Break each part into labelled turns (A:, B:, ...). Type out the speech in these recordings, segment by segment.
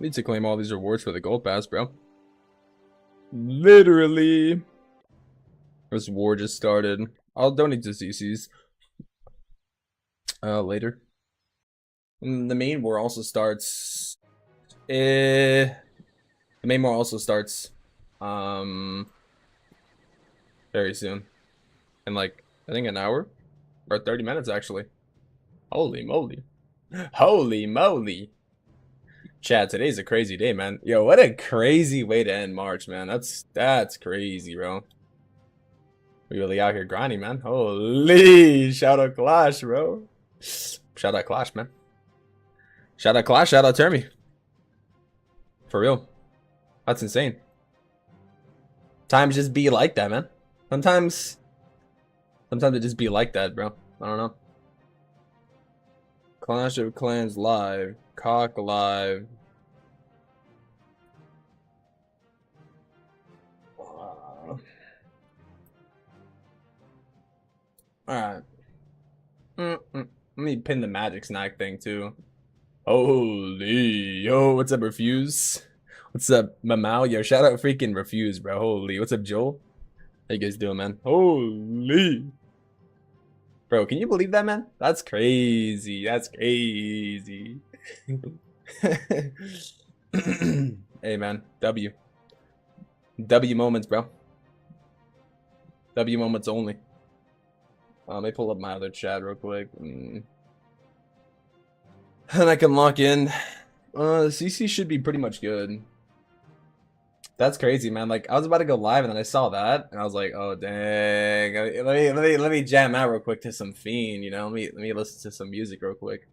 A: Need to claim all these rewards for the gold pass, bro. Literally. This war just started. I'll donate to CC's later. And the main war also starts. The main war also starts very soon. In like I think an hour or 30 minutes actually. Holy moly. Holy moly. Chad, today's a crazy day, man. Yo, what a crazy way to end March, man. That's crazy, bro. We really out here grinding, man. Holy, shout out Clash, bro. Shout out Clash, man. Shout out Clash, shout out TERMY. For real. That's insane. Times just be like that, man. Sometimes it just be like that, bro. I don't know. Clash of Clans live. Cock live. Alright. Let me pin the magic snack thing too. Holy. Yo, what's up, Refuse? What's up, Mamau? Yo, shout out freaking Refuse, bro. Holy. What's up, Joel? How you guys doing, man? Holy. Bro, can you believe that, man? That's crazy. That's crazy. Hey, man. W. W moments, bro. W moments only. Let me pull up my other chat real quick. And I can lock in. CC should be pretty much good. That's crazy, man. Like, I was about to go live and then I saw that and I was like, oh dang. Let me jam out real quick to some Fiend, you know? Let me listen to some music real quick.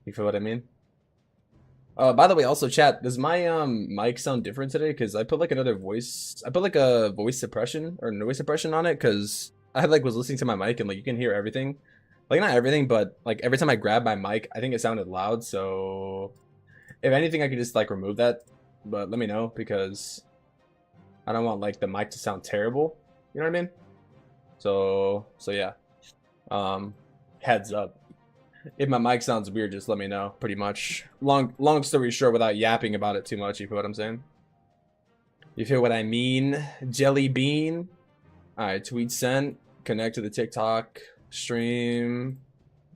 A: You feel what I mean? By the way, also chat, does my mic sound different today? Because I put like another voice, I put like a voice suppression or noise suppression on it because I like was listening to my mic and like you can hear everything. Like not everything, but like every time I grab my mic, I think it sounded loud. So if anything, I could just like remove that. But let me know because I don't want like the mic to sound terrible. You know what I mean? So yeah. Heads up. If my mic sounds weird, just let me know. Pretty much. Long story short, without yapping about it too much. You feel what I'm saying? You feel what I mean? Jelly bean. All right, tweet sent. Connect to the TikTok stream.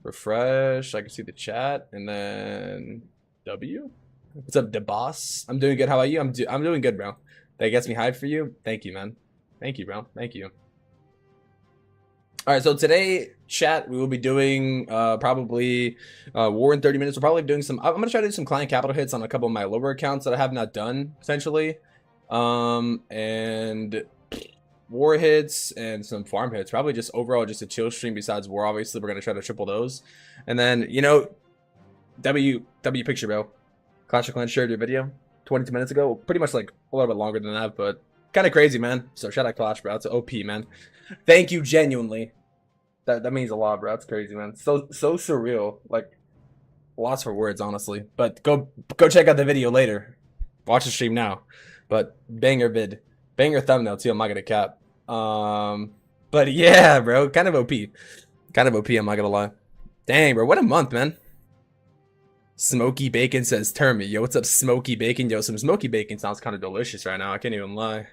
A: Refresh. I can see the chat, and then W. What's up, the boss? I'm doing good. How about you? I'm doing good, bro. That gets me hyped for you. Thank you, man. Thank you, bro. Thank you. All right, so today, chat, we will be doing probably war in 30 minutes. We're probably doing some. I'm gonna try to do some client capital hits on a couple of my lower accounts that I have not done potentially, and war hits and some farm hits. Probably just overall just a chill stream. Besides war, obviously, we're gonna try to triple those, and then you know, W picture, bro. Clash of Clans shared your video 22 minutes ago. Pretty much like a little bit longer than that, but kind of crazy, man. So shout out Clash, bro. It's OP, man. Thank you, genuinely. That means a lot, bro. That's crazy, man. So surreal. Like, lots for words, honestly. But go check out the video later. Watch the stream now. But banger vid, banger thumbnail too. I'm not gonna cap. But yeah, bro. Kind of OP. Kind of OP. I'm not gonna lie. Dang, bro. What a month, man. Smoky Bacon says TERMY. Yo, what's up, Smoky Bacon? Yo, some Smoky Bacon sounds kind of delicious right now. I can't even lie.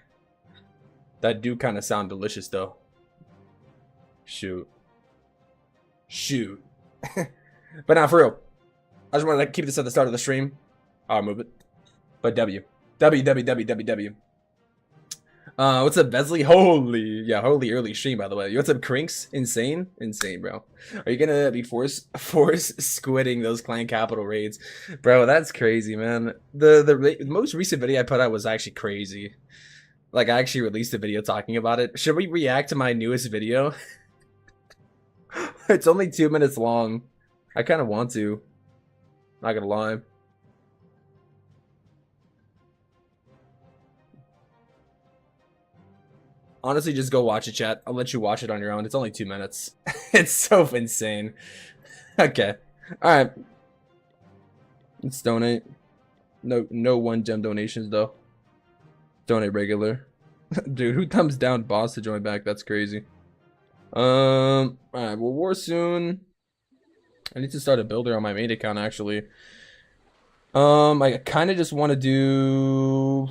A: That do kind of sound delicious, though. Shoot. But not for real. I just want to like keep this at the start of the stream. I'll move it. But W. What's up, Besley? Holy early stream, by the way. What's up, Crinks? Insane, bro. Are you gonna be force squidding those clan capital raids, bro? That's crazy, man. The most recent video I put out was actually crazy. Like I actually released a video talking about it. Should we react to my newest video? It's only 2 minutes long. I kind of want to. Not gonna lie. Honestly, just go watch it, chat. I'll let you watch it on your own. It's only 2 minutes. It's so insane. Okay. Alright. Let's donate. No 1 gem donations, though. Donate regular. Dude, who thumbs down boss to join back? That's crazy. Alright, we'll war soon. I need to start a builder on my main account, actually. I kind of just want to do.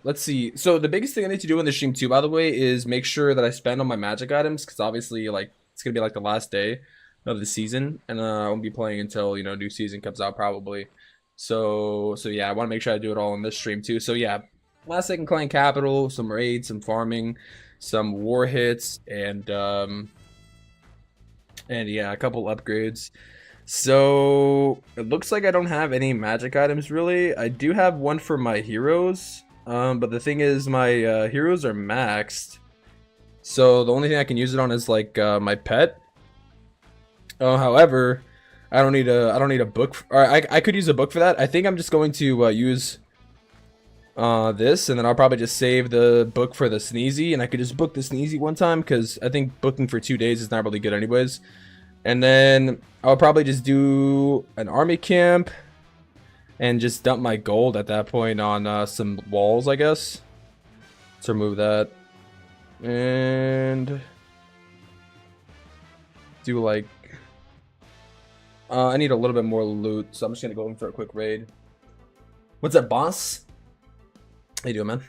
A: Let's see. So the biggest thing I need to do in the stream too, by the way, is make sure that I spend on my magic items because obviously, like, it's gonna be like the last day of the season, and I won't be playing until new season comes out probably. So yeah, I want to make sure I do it all in this stream too. So yeah, last second clan capital, some raids, some farming, some war hits, and yeah, a couple upgrades. So it looks like I don't have any magic items really. I do have one for my heroes, but the thing is my heroes are maxed. So the only thing I can use it on is like my pet. However, I don't need a book. Or I could use a book for that. I think I'm just going to use this, and then I'll probably just save the book for the sneezy, and I could just book the sneezy one time because I think booking for 2 days is not really good anyways. And then I'll probably just do an army camp and just dump my gold at that point on some walls, I guess. Let's remove that. And do like... I need a little bit more loot, so I'm just going to go in for a quick raid. What's up, boss? How you doing, man?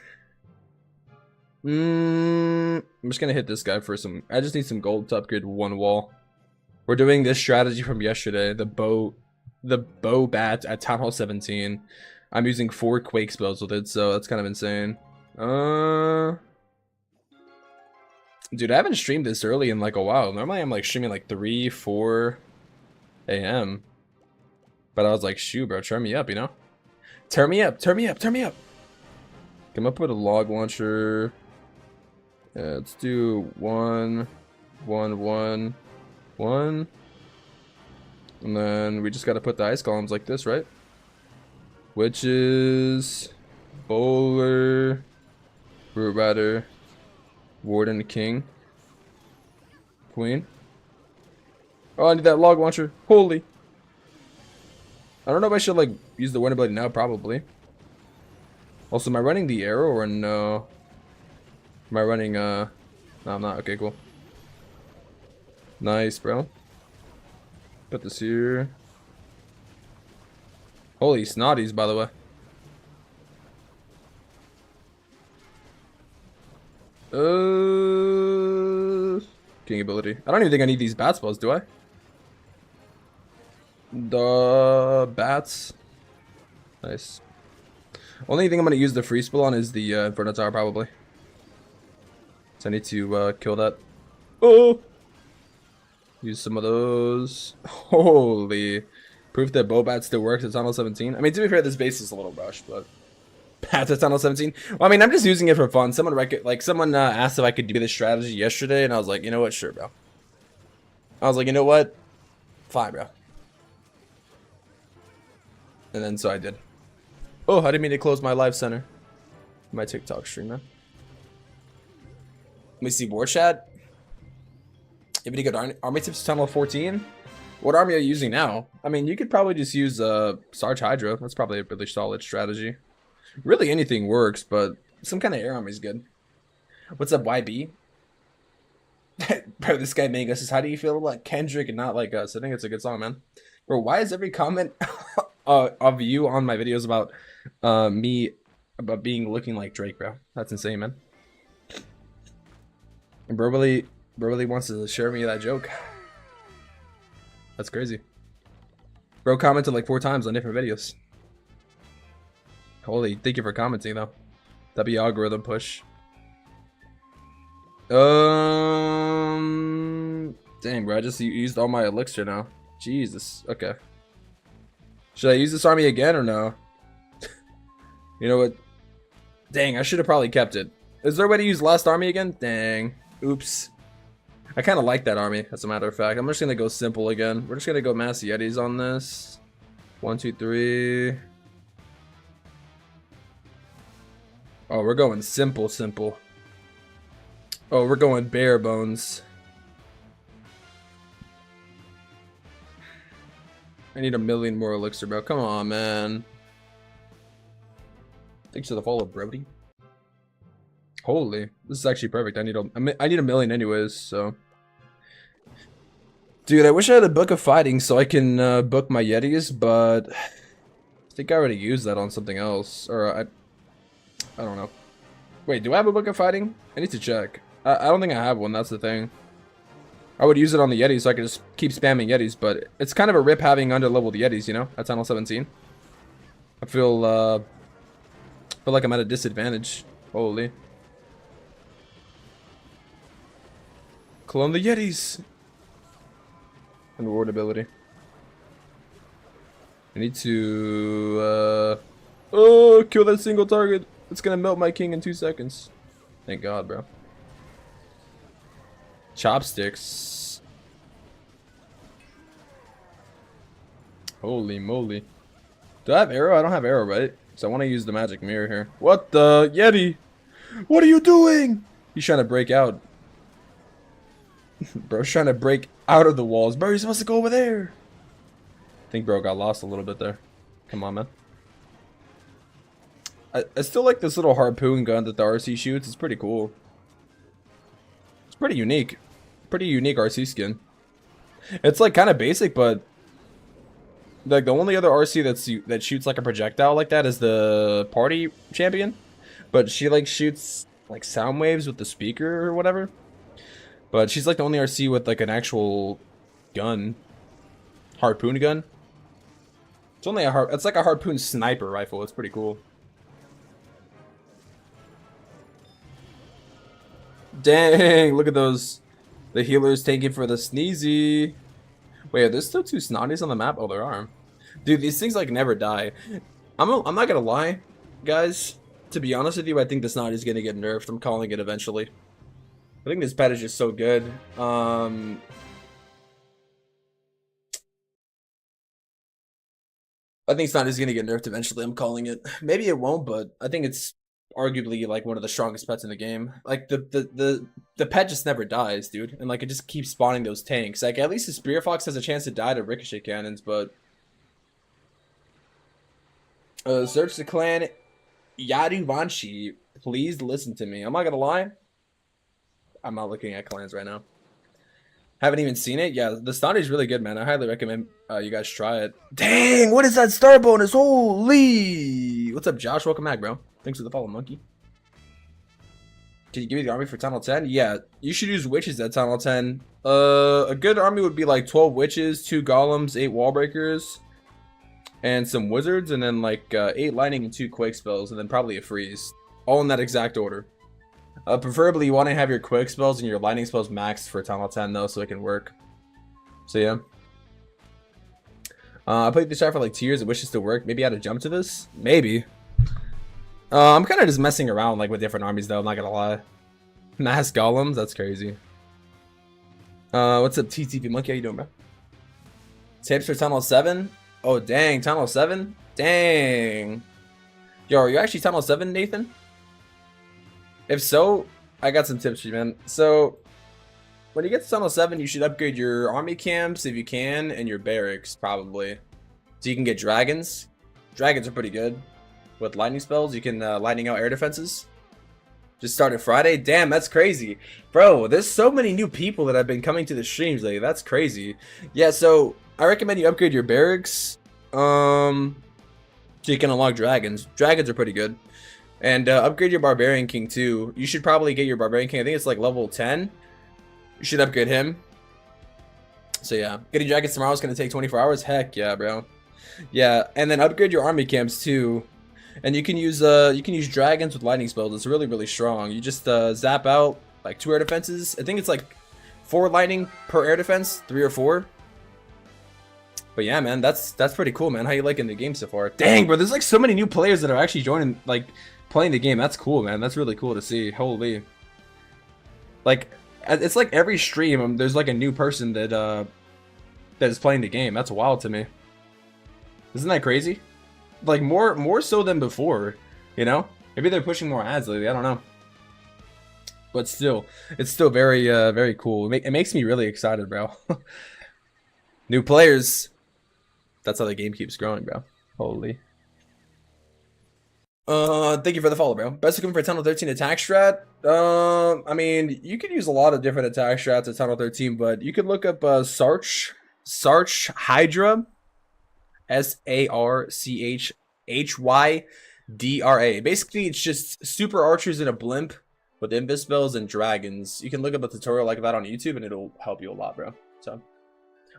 A: I'm just going to hit this guy for some... I just need some gold to upgrade one wall. We're doing this strategy from yesterday, the bow bat at Town Hall 17. I'm using 4 quake spells with it, so that's kind of insane. Dude, I haven't streamed this early in like a while. Normally I'm like streaming like 3, 4 a.m. But I was like, shoot, bro, turn me up, you know? Turn me up, turn me up, turn me up. Come up with a log launcher. Yeah, let's do 1, 1, 1. 1, and then we just got to put the ice columns like this, right? Which is bowler, root rider, warden, king, queen. Oh, I need that log launcher. Holy! I don't know if I should like use the winter blade now. Probably. Also, am I running the arrow or no? Am I running no, I'm not. Okay, cool. Nice, bro. Put this here. Holy snotties, by the way. King ability. I don't even think I need these bat spells, do I? The bats. Nice. Only thing I'm gonna use the free spell on is the Inferno Tower, probably. So I need to kill that. Oh! Use some of those. Holy. Proof that Bobat still works at Tunnel 17. I mean, to be fair, this base is a little rushed, but... Path to Tunnel 17? Well, I mean, I'm just using it for fun. Someone asked if I could do this strategy yesterday, and I was like, you know what? Sure, bro. I was like, you know what? Fine, bro. And then, so I did. Oh, I didn't mean to close my live center. My TikTok stream, man. Let me see, war chat. You have any good army tips to Tunnel 14? What army are you using now? I mean, you could probably just use Sarge Hydra. That's probably a really solid strategy. Really anything works, but some kind of air army is good. What's up, YB? Bro, this guy Mango says, how do you feel like Kendrick and not like us? I think it's a good song, man. Bro, why is every comment of you on my videos about me about looking like Drake, bro? That's insane, man. And bro really wants to share me that joke. That's crazy. Bro commented like 4 times on different videos. Holy, thank you for commenting though. That'd be algorithm push. Dang, bro, I just used all my elixir now. Jesus. Okay. Should I use this army again or no? You know what? Dang, I should have probably kept it. Is there a way to use last army again? Dang. Oops. I kind of like that army, as a matter of fact. I'm just going to go simple again. We're just going to go Mass Yetis on this. 1, 2, 3. Oh, we're going simple. Oh, we're going bare bones. I need 1,000,000 more elixir, bro. Come on, man. Thanks for the follow, Brody. Holy, this is actually perfect. I need 1,000,000 anyways, so. Dude, I wish I had a book of fighting so I can book my Yetis, but think I already used that on something else, or I don't know. Wait, do I have a book of fighting? I need to check. I don't think I have one. That's the thing. I would use it on the Yetis so I could just keep spamming Yetis, but it's kind of a rip having under-leveled Yetis, you know, at Tunnel 17. I feel like I'm at a disadvantage. Holy. Clone the Yetis. And reward ability. I need to, oh, kill that single target. It's gonna melt my king in 2 seconds. Thank God, bro. Chopsticks. Holy moly. Do I have arrow? I don't have arrow, right? So I want to use the magic mirror here. What the? Yeti! What are you doing? He's trying to break out. Bro's trying to break out of the walls. Bro, you're supposed to go over there. I think bro got lost a little bit there. Come on, man. I still like this little harpoon gun that the RC shoots. It's pretty cool. It's pretty unique. Pretty unique RC skin. It's like kind of basic, but like the only other RC that shoots like a projectile like that is the party champion. But she like shoots like sound waves with the speaker or whatever. But she's like the only RC with like an actual gun. Harpoon gun. It's only it's like a harpoon sniper rifle. It's pretty cool. Dang, look at those. The healer's taking for the sneezy. Wait, are there still 2 snotties on the map? Oh, there are. Dude, these things like never die. I'm not gonna lie, guys. To be honest with you, I think the snotty's gonna get nerfed. I'm calling it eventually. I think this pet is just so good. I think Snotty's gonna get nerfed eventually. I'm calling it. Maybe it won't, but I think it's arguably like one of the strongest pets in the game. Like the pet just never dies, dude, and like it just keeps spawning those tanks. Like at least the Spear Fox has a chance to die to ricochet cannons, but search the clan Yaduvanshi. Please listen to me. I'm not gonna lie. I'm not looking at clans right now. Haven't even seen it. Yeah, the Snotty's really good, man. I highly recommend you guys try it. Dang, what is that star bonus? Holy! What's up, Josh? Welcome back, bro. Thanks for the follow, monkey. Can you give me the army for Tunnel 10? Yeah, you should use witches at Tunnel 10. A good army would be like 12 witches, 2 golems, 8 wall breakers, and some wizards, and then like 8 lightning and 2 quake spells, and then probably a freeze. All in that exact order. Preferably you want to have your quick spells and your lightning spells maxed for Tunnel 10 though, so it can work. So yeah. I played this shot for like 2 years. It wishes to work. Maybe I had to jump to this? Maybe. I'm kind of just messing around like with different armies though, I'm not gonna lie. Mass golems? That's crazy. What's up, TTP Monkey? How you doing, bro? Tips for Tunnel 7? Oh dang, Tunnel 7? Dang. Yo, are you actually Tunnel 7, Nathan? If so, I got some tips for you, man. So, when you get to Tunnel 7, you should upgrade your army camps if you can, and your barracks, probably. So you can get dragons. Dragons are pretty good. With lightning spells, you can lightning out air defenses. Just started Friday? Damn, that's crazy. Bro, there's so many new people that have been coming to the streams lately. That's crazy. Yeah, so, I recommend you upgrade your barracks. So you can unlock dragons. Dragons are pretty good. And upgrade your Barbarian King too. You should probably get your Barbarian King. I think it's like level 10. You should upgrade him. So yeah, getting dragons tomorrow is going to take 24 hours. Heck yeah, bro. Yeah, and then upgrade your army camps too. And you can use dragons with lightning spells. It's really, really strong. You just zap out like 2 air defenses. I think it's like 4 lightning per air defense, 3 or 4. But yeah, man, that's pretty cool, man. How you liking the game so far? Dang, bro, there's like so many new players that are actually joining, like playing the game. That's cool, man. That's really cool to see. Holy. Like, it's like every stream, there's like a new person that that is playing the game. That's wild to me. Isn't that crazy? Like more so than before, you know? Maybe they're pushing more ads lately. I don't know. But still, it's still very very cool. It makes me really excited, bro. New players. That's how the game keeps growing, bro. Holy. Thank you for the follow, bro. Best looking for Tunnel 13 attack strat. I mean, you could use a lot of different attack strats at Tunnel 13, but you could look up Sarch Hydra, SARCH HYDRA. Basically, it's just super archers in a blimp with invis spells and dragons. You can look up a tutorial like that on YouTube, and it'll help you a lot, bro. So,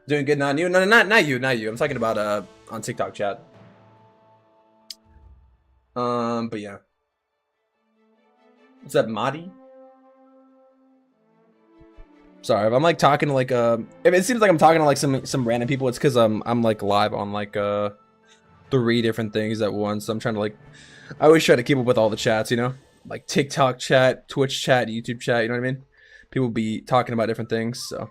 A: doing good, not you. No, not you. I'm talking about on TikTok chat. But yeah. What's up, Madi? Sorry, if I'm like talking to like if it seems like I'm talking to like some random people, it's because I'm like live on like 3 different things at once. So I'm trying to like, I always try to keep up with all the chats, you know, like TikTok chat, Twitch chat, YouTube chat. You know what I mean? People be talking about different things, so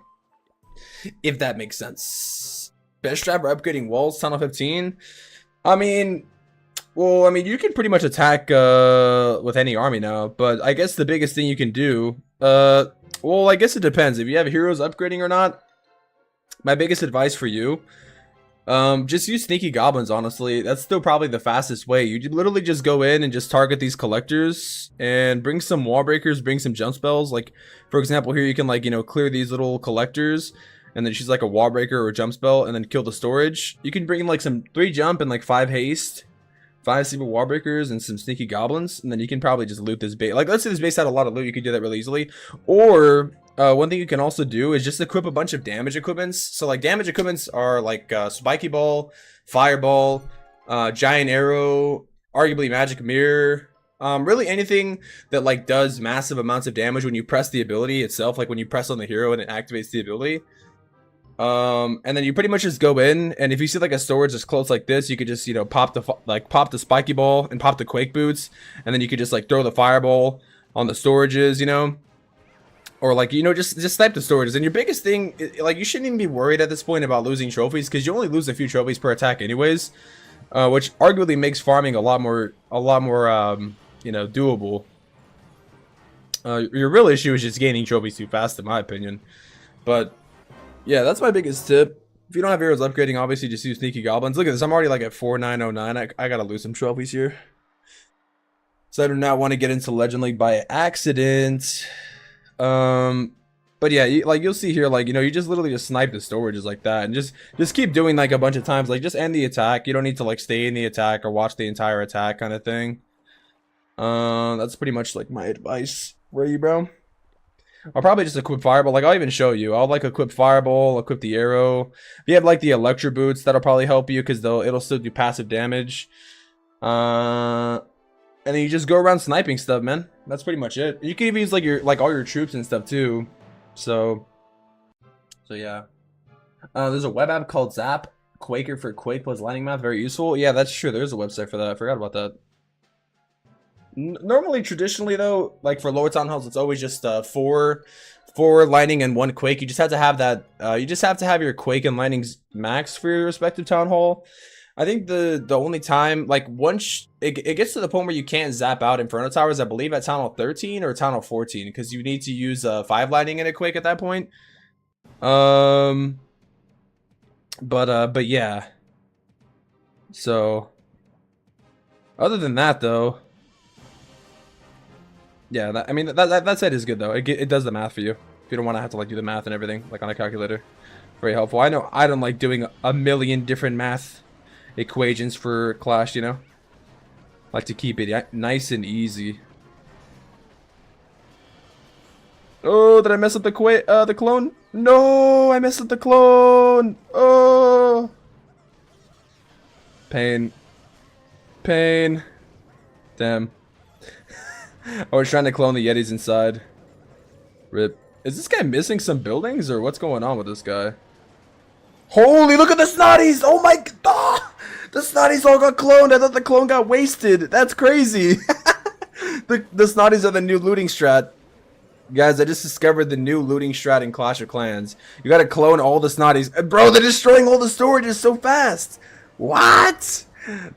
A: if that makes sense. Best strat for upgrading walls, tunnel 15. I mean, well, I mean, you can pretty much attack with any army now, but I guess the biggest thing you can do, well, I guess it depends. If you have heroes upgrading or not, my biggest advice for you, just use sneaky goblins, honestly. That's still probably the fastest way. You literally just go in and just target these collectors and bring some wall breakers, bring some jump spells. Like, for example, here you can, like, you know, clear these little collectors and then she's like a wall breaker or a jump spell and then kill the storage. You can bring in like some 3 jump and like 5 haste, 5 super wall breakers and some sneaky goblins, and then you can probably just loot this base. Like, let's say this base had a lot of loot, you could do that really easily. Or one thing you can also do is just equip a bunch of damage equipments. So like damage equipments are like spiky ball, fireball, giant arrow, arguably magic mirror, really anything that like does massive amounts of damage when you press the ability itself, like when you press on the hero and it activates the ability. And then you pretty much just go in, and if you see like a storage that's close like this, you could just, you know, pop the spiky ball and pop the quake boots, and then you could just like throw the fireball on the storages, you know, or like, you know, just snipe the storages. And your biggest thing, like, you shouldn't even be worried at this point about losing trophies, because you only lose a few trophies per attack anyways, which arguably makes farming a lot more you know, doable. Your real issue is just gaining trophies too fast, in my opinion. But yeah, that's my biggest tip. If you don't have heroes upgrading, obviously just use sneaky goblins. Look at this, I'm already like at 4909. I gotta lose some trophies here. So I do not want to get into Legend League by accident. But yeah, you'll see here, like, you know, you just literally just snipe the storages like that, and just keep doing like a bunch of times. Like, just end the attack. You don't need to like stay in the attack or watch the entire attack kind of thing. That's pretty much like my advice for you, bro. I'll probably just equip fireball. Like, I'll even show you. I'll like equip fireball, equip the arrow. If you have like the electro boots, that'll probably help you because it'll still do passive damage. And then you just go around sniping stuff, man. That's pretty much it. You can even use like all your troops and stuff too. So yeah. There's a web app called Zap Quaker for Quake plus Lightning Math. Very useful. Yeah, that's true. There's a website for that. I forgot about that. Normally, traditionally though, like for lower town halls, it's always just 4 lightning and 1 quake. You just have to have that. You just have to have your quake and lightnings max for your respective town hall. I think the only time, like, once it gets to the point where you can't zap out Inferno Towers, I believe at town hall 13 or town hall 14, because you need to use 5 lightning and a quake at that point. But yeah. So other than that though. Yeah, I mean, that set is good though. It does the math for you. If you don't want to have to like do the math and everything, like on a calculator. Very helpful. I know I don't like doing a million different math equations for Clash, you know. I like to keep it nice and easy. Oh, did I mess up the clone? No, I messed up the clone. Oh, pain, pain. Damn. I was trying to clone the Yetis inside. Rip. Is this guy missing some buildings, or what's going on with this guy? Holy, look at the snotties! Oh my god! Oh, the snotties all got cloned. I thought the clone got wasted. That's crazy. The snotties are the new looting strat. Guys, I just discovered the new looting strat in Clash of Clans. You gotta clone all the snotties. Bro, they're destroying all the storages so fast. What?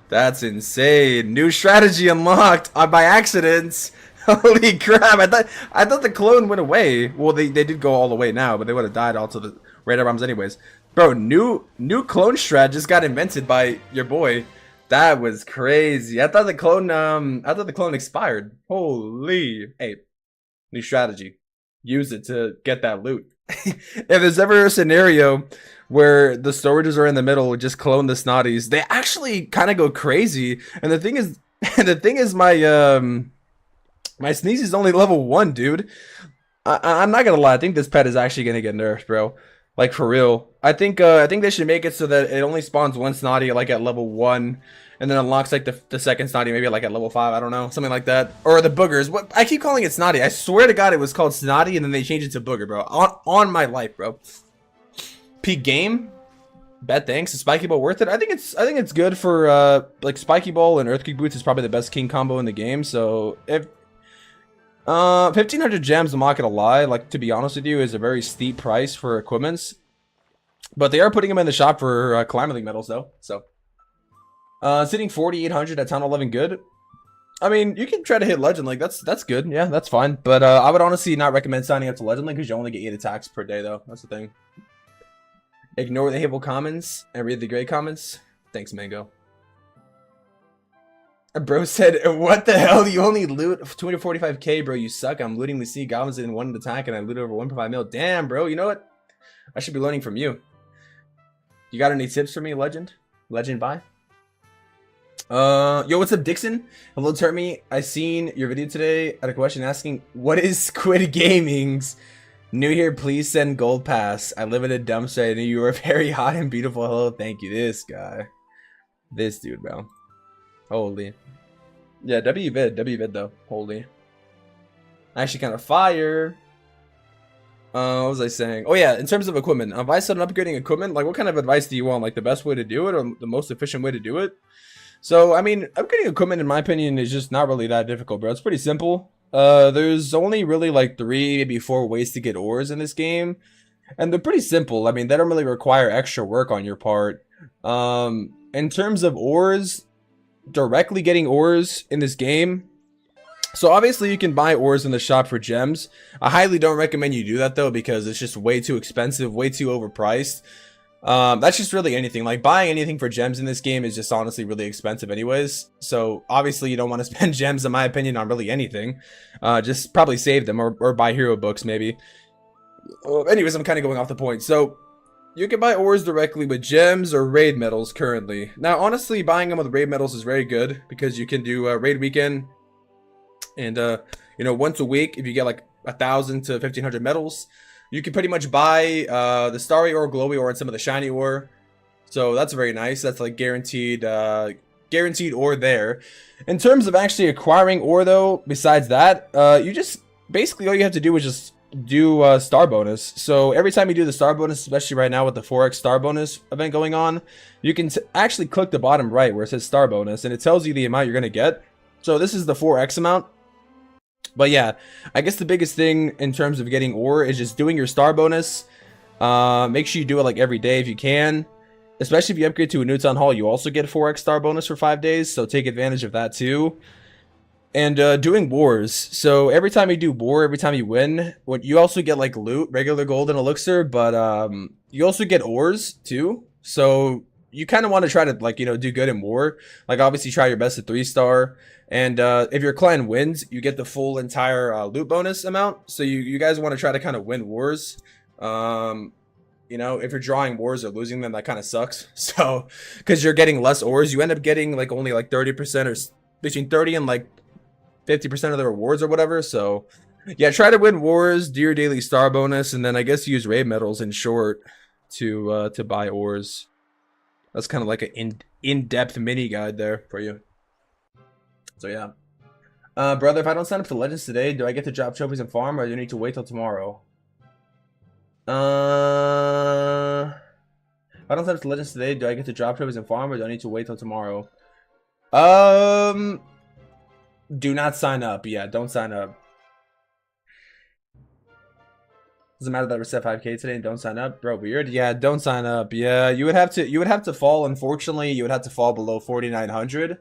A: That's insane. New strategy unlocked by accident. Holy crap! I thought the clone went away. Well, they did go all the way now, but they would have died all to the radar bombs anyways. Bro, new clone strat just got invented by your boy. That was crazy. I thought the clone expired. Holy, hey, new strategy. use it to get that loot. If there's ever a scenario where the storages are in the middle, just clone the snotties. They actually kind of go crazy. And the thing is, my sneeze is only level 1, dude. I'm not gonna lie. I think this pet is actually gonna get nerfed, bro. Like for real. I think they should make it so that it only spawns one snotty like at level 1, and then unlocks like the second snotty maybe like at level 5. I don't know, something like that. Or the boogers. What I keep calling it snotty. I swear to God, it was called snotty, and then they changed it to booger, bro. On my life, bro. Peak game. Bad thanks. Is Spiky Ball worth it? I think it's good for like Spiky Ball and Earthquake Boots is probably the best king combo in the game. So if 1500 gems, I'm not gonna lie, like to be honest with you, is a very steep price for equipments. But they are putting them in the shop for Climber League medals though. So sitting 4800 at town 11 good. I mean, you can try to hit Legend League. That's good. Yeah, that's fine. But I would honestly not recommend signing up to Legend League because you only get 8 attacks per day though. That's the thing. Ignore the hateful comments and read the great comments. Thanks, Mango. Bro said, what the hell? You only loot 245k, bro. You suck. I'm looting the sea goblins in one attack and I loot over 1.5 mil. Damn, bro. You know what? I should be learning from you. You got any tips for me, Legend? Legend bye? Yo, what's up, Dixon? Hello, Termy. I seen your video today. I had a question asking, what is Squid Gaming's? New here, please send gold pass. I live in a dumpster. I knew you were very hot and beautiful. Hello, thank you. This guy. This dude, bro. Holy. Yeah, WVid though. Holy. Actually kind of fire. What was I saying? Oh yeah, in terms of equipment. Advice on upgrading equipment, like what kind of advice do you want? Like the best way to do it or the most efficient way to do it? So, I mean, upgrading equipment in my opinion is just not really that difficult, bro. It's pretty simple. There's only really like 3, maybe 4 ways to get ores in this game. And they're pretty simple. I mean, they don't really require extra work on your part. In terms of ores, directly getting ores in this game. So obviously you can buy ores in the shop for gems. I highly don't recommend you do that though because it's just way too expensive, way too overpriced. That's just really anything. Like buying anything for gems in this game is just honestly really expensive anyways. So obviously you don't want to spend gems in my opinion on really anything. Just probably save them or buy hero books maybe. Anyways, I'm kind of going off the point. So you can buy ores directly with gems or raid medals currently. Now honestly buying them with raid medals is very good because you can do raid weekend. And you know, once a week if you get like 1,000 to 1,500 medals, you can pretty much buy the starry ore, glowy ore, and some of the shiny ore. So that's very nice. That's like guaranteed ore there. In terms of actually acquiring ore though, besides that, you just basically all you have to do is just do star bonus. So every time you do the star bonus, especially right now with the 4x star bonus event going on, you can actually click the bottom right where it says star bonus and it tells you the amount you're gonna get. So this is the 4x amount. But yeah, I guess the biggest thing in terms of getting ore is just doing your star bonus. Make sure you do it like every day if you can. Especially if you upgrade to a new town hall, you also get 4x star bonus for 5 days. So take advantage of that too. And doing wars. So every time you do war, every time you win, what you also get like loot, regular gold and elixir. But you also get ores too. So you kind of want to try to like, you know, do good in war. Like obviously try your best at 3-star. And if your clan wins, you get the full entire loot bonus amount. So you guys want to try to kind of win wars. You know, if you're drawing wars or losing them, that kind of sucks. So, because you're getting less ores, you end up getting like only like 30% or between 30 and like 50% of the rewards or whatever. So, yeah, try to win wars, do your daily star bonus, and then I guess use raid medals in short to buy ores. That's kind of like an in-depth mini guide there for you. So yeah, brother, if I don't sign up to Legends today, do I get to drop trophies and farm, or do I need to wait till tomorrow? If I don't sign up to Legends today, do I get to drop trophies and farm, or do I need to wait till tomorrow? Do not sign up. Yeah, don't sign up. Doesn't matter that we're set 5k today and don't sign up, bro. Weird. Yeah, don't sign up. Yeah, you would have to fall. Unfortunately, you would have to fall below 4,900.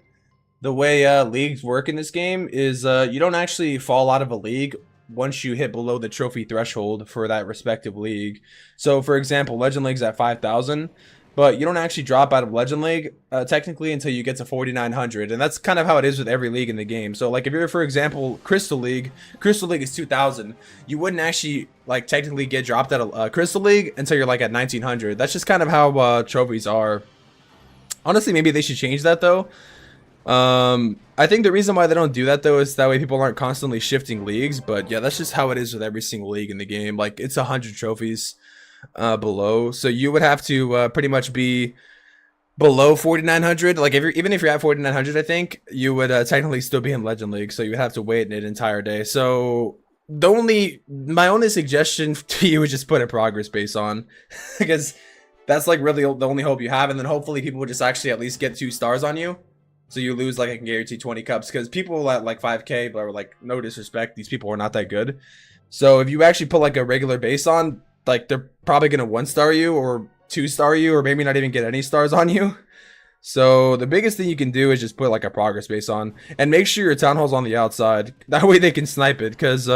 A: The way leagues work in this game is you don't actually fall out of a league once you hit below the trophy threshold for that respective league. So for example, Legend League's at 5,000. but you don't actually drop out of Legend League technically until you get to 4900, and that's kind of how it is with every league in the game. So like if you're, for example, Crystal League is 2000. You wouldn't actually like technically get dropped out of Crystal League until you're like at 1900. That's just kind of how trophies are. Honestly, maybe they should change that though. I think the reason why they don't do that though is that way people aren't constantly shifting leagues. But yeah, that's just how it is with every single league in the game. Like it's 100 trophies below, so you would have to pretty much be below 4900. Like if you're, even if you're at 4900, I think you would technically still be in Legend League, so you would have to wait an entire day. So my only suggestion to you is just put a progress base on because that's like really the only hope you have, and then hopefully people will just actually at least get 2 stars on you, so you lose like I can guarantee 20 cups, because people at like 5k, but like no disrespect, these people are not that good. So if you actually put like a regular base on, like they're probably gonna 1-star you or 2-star you, or maybe not even get any stars on you. So the biggest thing you can do is just put like a progress base on, and make sure your town hall's on the outside. That way they can snipe it, because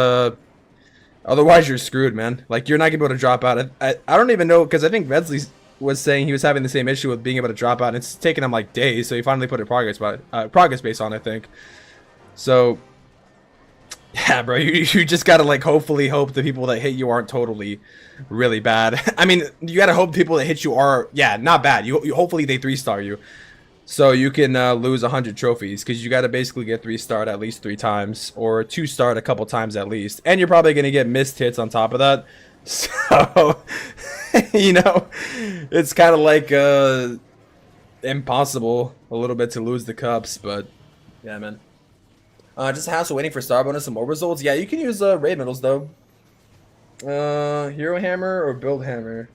A: otherwise you're screwed, man. Like you're not gonna be able to drop out. I don't even know, because I think Vedsley was saying he was having the same issue with being able to drop out, and it's taken him like days. So he finally put a progress base on, I think. So yeah, bro, you just gotta like hopefully hope the people that hit you aren't totally really bad. I mean, you gotta hope people that hit you are, yeah, not bad. You hopefully they 3-star you, so you can lose 100 trophies, because you gotta basically get 3-starred at least 3 times, or 2-starred a couple times at least, and you're probably gonna get missed hits on top of that. So you know, it's kind of like impossible a little bit to lose the cups, but yeah, man. Just a hassle waiting for star bonus and more results. Yeah, you can use raid medals though. Hero hammer or build hammer.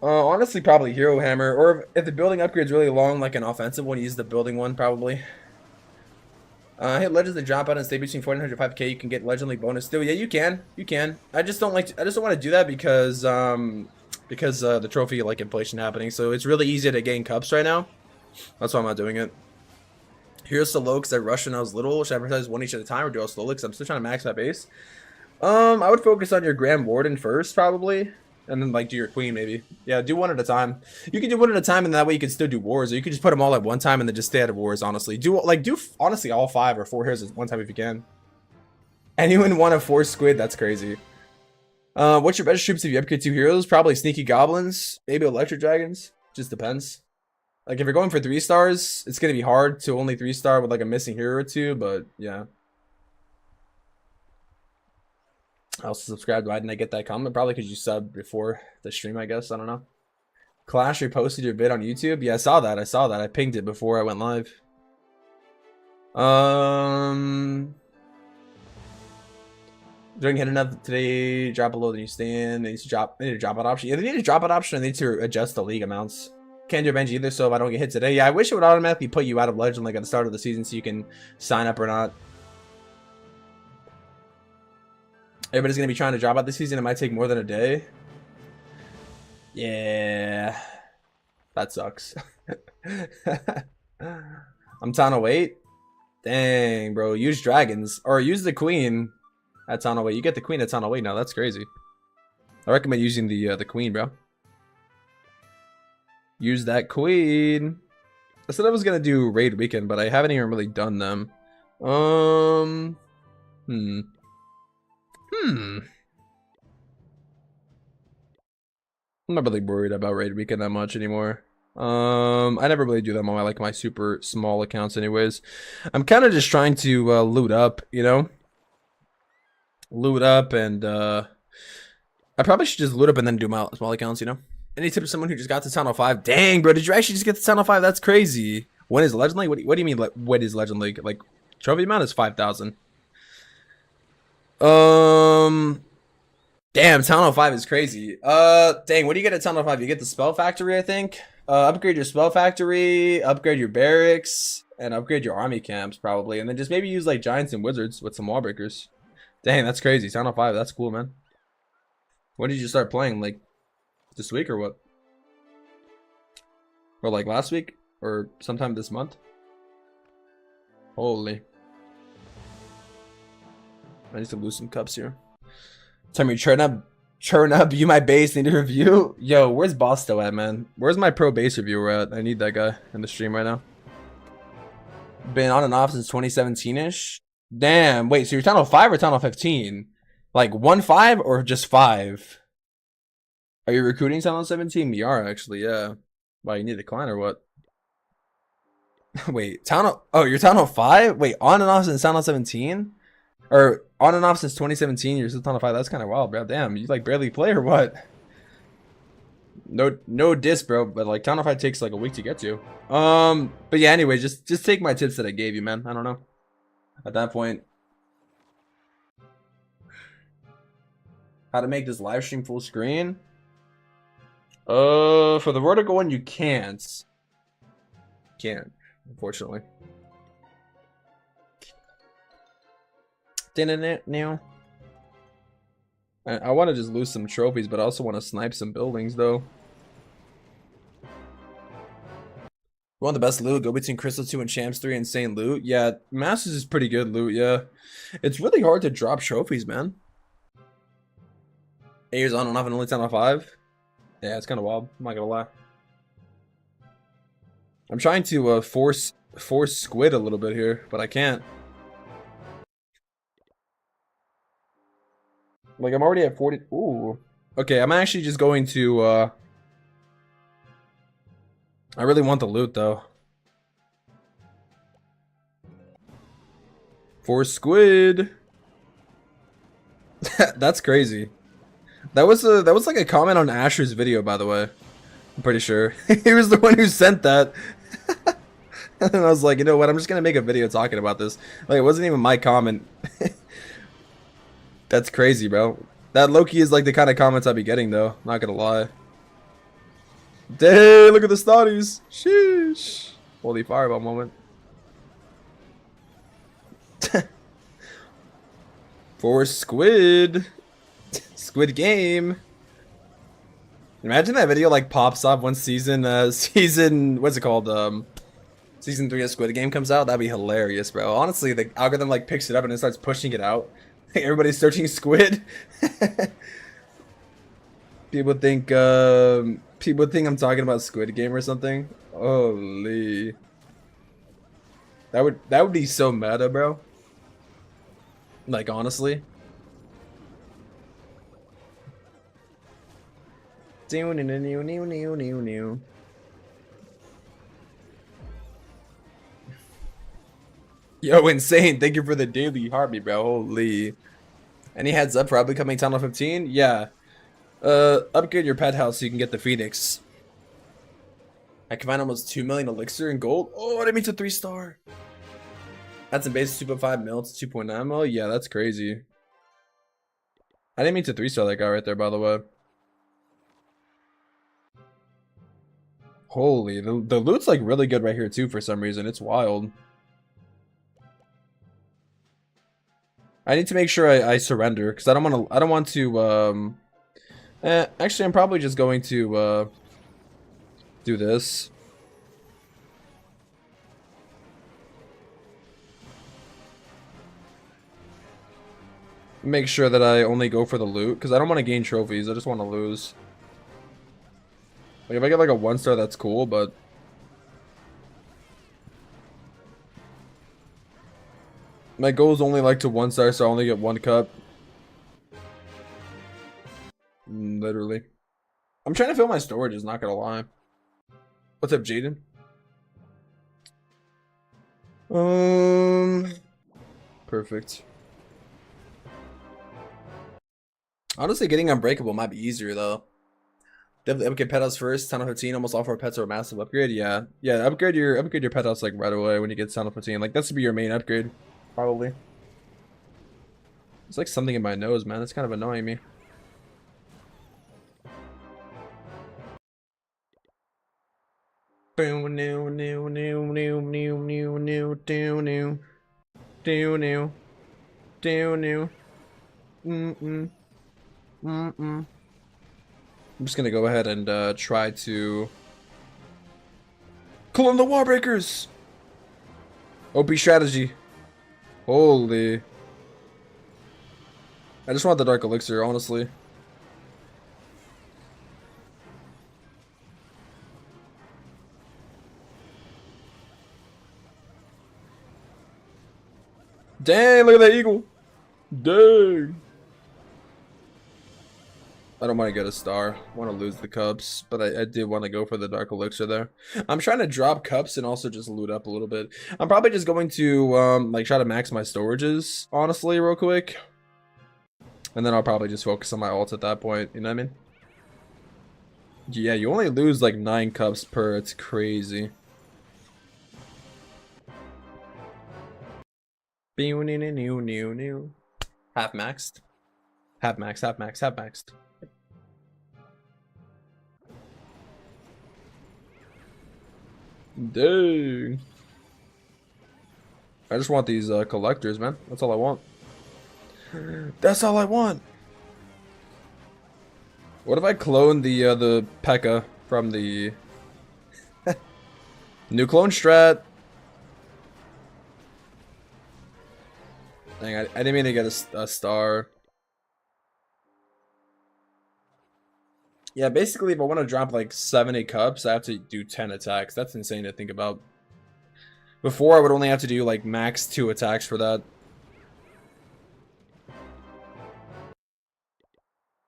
A: Honestly, probably hero hammer, or if the building upgrade's really long, like an offensive one, use the building one probably. Hit legends and drop out and stay between 400 and 5k. You can get legend league bonus still. Yeah, you can. You can. I just don't want to do that because the trophy like inflation happening. So it's really easy to gain cups right now. That's why I'm not doing it. Here's slow because I rushed when I was little. Should I advertise one each at a time, or do I slowly? Because I'm still trying to max my base. I would focus on your Grand Warden first, probably, and then like do your Queen maybe. Yeah, do one at a time. You can do one at a time, and that way you can still do wars, or you can just put them all at one time and then just stay out of wars. Honestly, do honestly all 5 or 4 heroes at one time if you can. Anyone want a 4 squid? That's crazy. What's your best troops if you upgrade 2 heroes? Probably sneaky goblins, maybe electric dragons. Just depends. Like if you're going for 3 stars, it's gonna be hard to only 3-star with like a missing hero or 2, but yeah. I also subscribed. Why didn't I get that comment? Probably because you subbed before the stream, I guess. I don't know. Clash reposted your vid on YouTube. Yeah, I saw that. I pinged it before I went live. During hit enough today, drop below the new stand. They need to drop out option. Yeah, they need a drop out option. They need to adjust the league amounts. Can't do revenge either, so if I don't get hit today. Yeah, I wish it would automatically put you out of Legend like at the start of the season so you can sign up or not. Everybody's going to be trying to drop out this season. It might take more than a day. Yeah. That sucks. I'm Tano wait. Dang, bro. Use dragons. Or use the queen at Tano wait. You get the queen at Tano wait now. That's crazy. I recommend using the queen, bro. Use that queen. I said I was gonna do raid weekend, but I haven't even really done them. I'm not really worried about raid weekend that much anymore. I never really do them on my super small accounts anyways. I'm kind of just trying to loot up, you know? Loot up, and I probably should just loot up and then do my small accounts, you know? Any tip for someone who just got to Town Hall 5? Dang, bro, did you actually just get to Town Hall 5? That's crazy. When is Legend League? What do you mean, what is Legend League? Like, trophy amount is 5,000. Damn, Town Hall 5 is crazy. Dang, what do you get at Town Hall 5? You get the Spell Factory, I think. Upgrade your Spell Factory, upgrade your barracks, and upgrade your army camps, probably. And then just maybe use, like, Giants and Wizards with some wall breakers. Dang, that's crazy. Town Hall 5, that's cool, man. When did you start playing? Like, this week or what? Or like last week? Or sometime this month? Holy. I need to lose some cups here. TERMY, try not Churn up, you my base, need a review. Yo, where's Bosto at, man? Where's my pro base reviewer at? I need that guy in the stream right now. Been on and off since 2017-ish. Damn, wait, so you're Tunnel 5 or Tunnel 15? Like 1-5 or just 5? Are you recruiting Tunnel 17? We are actually, yeah. Why, you need a decline or what? Wait, you're Tunnel 5? Wait, on and off since Tunnel 17? Or on and off since 2017, you're still Tunnel 5? That's kind of wild, bro. Damn, you like barely play or what? No diss, bro, but like Tunnel 5 takes like a week to get to. But yeah, anyway, just take my tips that I gave you, man. I don't know. At that point, how to make this live stream full screen? For the vertical one, you can't. Can't, unfortunately. Now. I want to just lose some trophies, but I also want to snipe some buildings, though. One of the best loot, go between Crystal 2 and Champs 3, insane loot. Yeah, Masters is pretty good loot, yeah. It's really hard to drop trophies, man. 8 years on and off and only 10 on 5. Yeah, it's kind of wild. I'm not gonna lie. I'm trying to force squid a little bit here, but I can't. Like, I'm already at 40. Ooh. Okay, I'm actually just going to, I really want the loot, though. For squid. That's crazy. That was like a comment on Asher's video, by the way. I'm pretty sure. He was the one who sent that. And I was like, you know what? I'm just gonna make a video talking about this. Like, it wasn't even my comment. That's crazy, bro. That Loki is like the kind of comments I'd be getting, though. Not gonna lie. Dang, look at the studies. Sheesh. Holy fireball moment. For squid. Squid game. Imagine that video like pops up once season what's it called? Season 3 of Squid Game comes out. That'd be hilarious, bro. Honestly, the algorithm like picks it up and it starts pushing it out. Everybody's searching squid. People think I'm talking about Squid Game or something. Holy. That would be so meta, bro. Like, honestly. Yo, insane. Thank you for the daily heartbeat, bro. Holy. Any heads up for upcoming Tunnel 15? Yeah. Upgrade your pet house so you can get the Phoenix. I can find almost 2 million elixir in gold. Oh, I didn't mean to 3-star. That's in base 2.5 mil to 2.9 mil. Yeah, that's crazy. I didn't mean to 3-star that guy right there, by the way. Holy, the loot's like really good right here too for some reason. It's wild. I need to make sure I surrender because I don't want to actually I'm probably just going to do this. Make sure that I only go for the loot because I don't want to gain trophies. I just want to lose. Like, if I get like a 1-star, that's cool, but my goal is only like to 1-star, so I only get 1 cup. Literally. I'm trying to fill my storages, not gonna lie. What's up, Jaden? Perfect. Honestly, getting Unbreakable might be easier, though. Definitely upgrade pet house first. Tunnel 15, almost all of our pets are a massive upgrade. Yeah, upgrade your pet house like right away when you get Tunnel 15. Like, that should be your main upgrade, probably. It's like something in my nose, man. It's kind of annoying me. I'm just gonna go ahead and try to call in the Warbreakers. OP strategy. Holy. I just want the Dark Elixir, honestly. Dang, look at that eagle. Dang. I don't want to get a star. I want to lose the cups, but I did want to go for the dark elixir there. I'm trying to drop cups and also just loot up a little bit. I'm probably just going to like try to max my storages, honestly, real quick. And then I'll probably just focus on my ults at that point, you know what I mean? Yeah, you only lose like 9 cups per, it's crazy. Half maxed. Half maxed, half maxed, half maxed. Dang. I just want these collectors, man. That's all I want. That's all I want. What if I clone the P.E.K.K.A from the new clone strat? Dang, I didn't mean to get a star. Yeah, basically, if I want to drop like 70 cups, I have to do 10 attacks. That's insane to think about. Before, I would only have to do like max 2 attacks for that.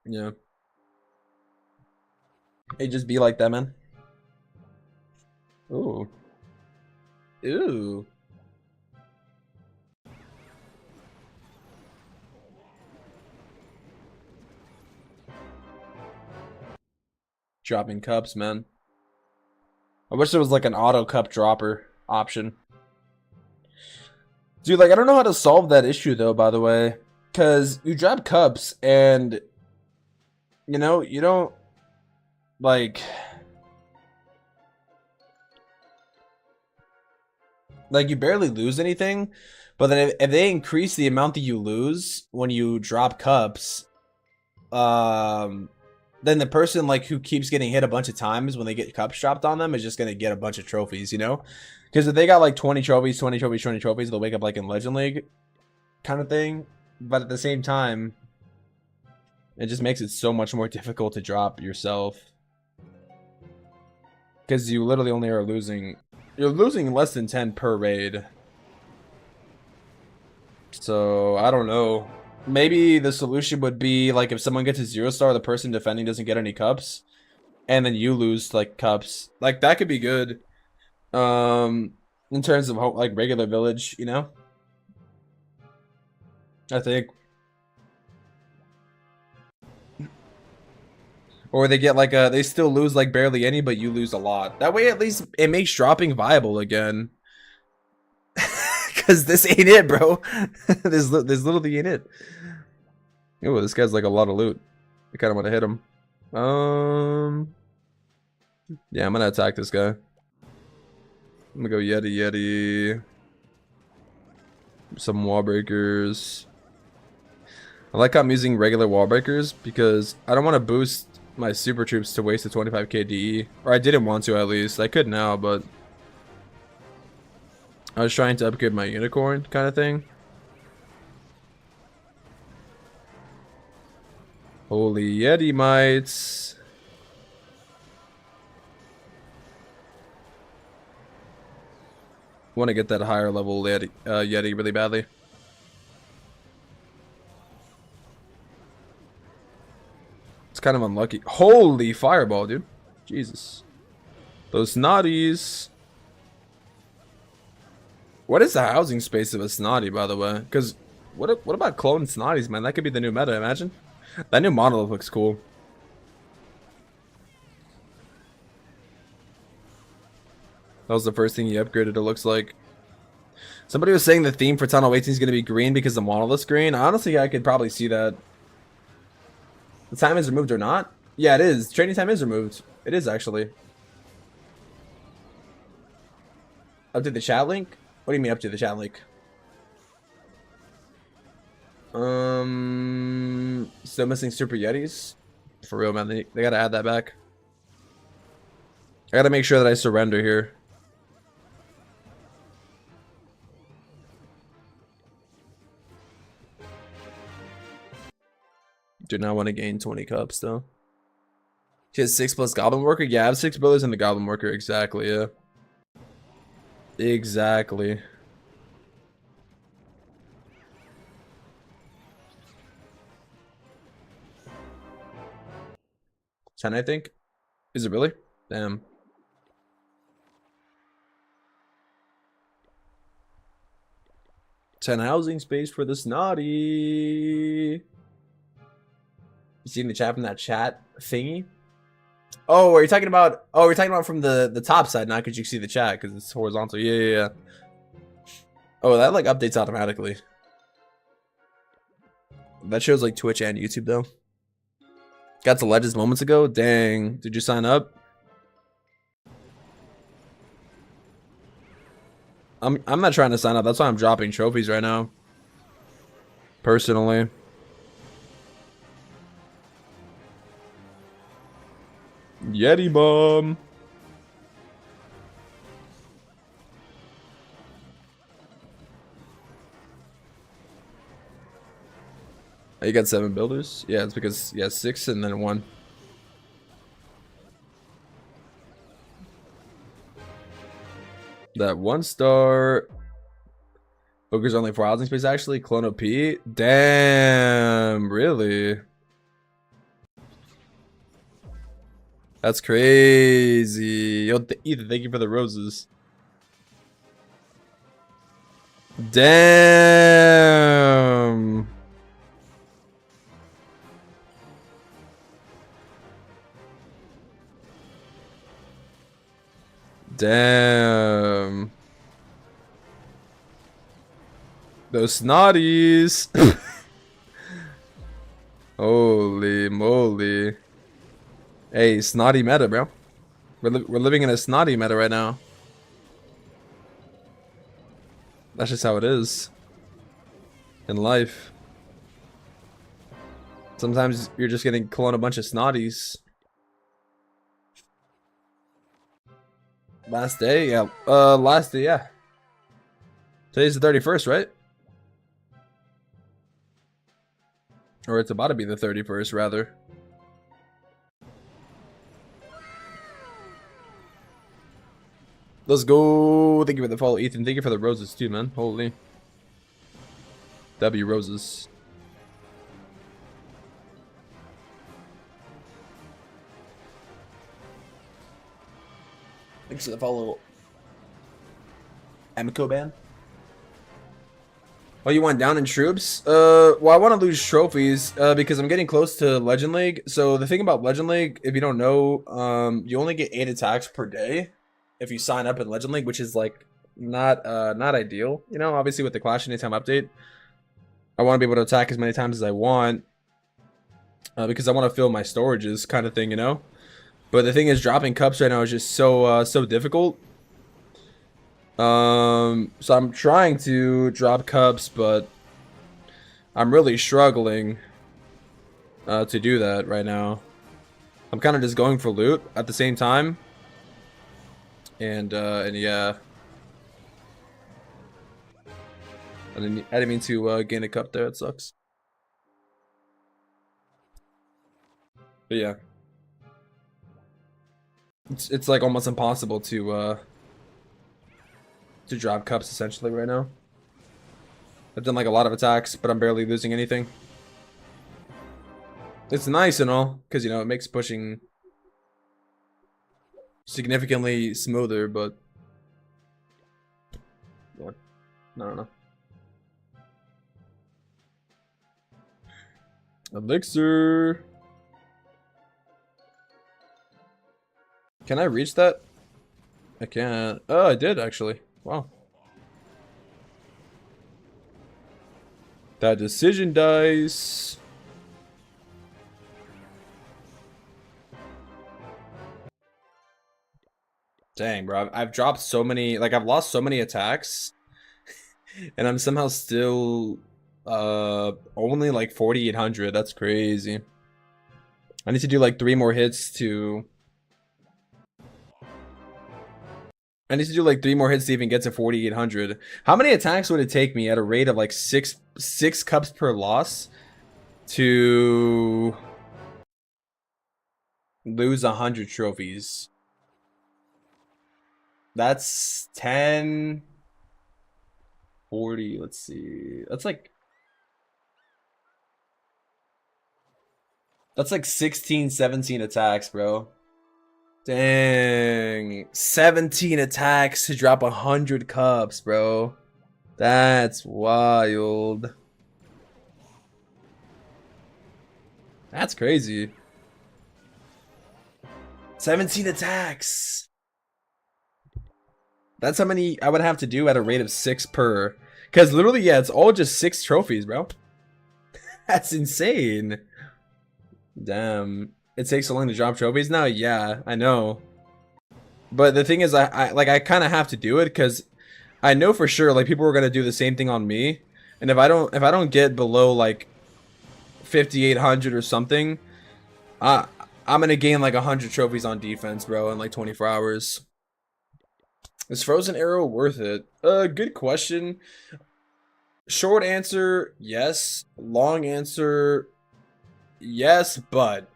A: Yeah. It just be like that, man. Ooh. Ooh. Dropping cups, man. I wish there was like an auto cup dropper option. Dude, like, I don't know how to solve that issue, though, by the way. Because you drop cups and, you know, you don't, like, you barely lose anything. But then if they increase the amount that you lose when you drop cups, then the person, like, who keeps getting hit a bunch of times when they get cups dropped on them is just going to get a bunch of trophies, you know? Because if they got, like, 20 trophies, 20 trophies, 20 trophies, they'll wake up, like, in Legend League kind of thing. But at the same time, it just makes it so much more difficult to drop yourself. Because you literally only are losing... You're losing less than 10 per raid. So, I don't know. Maybe the solution would be, like, if someone gets a 0-star, the person defending doesn't get any cups. And then you lose, like, cups. Like, that could be good. In terms of, like, regular village, you know? I think. Or they get, like, they still lose, like, barely any, but you lose a lot. That way, at least, it makes dropping viable again. Because this ain't it, bro. this literally ain't it. Oh, this guy's, like, a lot of loot. I kind of want to hit him. Yeah, I'm gonna attack this guy. I'm gonna go Yeti. Some wall breakers. I like how I'm using regular wall breakers because I don't want to boost my super troops to waste a 25k DE. Or I didn't want to, at least. I could now, but I was trying to upgrade my unicorn kind of thing. Holy Yeti mites. Want to get that higher level Yeti really badly. It's kind of unlucky. Holy fireball, dude. Jesus. Those snotties. What is the housing space of a snotty, by the way? Because what about clone snotties, man? That could be the new meta, imagine. That new monolith looks cool. That was the first thing he upgraded, it looks like. Somebody was saying the theme for Tunnel 18 is going to be green because the monolith's green. Honestly, I could probably see that. The time is removed or not? Yeah, it is. Training time is removed. It is, actually. Update the chat link? What do you mean update the chat link? Still missing Super Yetis? For real, man. They gotta add that back. I gotta make sure that I surrender here. Do not want to gain 20 cups, though. She has 6 plus Goblin Worker? Yeah, I have 6 brothers in the Goblin Worker. Exactly, yeah. Exactly. 10, I think. Is it really? Damn. 10 housing space for the snotty. You seen the chat from that chat thingy? Oh, are you talking about? Oh, we're talking about from the top side, not because you see the chat because it's horizontal. Yeah. Oh, that like updates automatically. That shows like Twitch and YouTube though. Got to Legends moments ago. Dang, did you sign up? I'm not trying to sign up. That's why I'm dropping trophies right now. Personally. Yeti bomb. Oh, you got 7 builders? Yeah, it's because, yeah, 6 and then 1. That 1 star. Ogre's only 4 housing space actually. Clone OP. Damn, really? That's crazy. Yo, Ethan, thank you for the roses. Damn. Damn. Those snotties. Holy moly. Hey, snotty meta, bro. We're living in a snotty meta right now. That's just how it is in life. Sometimes you're just getting clone a bunch of snotties. Last day, yeah. Last day, yeah. Today's the 31st, right? Or it's about to be the 31st, rather. Let's go. Thank you for the follow, Ethan. Thank you for the roses, too, man. Holy. W roses. Thanks for the follow, Amico band. Oh, you want down in troops? Well, I want to lose trophies, because I'm getting close to Legend League. So the thing about Legend League, if you don't know, you only get 8 attacks per day if you sign up in Legend League, which is like not ideal. You know, obviously with the Clash Anytime update, I want to be able to attack as many times as I want, because I want to fill my storages, kind of thing, you know. But the thing is, dropping cups right now is just so difficult. So I'm trying to drop cups, but I'm really struggling to do that right now. I'm kind of just going for loot at the same time, and yeah, I didn't mean to gain a cup there. It sucks. But yeah, it's like almost impossible to drop cups essentially right now. I've done like a lot of attacks, but I'm barely losing anything. It's nice and all, because you know it makes pushing significantly smoother, but yeah, I don't know. Elixir. Can I reach that? I can't. Oh, I did actually. Wow. That decision dice. Dang, bro. I've dropped so many, like I've lost so many attacks, and I'm somehow still only like 4,800. That's crazy. I need to do like 3 more hits to even get to 4,800. How many attacks would it take me at a rate of like six cups per loss to lose 100 trophies? That's 10, 40. Let's see. That's like That's like 16, 17 attacks, bro. Dang. 17 attacks to drop 100 cups, bro. That's wild. That's crazy. 17 attacks. That's how many I would have to do at a rate of 6 per. Because literally, yeah, it's all just 6 trophies, bro. That's insane. Damn. It takes so long to drop trophies now? Yeah, I know. But the thing is, I kind of have to do it because I know for sure like people are gonna do the same thing on me, and if I don't get below like 5,800 or something, I'm gonna gain like 100 trophies on defense, bro, in like 24 hours. Is Frozen Arrow worth it? Good question. Short answer, yes. Long answer, yes, but.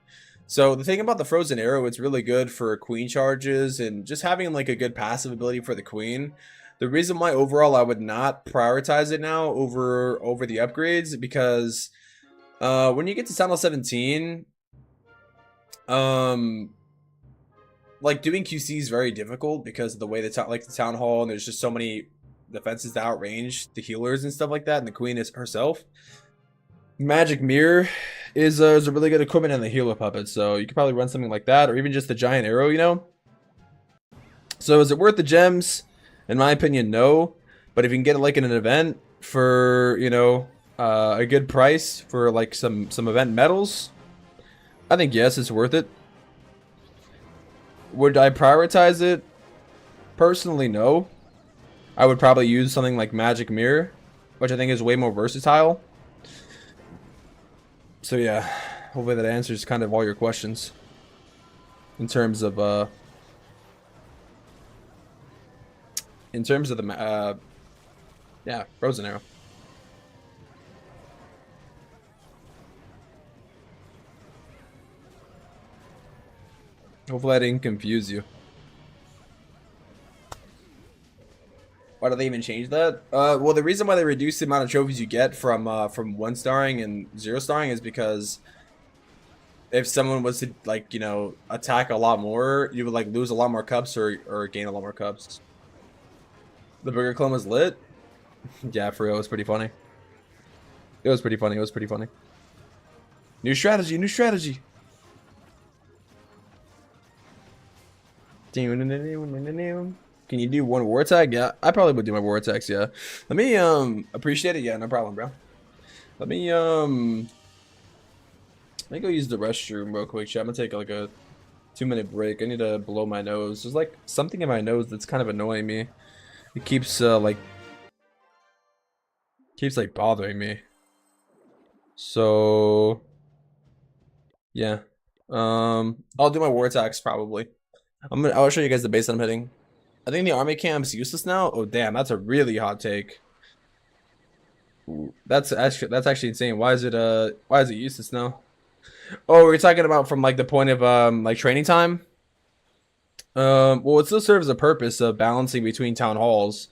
A: So the thing about the Frozen Arrow, it's really good for queen charges and just having like a good passive ability for the queen. The reason why overall I would not prioritize it now over the upgrades because when you get to Tunnel 17, like doing QC is very difficult because of the way the town hall and there's just so many defenses that outrange the healers and stuff like that, and the queen is herself. Magic Mirror is a really good equipment in the healer puppet, so you could probably run something like that, or even just the giant arrow, you know. So is it worth the gems? In my opinion, no. But if you can get it like in an event for, you know, a good price for like some event medals, I think yes, it's worth it. Would I prioritize it? Personally, no. I would probably use something like Magic Mirror, which I think is way more versatile. So yeah, hopefully that answers kind of all your questions in terms of the yeah, Frozen Arrow. Hopefully I didn't confuse you. Why do they even change that? Well, the reason why they reduce the amount of trophies you get from 1-starring and 0-starring is because if someone was to like, you know, attack a lot more, you would like lose a lot more cups or gain a lot more cups. The bigger clone was lit. Yeah, for real, it was pretty funny. It was pretty funny. It was pretty funny. New strategy. New strategy. Can you do one war tag? Yeah, I probably would do my war attacks. Yeah. Let me appreciate it. Yeah, no problem, bro. Let me go use the restroom real quick. Chat. I'm gonna take like a 2-minute break. I need to blow my nose. There's like something in my nose that's kind of annoying me. It keeps like bothering me. So yeah. I'll do my war attacks probably. I'll show you guys the base that I'm hitting. I think the army camp's useless now. Oh damn, that's a really hot take. Ooh, that's actually insane. Why is it useless now? Oh, we're talking about from like the point of like training time. Well, it still serves a purpose of balancing between town halls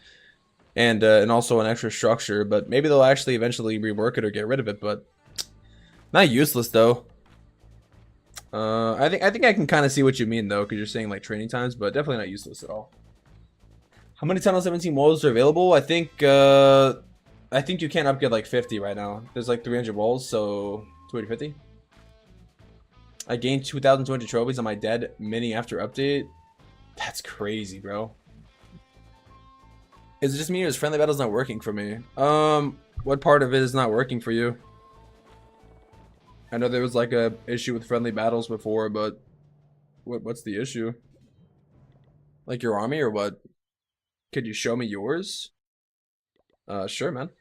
A: and also an extra structure. But maybe they'll actually eventually rework it or get rid of it. But not useless though. I think I can kind of see what you mean though, because you're saying like training times, but definitely not useless at all. How many Tunnel 17 walls are available? I think you can't upgrade like 50 right now. There's like 300 walls, so 250. I gained 2,200 trophies on my dead mini after update. That's crazy, bro. Is it just me or is friendly battles not working for me? What part of it is not working for you? I know there was like a issue with friendly battles before, but what's the issue? Like your army or what? Could you show me yours? Sure, man.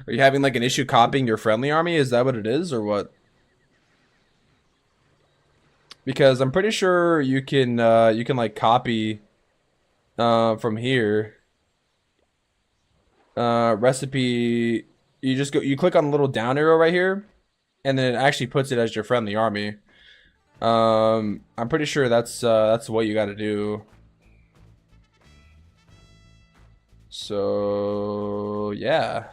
A: Are you having like an issue copying your friendly army? Is that what it is or what? Because I'm pretty sure you can like copy from here. Recipe, you click on the little down arrow right here and then it actually puts it as your friendly army. I'm pretty sure that's what you got to do. So, yeah.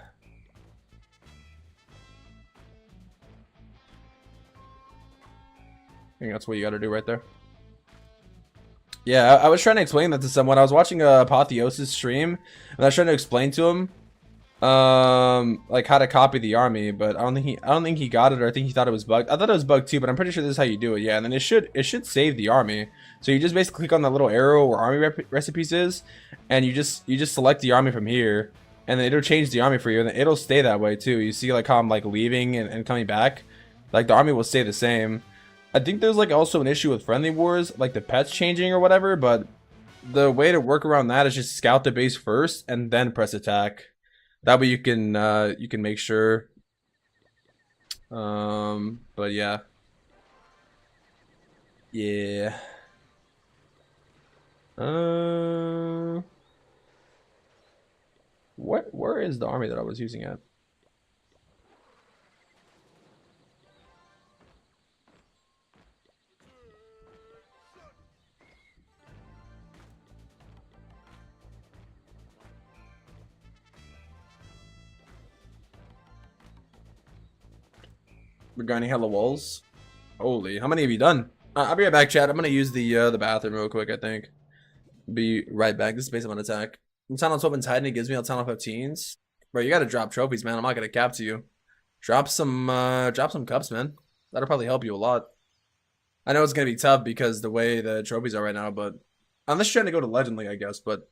A: think that's what you got to do right there. Yeah, I was trying to explain that to someone. I was watching a Apotheosis stream, and I was trying to explain to him, like how to copy the army, but I don't think he got it, or I think he thought it was bugged. I thought it was bugged too, but I'm pretty sure this is how you do it. Yeah, and then it should save the army. So you just basically click on that little arrow where army recipes is, and you just select the army from here, and then it'll change the army for you, and then it'll stay that way too. You see like how I'm like leaving and coming back, like the army will stay the same. I think there's like also an issue with friendly wars, like the pets changing or whatever, but the way to work around that is just scout the base first and then press attack. That way you can make sure. But yeah. Yeah. Where is the army that I was using at? We're grinding hella walls. Holy, how many have you done? I'll be right back, chat. I'm gonna use the bathroom real quick, I think. Be right back. This is based on attack. I'm town on 12 and Titan, it gives me a ton of 15s. Bro, you gotta drop trophies, man. I'm not gonna cap to you. Drop some cups, man. That'll probably help you a lot. I know it's gonna be tough because the way the trophies are right now, but unless you're trying to go to Legend League, I guess, but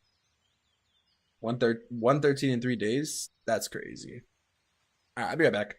A: 113 in 3 days? That's crazy. Alright, I'll be right back.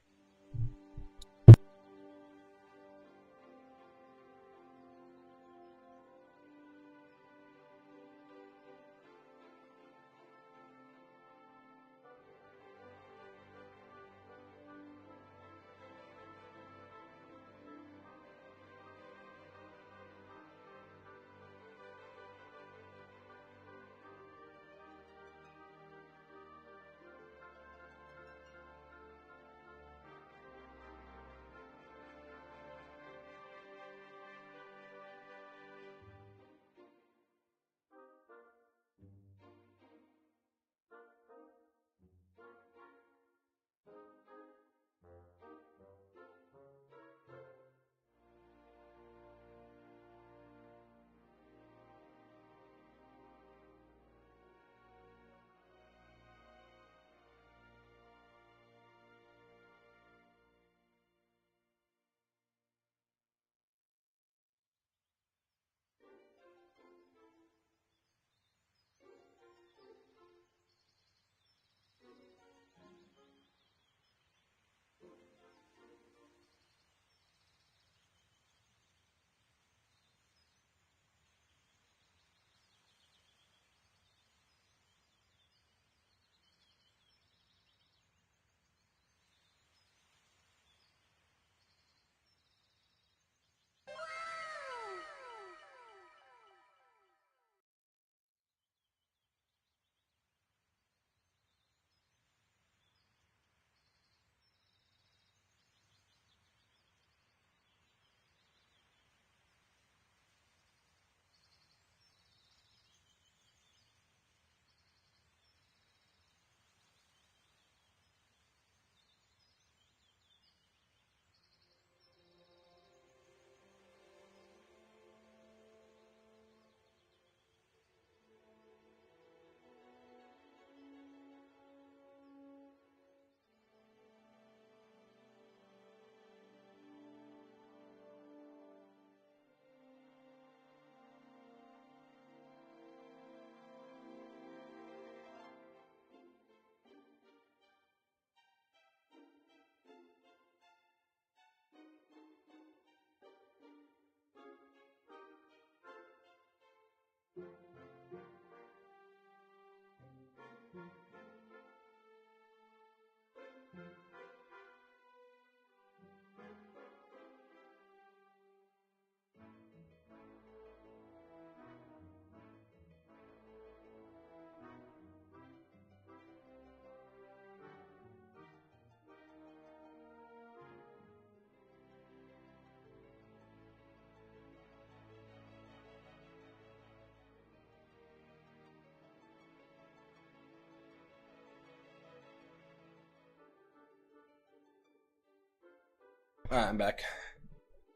A: Alright, I'm back.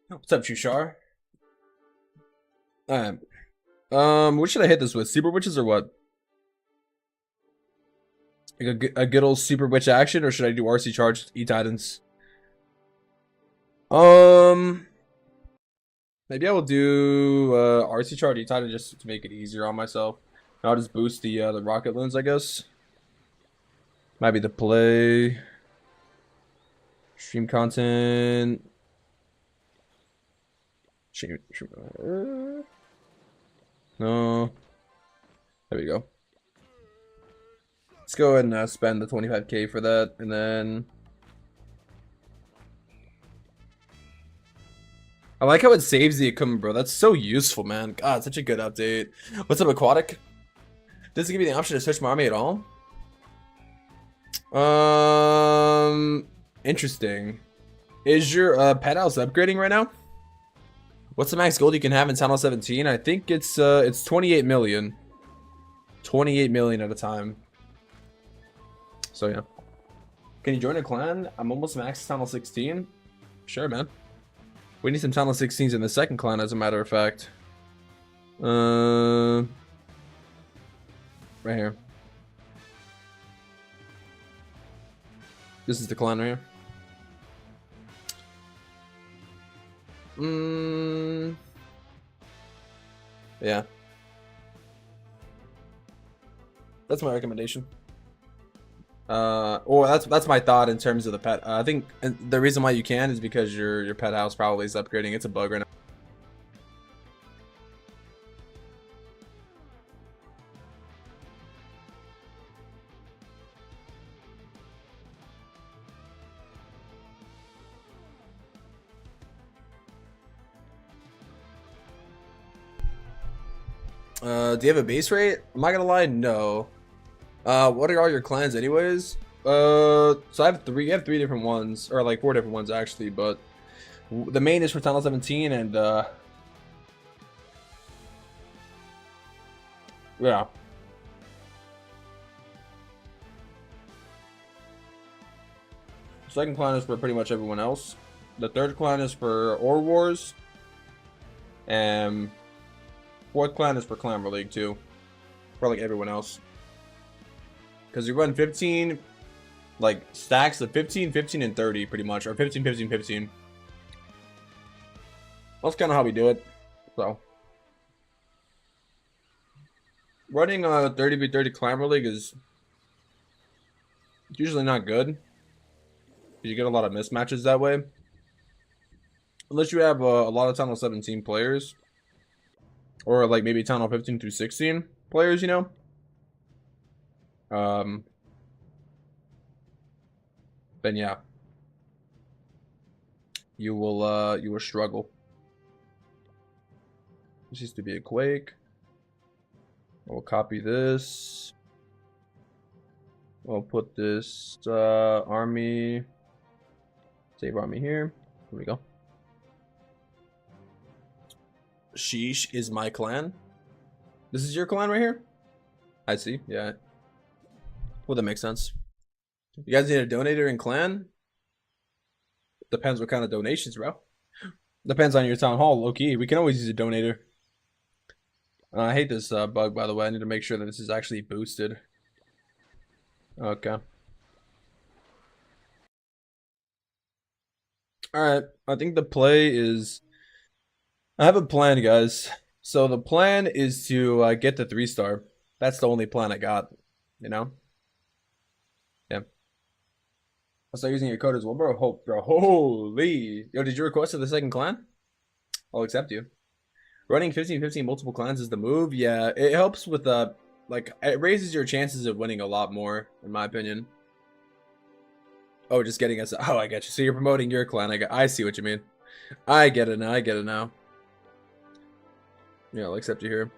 A: What's up, Chushar? Alright. What should I hit this with? Super witches or what? Like a good old super witch action, or should I do RC charge E Titans? Maybe I will do RC charge E Titan just to make it easier on myself. I'll just boost the rocket loons, I guess. Might be the play. Stream content. No. There we go. Let's go ahead and spend the 25k for that, and then I like how it saves the equipment, bro. That's so useful, man. God, such a good update. What's up, Aquatic? Does it give me the option to switch my army at all? Interesting. Is your pet house upgrading right now? What's the max gold you can have in Town Hall 17? I think it's 28 million. 28 million at a time. So yeah. Can you join a clan? I'm almost max Town Hall 16. Sure, man. We need some Town Hall 16s in the second clan, as a matter of fact. Right here. This is the clan right here. Yeah. That's my recommendation. Or that's my thought in terms of the pet. I think the reason why you can is because your pet house probably is upgrading. It's a bug right now. Do you have a base rate? I'm not gonna lie, no. What are all your clans anyways? So I have three. You have three different ones, or like four different ones actually. But the main is for Tunnel 17, and yeah. Second clan is for pretty much everyone else. The third clan is for Ore Wars, and fourth clan is for Clan League too, for like everyone else. Because you run 15, like stacks of 15, 15, and 30 pretty much, or 15, 15, 15. That's kind of how we do it. So running a 30v30 Climber League is usually not good. You get a lot of mismatches that way. Unless you have a lot of Tunnel 17 players. Or like maybe Tunnel 15 through 16 players, you know? Then yeah. You will struggle. This used to be a Quake. We'll copy this. We'll put this army. Save army here. Here we go. Sheesh is my clan. This is your clan right here? I see, yeah. Well, that makes sense. You guys need a donator in clan? Depends what kind of donations, bro. Depends on your town hall, low-key. We can always use a donator. I hate this bug, by the way. I need to make sure that this is actually boosted. Okay. Alright, I think the play is... I have a plan, guys. So the plan is to get the 3-star. That's the only plan I got, you know? Yeah. I'll start using your code as well, bro. Bro, holy. Yo, did you request to the second clan? I'll accept you. Running 15-15 multiple clans is the move. Yeah, it helps with like it raises your chances of winning a lot more, in my opinion. Oh, just getting us. Oh, I get you. So you're promoting your clan. I see what you mean. I get it now. I get it now. Yeah, I'll accept you here.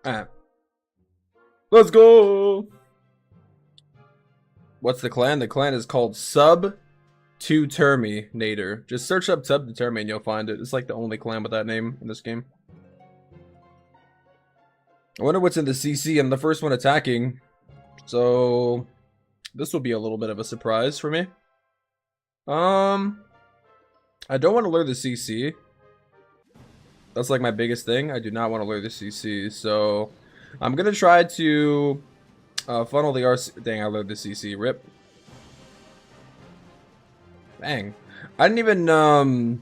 A: Alright. Let's go! What's the clan? The clan is called Sub to TERMY Nader. Just search up Sub to TERMY and you'll find it. It's like the only clan with that name in this game. I wonder what's in the CC. I'm the first one attacking. So this will be a little bit of a surprise for me. I don't want to lure the CC. That's like my biggest thing. I do not want to lure the CC. So I'm gonna try to funnel the RC. Dang, I lured the CC. Rip. Dang. I didn't even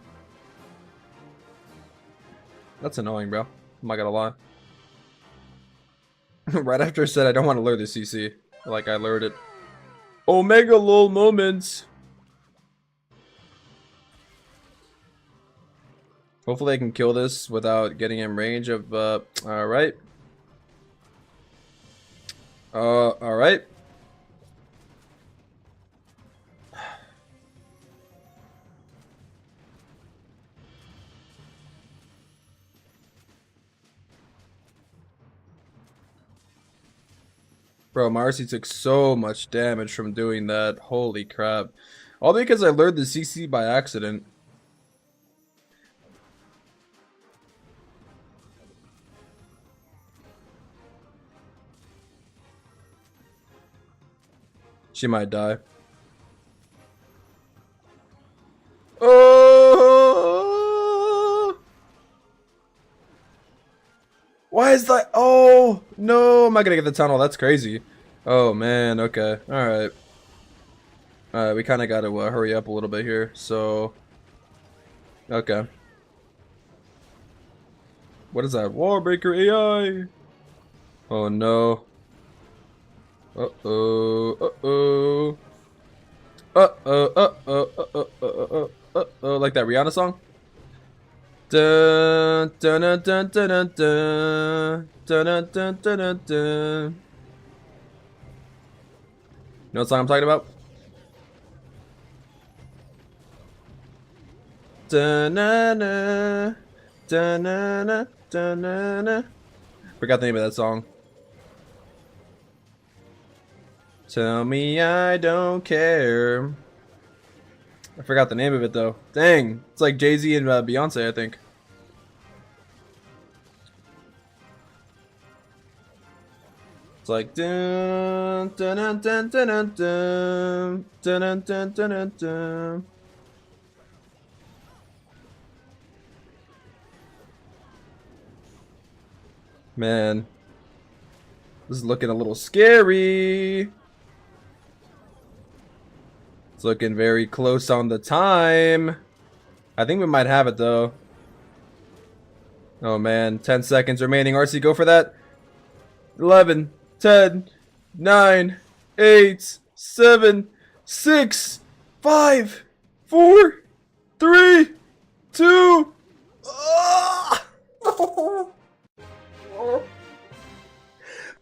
A: That's annoying, bro. I'm not gonna lie. Right after I said I don't want to lure the CC. Like I lured it. Omega lol moments. Hopefully I can kill this without getting in range of, alright. Alright. Bro, Marcy took so much damage from doing that. Holy crap. All because I lured the CC by accident. She might die. Oh! Why is that? Oh, no. I'm not gonna get the tunnel. That's crazy. Oh, man. Okay. Alright. Alright, we kind of got to hurry up a little bit here. So. Okay. What is that? Warbreaker AI! Oh, no. Uh-oh, uh-oh. Uh-oh, uh-oh, uh-oh, uh-oh, uh-oh. Like that Rihanna song? Dun, dun, dun, dun, dun, dun, dun, dun, dun, dun, dun, dun. You know what song I'm talking about? Dun-na-na, dun-na-na, dun-na-na. Forgot the name of that song. Tell me I don't care. I forgot the name of it though. Dang, it's like Jay-Z and Beyonce, I think. It's like dun dun dun dun dun dun dun dun dun dun dun dun. Man, this is looking a little scary. It's looking very close on the time. I think we might have it though. Oh man, 10 seconds remaining. RC, go for that. 11, 10, 9, 8, 7, 6, 5, 4, 3, 2.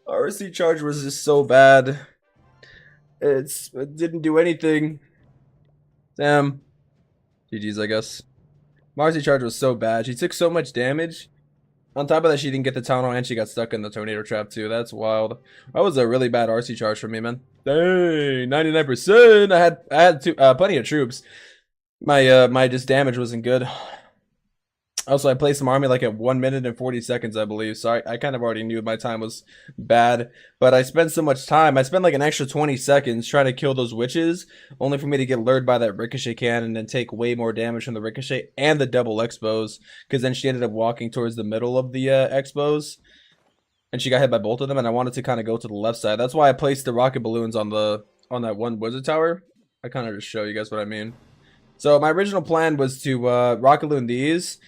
A: RC charge was just so bad. It didn't do anything. Damn. GG's, I guess. Marcy charge was so bad. She took so much damage. On top of that, she didn't get the tunnel and she got stuck in the tornado trap too. That's wild. That was a really bad RC charge for me, man. Dang, 99%. I had plenty of troops. My just damage wasn't good. Also, I played some army like at 1 minute and 40 seconds, I believe. So I kind of already knew my time was bad. But I spent so much time. I spent like an extra 20 seconds trying to kill those witches, only for me to get lured by that ricochet cannon and take way more damage from the ricochet and the double expos. Because then she ended up walking towards the middle of the expos, and she got hit by both of them. And I wanted to kind of go to the left side. That's why I placed the rocket balloons on that one wizard tower. I kind of just show you guys what I mean. So my original plan was to rocket balloon these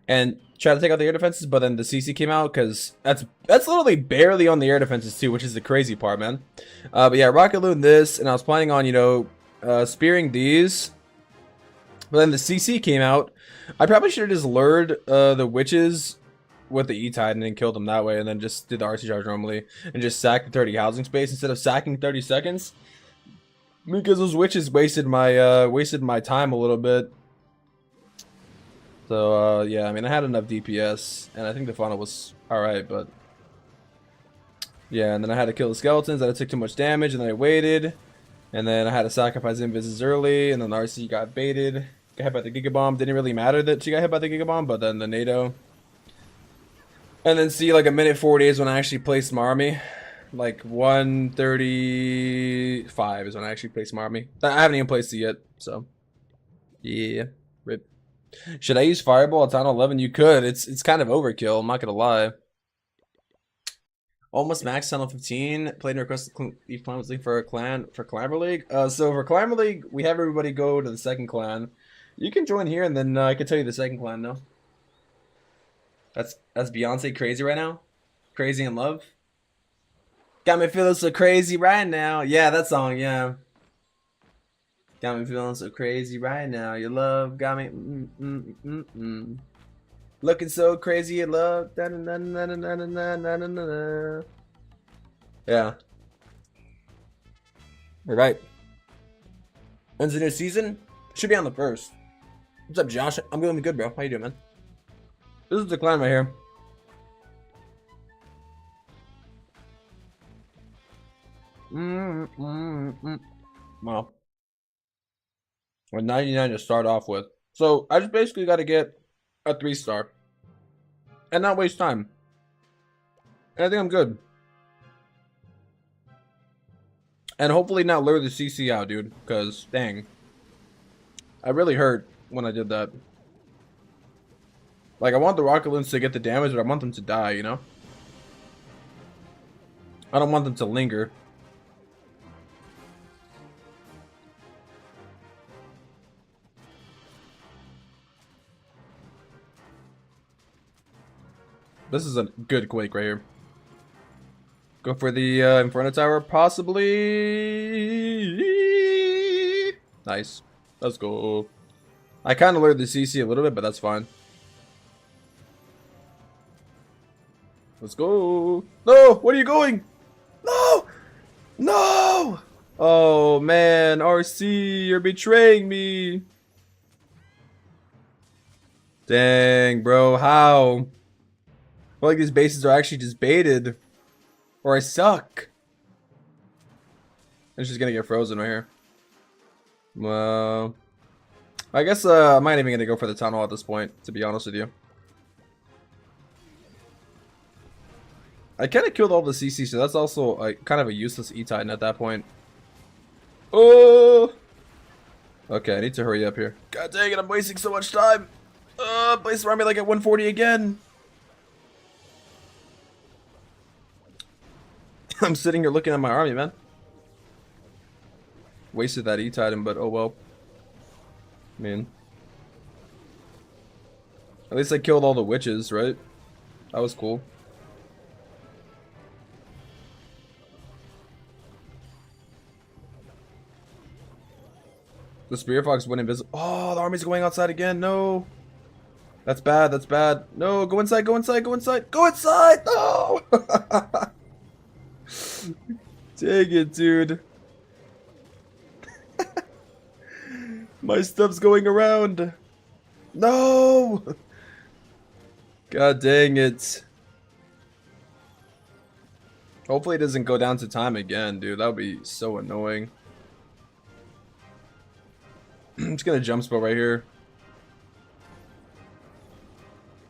A: and try to take out the air defenses, but then the CC came out because that's literally barely on the air defenses too, which is the crazy part, man. But yeah, rocket balloon this, and I was planning on, you know, spearing these, but then the CC came out. I probably should have just lured the witches with the E-Tide and then killed them that way, and then just did the RC charge normally and just sacked the 30 housing space instead of sacking 30 seconds, because those witches wasted my time a little bit. So, yeah, I mean, I had enough DPS, and I think the funnel was alright, but yeah, and then I had to kill the skeletons, and I took too much damage, and then I waited, And then I had to sacrifice invises early, and then the RC got baited. Got hit by the Giga Bomb. Didn't really matter that she got hit by the Giga Bomb, but then the NATO. And then see, like a minute 40 is when I actually placed my army. Like 1:35 is when I actually placed my army. I haven't even placed it yet, so yeah. Rip. Should I use Fireball at Town 11? You could. It's kind of overkill. I'm not gonna lie. Almost max Tunnel 15. Played and requested Leaf Clan was league for a clan for Climber League. So for Climber League, we have everybody go to the second clan. You can join here, and then I can tell you the second clan though. That's Beyonce crazy right now. Crazy in love. Got me feeling so crazy right now. Yeah, that song. Yeah. Got me feeling so crazy right now. Your love got me. Looking so crazy in love. Yeah. All right. When's the new season? Should be on the 1st. What's up, Josh? I'm doing good, bro. How you doing, man? This is the clan right here. Wow. With 99 to start off with. So I just basically got to get a 3-star. And not waste time. And I think I'm good. And hopefully not lure the CC out, dude. Because, dang. I really hurt when I did that. Like, I want the Rocket Loons to get the damage, but I want them to die, you know? I don't want them to linger. This is a good Quake right here. Go for the Inferno Tower, possibly. Nice. Let's go. I kind of lured the CC a little bit, but that's fine. Let's go. No! Where are you going? No! No! Oh, man. RC, you're betraying me. Dang, bro. How? I feel like these bases are actually just baited. Or I suck. It's just gonna get frozen right here. Well, I guess I'm not even gonna go for the town hall at this point, to be honest with you. I kind of killed all the CC, so that's also kind of a useless E-Titan at that point. Oh! Okay, I need to hurry up here. God dang it, I'm wasting so much time. Place around me like at 140 again. I'm sitting here looking at my army, man. Wasted that E-Titan, but oh well. I mean, at least I killed all the witches, right? That was cool. The Spear Fox went invisible. Oh, the army's going outside again. No. That's bad. That's bad. No, go inside. Go inside. Go inside. Go inside. No. Dang it, dude. My stuff's going around. No. God dang it. Hopefully it doesn't go down to time again, dude. That would be so annoying. I'm just gonna jump spell right here.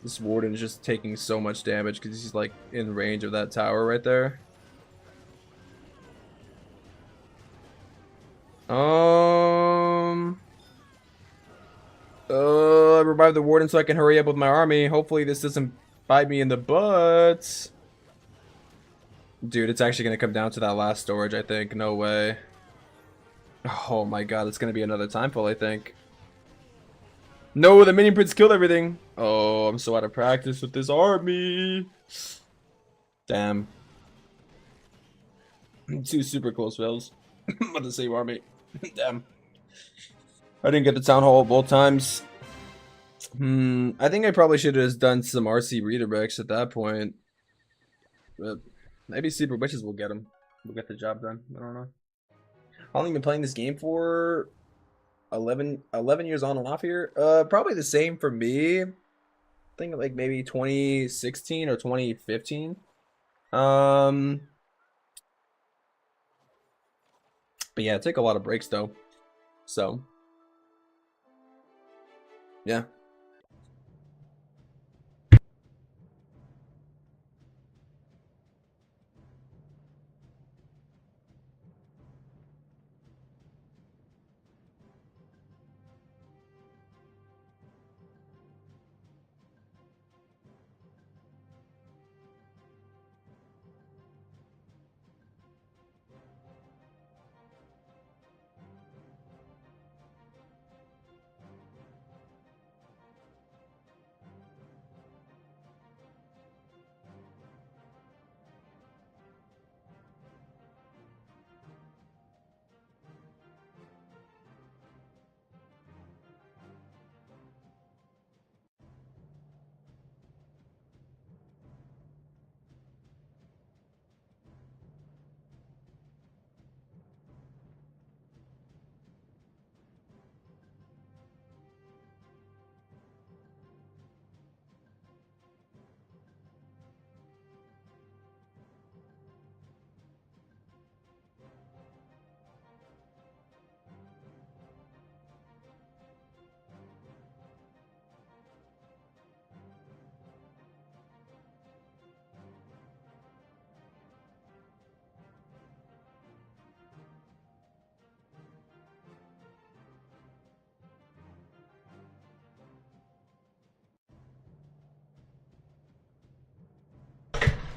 A: This warden is just taking so much damage because he's like in range of that tower right there. Revive the warden so I can hurry up with my army. Hopefully this doesn't bite me in the butt. Dude, it's actually gonna come down to that last storage, I think. No way. Oh my god, it's gonna be another time pull, I think. No, the minion prince killed everything. Oh, I'm so out of practice with this army. Damn. 2 super close fails. With the same army. Damn. I didn't get the town hall both times. I think I probably should have done some RC redirects at that point. But maybe super witches will get them. We'll get the job done. I don't know. I've only been playing this game for 11 years on and off here. Probably the same for me. I think like maybe 2016 or 2015. But But yeah, take a lot of breaks though. So yeah.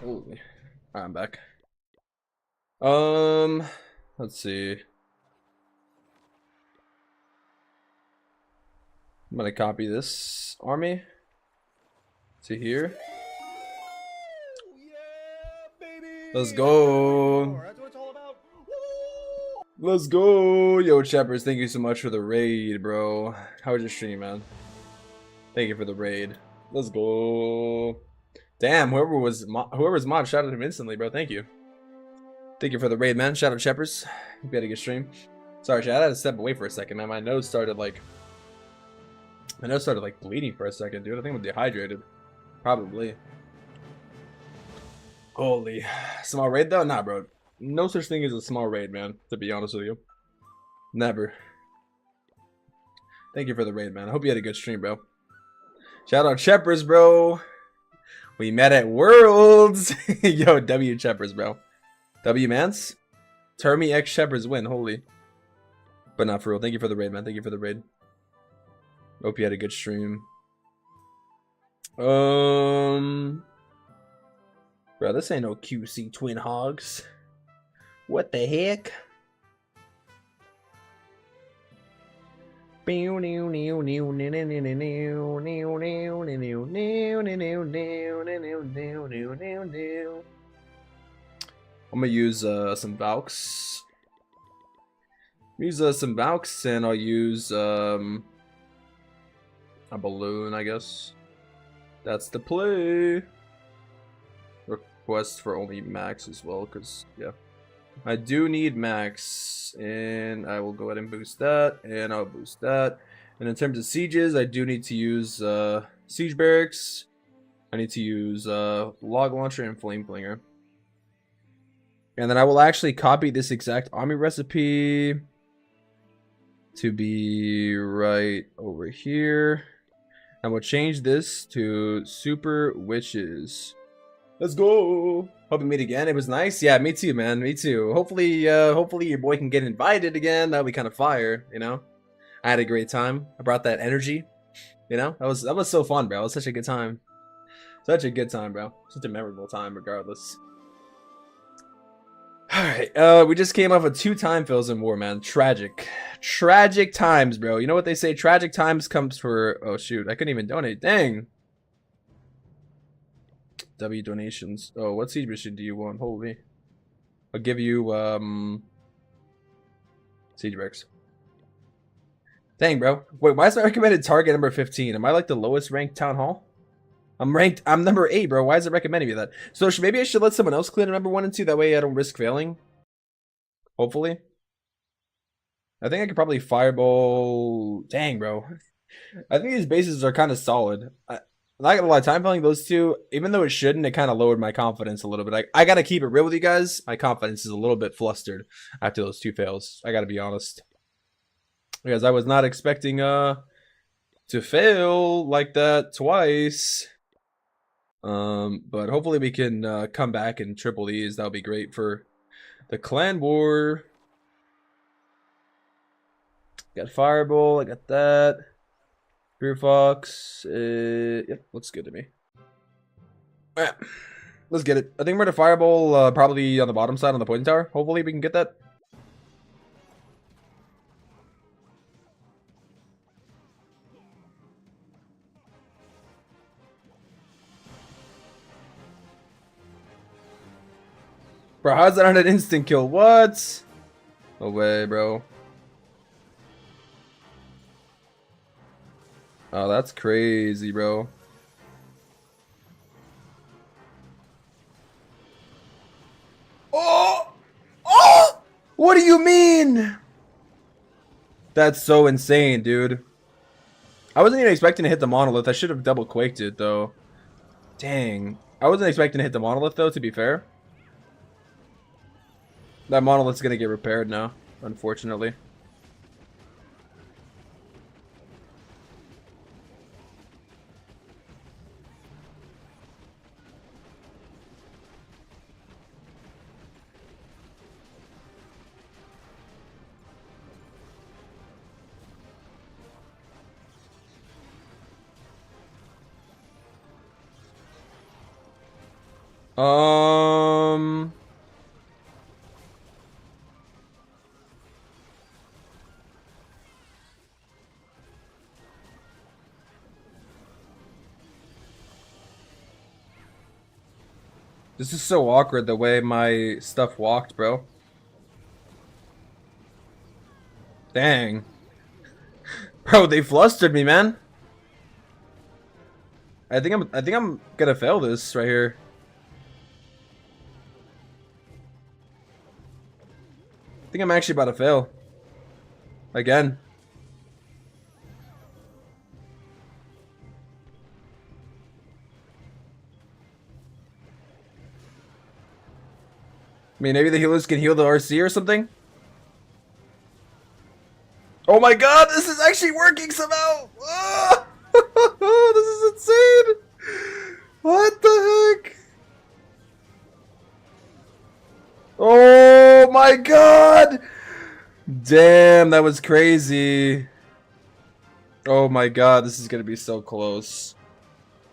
A: Holy. Alright, I'm back. Let's see. I'm gonna copy this army to here. Let's go.
B: That's what it's all about.
A: Let's go. Yo, Chappers, thank you so much for the raid, bro. How was your stream, man? Thank you for the raid. Let's go. Damn, whoever's mod shouted him instantly, bro. Thank you. Thank you for the raid, man. Shout out Chappers. Hope you had a good stream. Sorry, chat. I had to step away for a second, man. My nose started like bleeding for a second, dude. I think I'm dehydrated. Probably. Holy. Small raid though? Nah, bro. No such thing as a small raid, man. To be honest with you. Never. Thank you for the raid, man. I hope you had a good stream, bro. Shout out Cheppers, bro. We met at Worlds. Yo, W Cheppers, bro. W Mance? Termy X Cheppers win. Holy. But not for real. Thank you for the raid, man. Thank you for the raid. Hope you had a good stream. Bro, this ain't no QC Twin Hogs. What the heck? I'm gonna use some Valks. Use some Valks, and I'll use a balloon, I guess. That's the play. Request for only max as well, because yeah, I do need max, and I will go ahead and boost that, and I'll boost that. And in terms of sieges, I do need to use siege barracks. I need to use log launcher and flame flinger. And then I will actually copy this exact army recipe to be right over here. And we'll change this to super witches. Let's go. Hope we meet again. It was nice. Yeah, me too, man. Me too. Hopefully, hopefully your boy can get invited again. That'll be kind of fire, you know. I had a great time. I brought that energy. You know, that was so fun, bro. It was such a good time. Such a good time, bro. Such a memorable time, regardless. Alright, we just came off of 2 time fills in war, man. Tragic. Tragic times, bro. You know what they say? Tragic times comes for... Oh, shoot. I couldn't even donate. Dang. W donations. Oh, what siege mission do you want? Holy. I'll give you, siege barracks. Dang, bro. Wait, why is my recommended target number 15? Am I like the lowest ranked town hall? I'm number 8, bro. Why is it recommending me that? So maybe I should let someone else clear number 1 and 2. That way I don't risk failing. Hopefully. I think I could probably fireball... Dang, bro. I think these bases are kind of solid. not gonna lie, time falling those two, even though it shouldn't, it kind of lowered my confidence a little bit. I gotta keep it real with you guys. My confidence is a little bit flustered after those two fails. I gotta be honest. Because I was not expecting to fail like that twice. But hopefully we can come back and triple these. That'll be great for the clan war. Got Fireball, I got that. Spear Fox, yep, looks good to me. Alright, let's get it. I think we're gonna Fireball probably on the bottom side on the poison tower. Hopefully we can get that. Bro, how's that on an instant kill? What? No way, bro. Oh, that's crazy, bro. Oh! Oh! What do you mean? That's so insane, dude. I wasn't even expecting to hit the monolith. I should have double quaked it, though. Dang. I wasn't expecting to hit the monolith, though, to be fair. That monolith's gonna get repaired now, unfortunately. Um... This is so awkward the way my stuff walked, bro. Dang. Bro, they flustered me, man. I think I'm gonna fail this right here. I think I'm actually about to fail. Again. I mean, maybe the healers can heal the RC or something? Oh my god, this is actually working somehow! Ah! This is insane! What the heck? Oh my god! Damn, that was crazy. Oh my god, this is gonna be so close.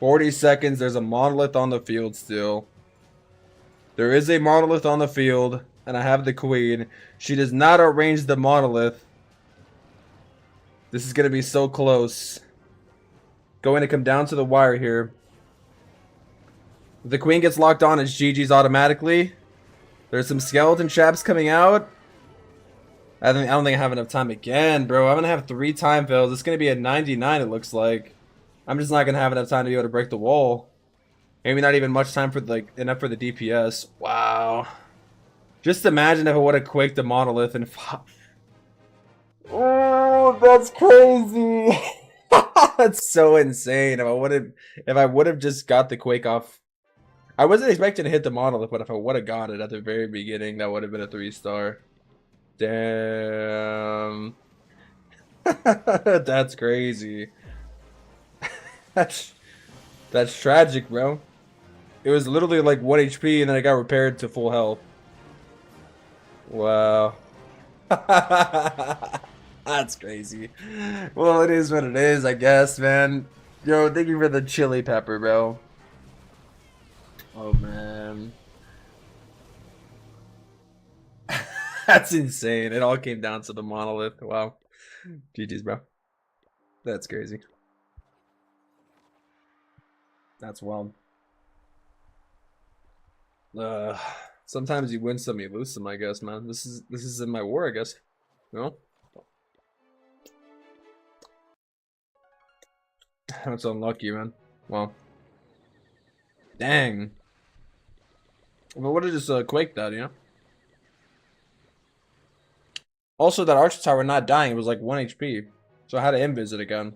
A: 40 seconds, there's a monolith on the field still. There is a monolith on the field, and I have the queen. She does not outrange the monolith. This is gonna be so close. Going to come down to the wire here. If the queen gets locked on, it's GG's automatically. There's some skeleton traps coming out. I don't think I have enough time again, bro. I'm gonna have 3 time fails. It's gonna be a 99, it looks like. I'm just not gonna have enough time to be able to break the wall. Maybe not even much time for enough for the DPS. Wow. Just imagine if I would have quaked the monolith and oh, that's crazy. That's so insane. If I would have just got the quake off. I wasn't expecting to hit the monolith, but if I would have got it at the very beginning, that would have been a 3-star. Damn. That's crazy. That's tragic, bro. It was literally like 1 HP and then I got repaired to full health. Wow. That's crazy. Well, it is what it is, I guess, man. Yo, thank you for the chili pepper, bro. Oh, man. That's insane. It all came down to the monolith. Wow. GG's, bro. That's crazy. That's wild. Sometimes you win some, you lose some, I guess, man. This is in my war, I guess. You know? That's unlucky, man. Well. Dang. But what if just quake that, you know? Also, that archer tower not dying, it was like 1 HP. So I had to invis it again.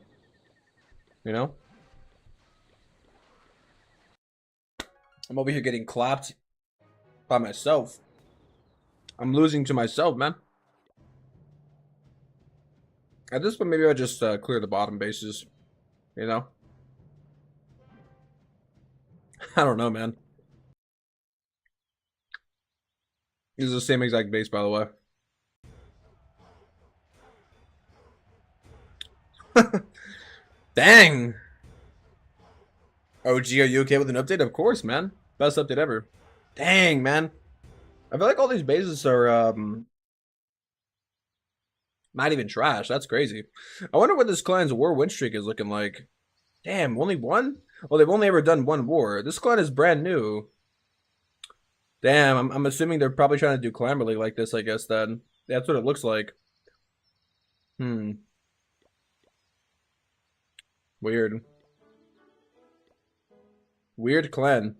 A: You know? I'm over here getting clapped by myself. I'm losing to myself, man. At this point, maybe I'll just clear the bottom bases. You know? I don't know, man. This is the same exact base, by the way. Dang! OG, are you okay with an update? Of course, man. Best update ever. Dang, man. I feel like all these bases are not even trash. That's crazy. I wonder what this clan's war win streak is looking like. Damn, only one? Well, they've only ever done one war. This clan is brand new. Damn, I'm assuming they're probably trying to do Clamor League like this, I guess, then. That's what it looks like. Weird. Weird clan.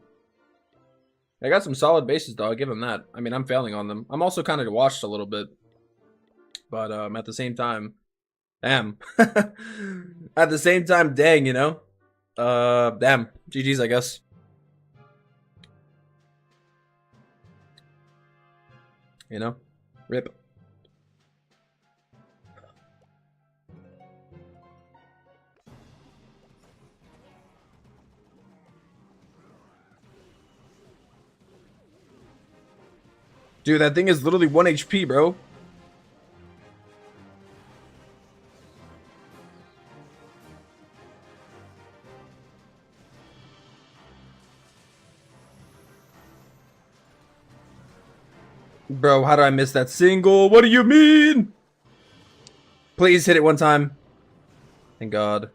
A: They got some solid bases, though. I'll give them that. I mean, I'm failing on them. I'm also kind of washed a little bit. But at the same time, damn. At the same time, dang, you know? Damn. GG's, I guess. You know? Rip. Dude, that thing is literally 1 HP, bro. Bro, how did I miss that single? What do you mean? Please hit it one time. Thank God.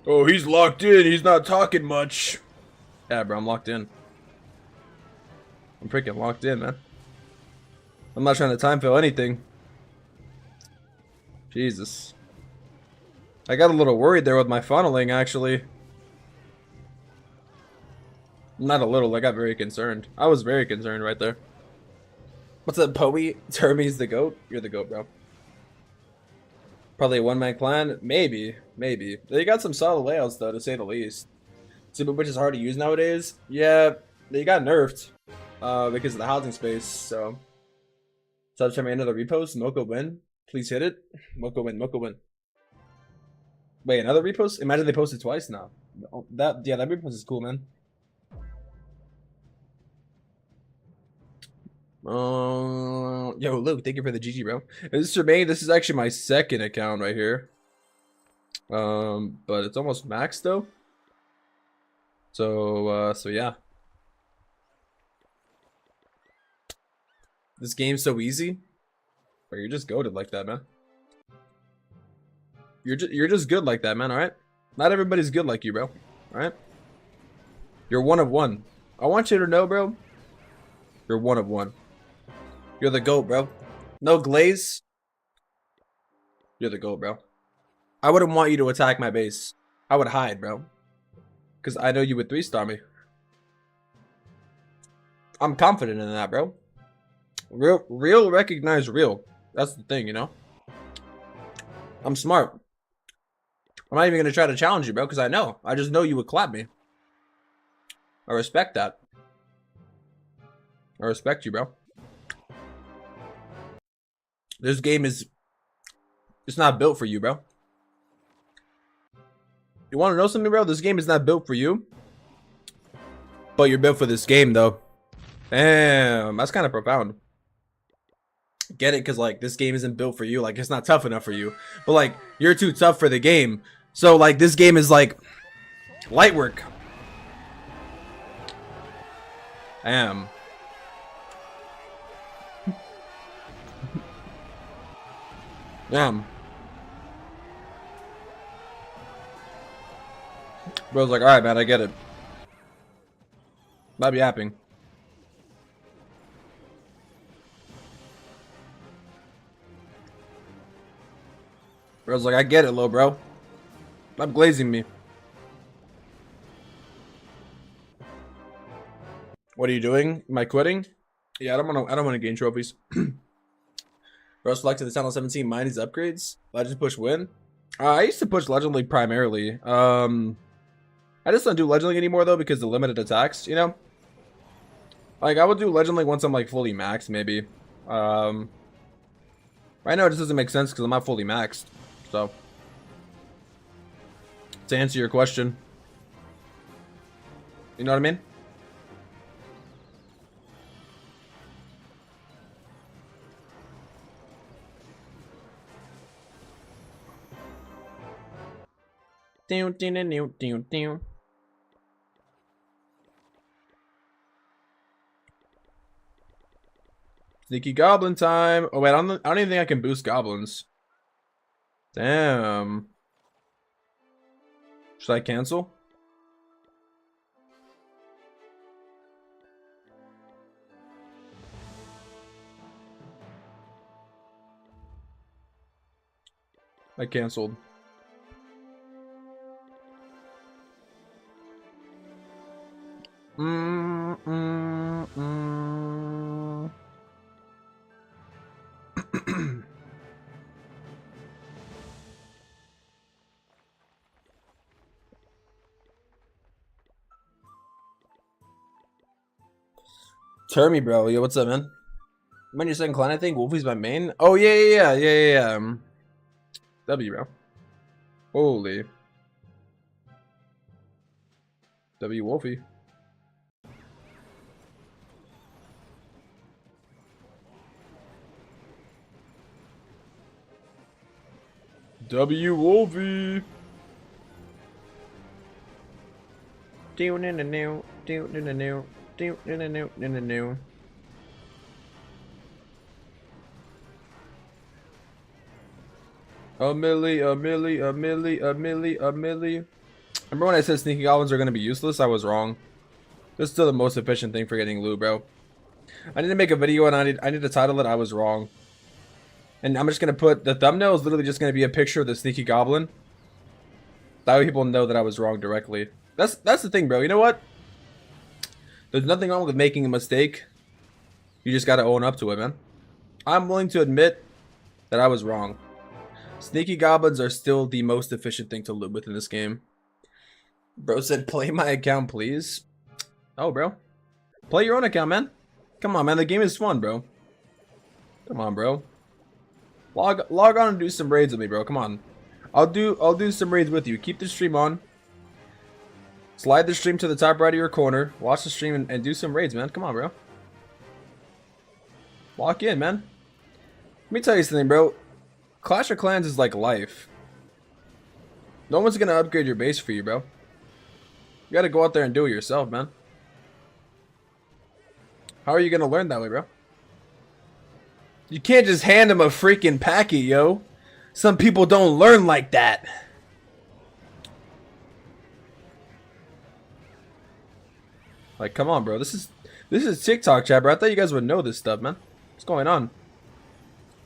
A: Oh, he's locked in. He's not talking much. Yeah, bro, I'm locked in. I'm freaking locked in, man. I'm not trying to time fail anything. Jesus. I got a little worried there with my funneling, actually. Not a little, I got very concerned. I was very concerned right there. What's up, Poey? Termy's the GOAT? You're the GOAT, bro. Probably a one-man clan? Maybe. Maybe. They got some solid layouts, though, to say the least. Super which is hard to use nowadays. Yeah, they got nerfed. Because of the housing space, so. Subscribe me another repost. Moko win. Please hit it. Moko win. Moko win. Wait, another repost? Imagine they posted twice now. That repost is cool, man. Yo, Luke, thank you for the GG, bro. This is Jermaine. This is actually my second account right here. But it's almost maxed though. So yeah. This game's so easy. But you're just goated like that, man. You're just good like that, man. All right. Not everybody's good like you, bro. All right. You're one of one. I want you to know, bro. You're one of one. You're the GOAT, bro. No glaze. You're the GOAT, bro. I wouldn't want you to attack my base. I would hide, bro. Because I know you would 3-star me. I'm confident in that, bro. Real recognize real. That's the thing, you know? I'm smart. I'm not even going to try to challenge you, bro, because I know. I just know you would clap me. I respect that. I respect you, bro. This game is... It's not built for you, bro. You want to know something, bro? This game is not built for you, but you're built for this game, though. Damn, that's kind of profound. Get it? Because, like, this game isn't built for you. Like, it's not tough enough for you. But, like, you're too tough for the game. So, like, this game is, like, light work. Damn. Damn. Bro's like, alright, man, I get it. Not be yapping. Bro's like, I get it, little bro. Stop glazing me. What are you doing? Am I quitting? Yeah, I don't want to gain trophies. Bro, select to the channel 17. Mine is upgrades. Legend push win. I used to push Legend League primarily. I just don't do Legend League anymore though because the limited attacks, you know. Like I would do Legend League once I'm like fully maxed, maybe. Right now it just doesn't make sense because I'm not fully maxed. So to answer your question, you know what I mean? Sneaky goblin time. Oh wait, I don't even think I can boost goblins. Damn. Should I cancel? I canceled. TERMY, bro. Yo, what's up, man? When you're second clan, I think Wolfie's my main. Oh yeah. W, bro. Holy. W Wolfie. W Wolfie. Down in the new. Down in the new. Down in the new. In the new. A milli. Remember when I said sneaky goblins are gonna be useless? I was wrong. This is still the most efficient thing for getting loot, bro. I need to make a video and I need to title it I was wrong. And I'm just gonna put the thumbnail is literally just gonna be a picture of the sneaky goblin. That way people know that I was wrong directly. That's the thing, bro. You know what? There's nothing wrong with making a mistake. You just gotta own up to it, man. I'm willing to admit that I was wrong. Sneaky goblins are still the most efficient thing to loot with in this game. Bro said, play my account, please. Oh, bro. Play your own account, man. Come on, man. The game is fun, bro. Come on, bro. Log on and do some raids with me, bro. Come on. I'll do some raids with you. Keep the stream on. Slide the stream to the top right of your corner. Watch the stream and do some raids, man. Come on, bro. Lock in, man. Let me tell you something, bro. Clash of Clans is like life. No one's gonna upgrade your base for you, bro. You gotta go out there and do it yourself, man. How are you gonna learn that way, bro? You can't just hand them a freaking packet, yo. Some people don't learn like that. Like, come on, bro. This is TikTok chat, bro. I thought you guys would know this stuff, man. What's going on?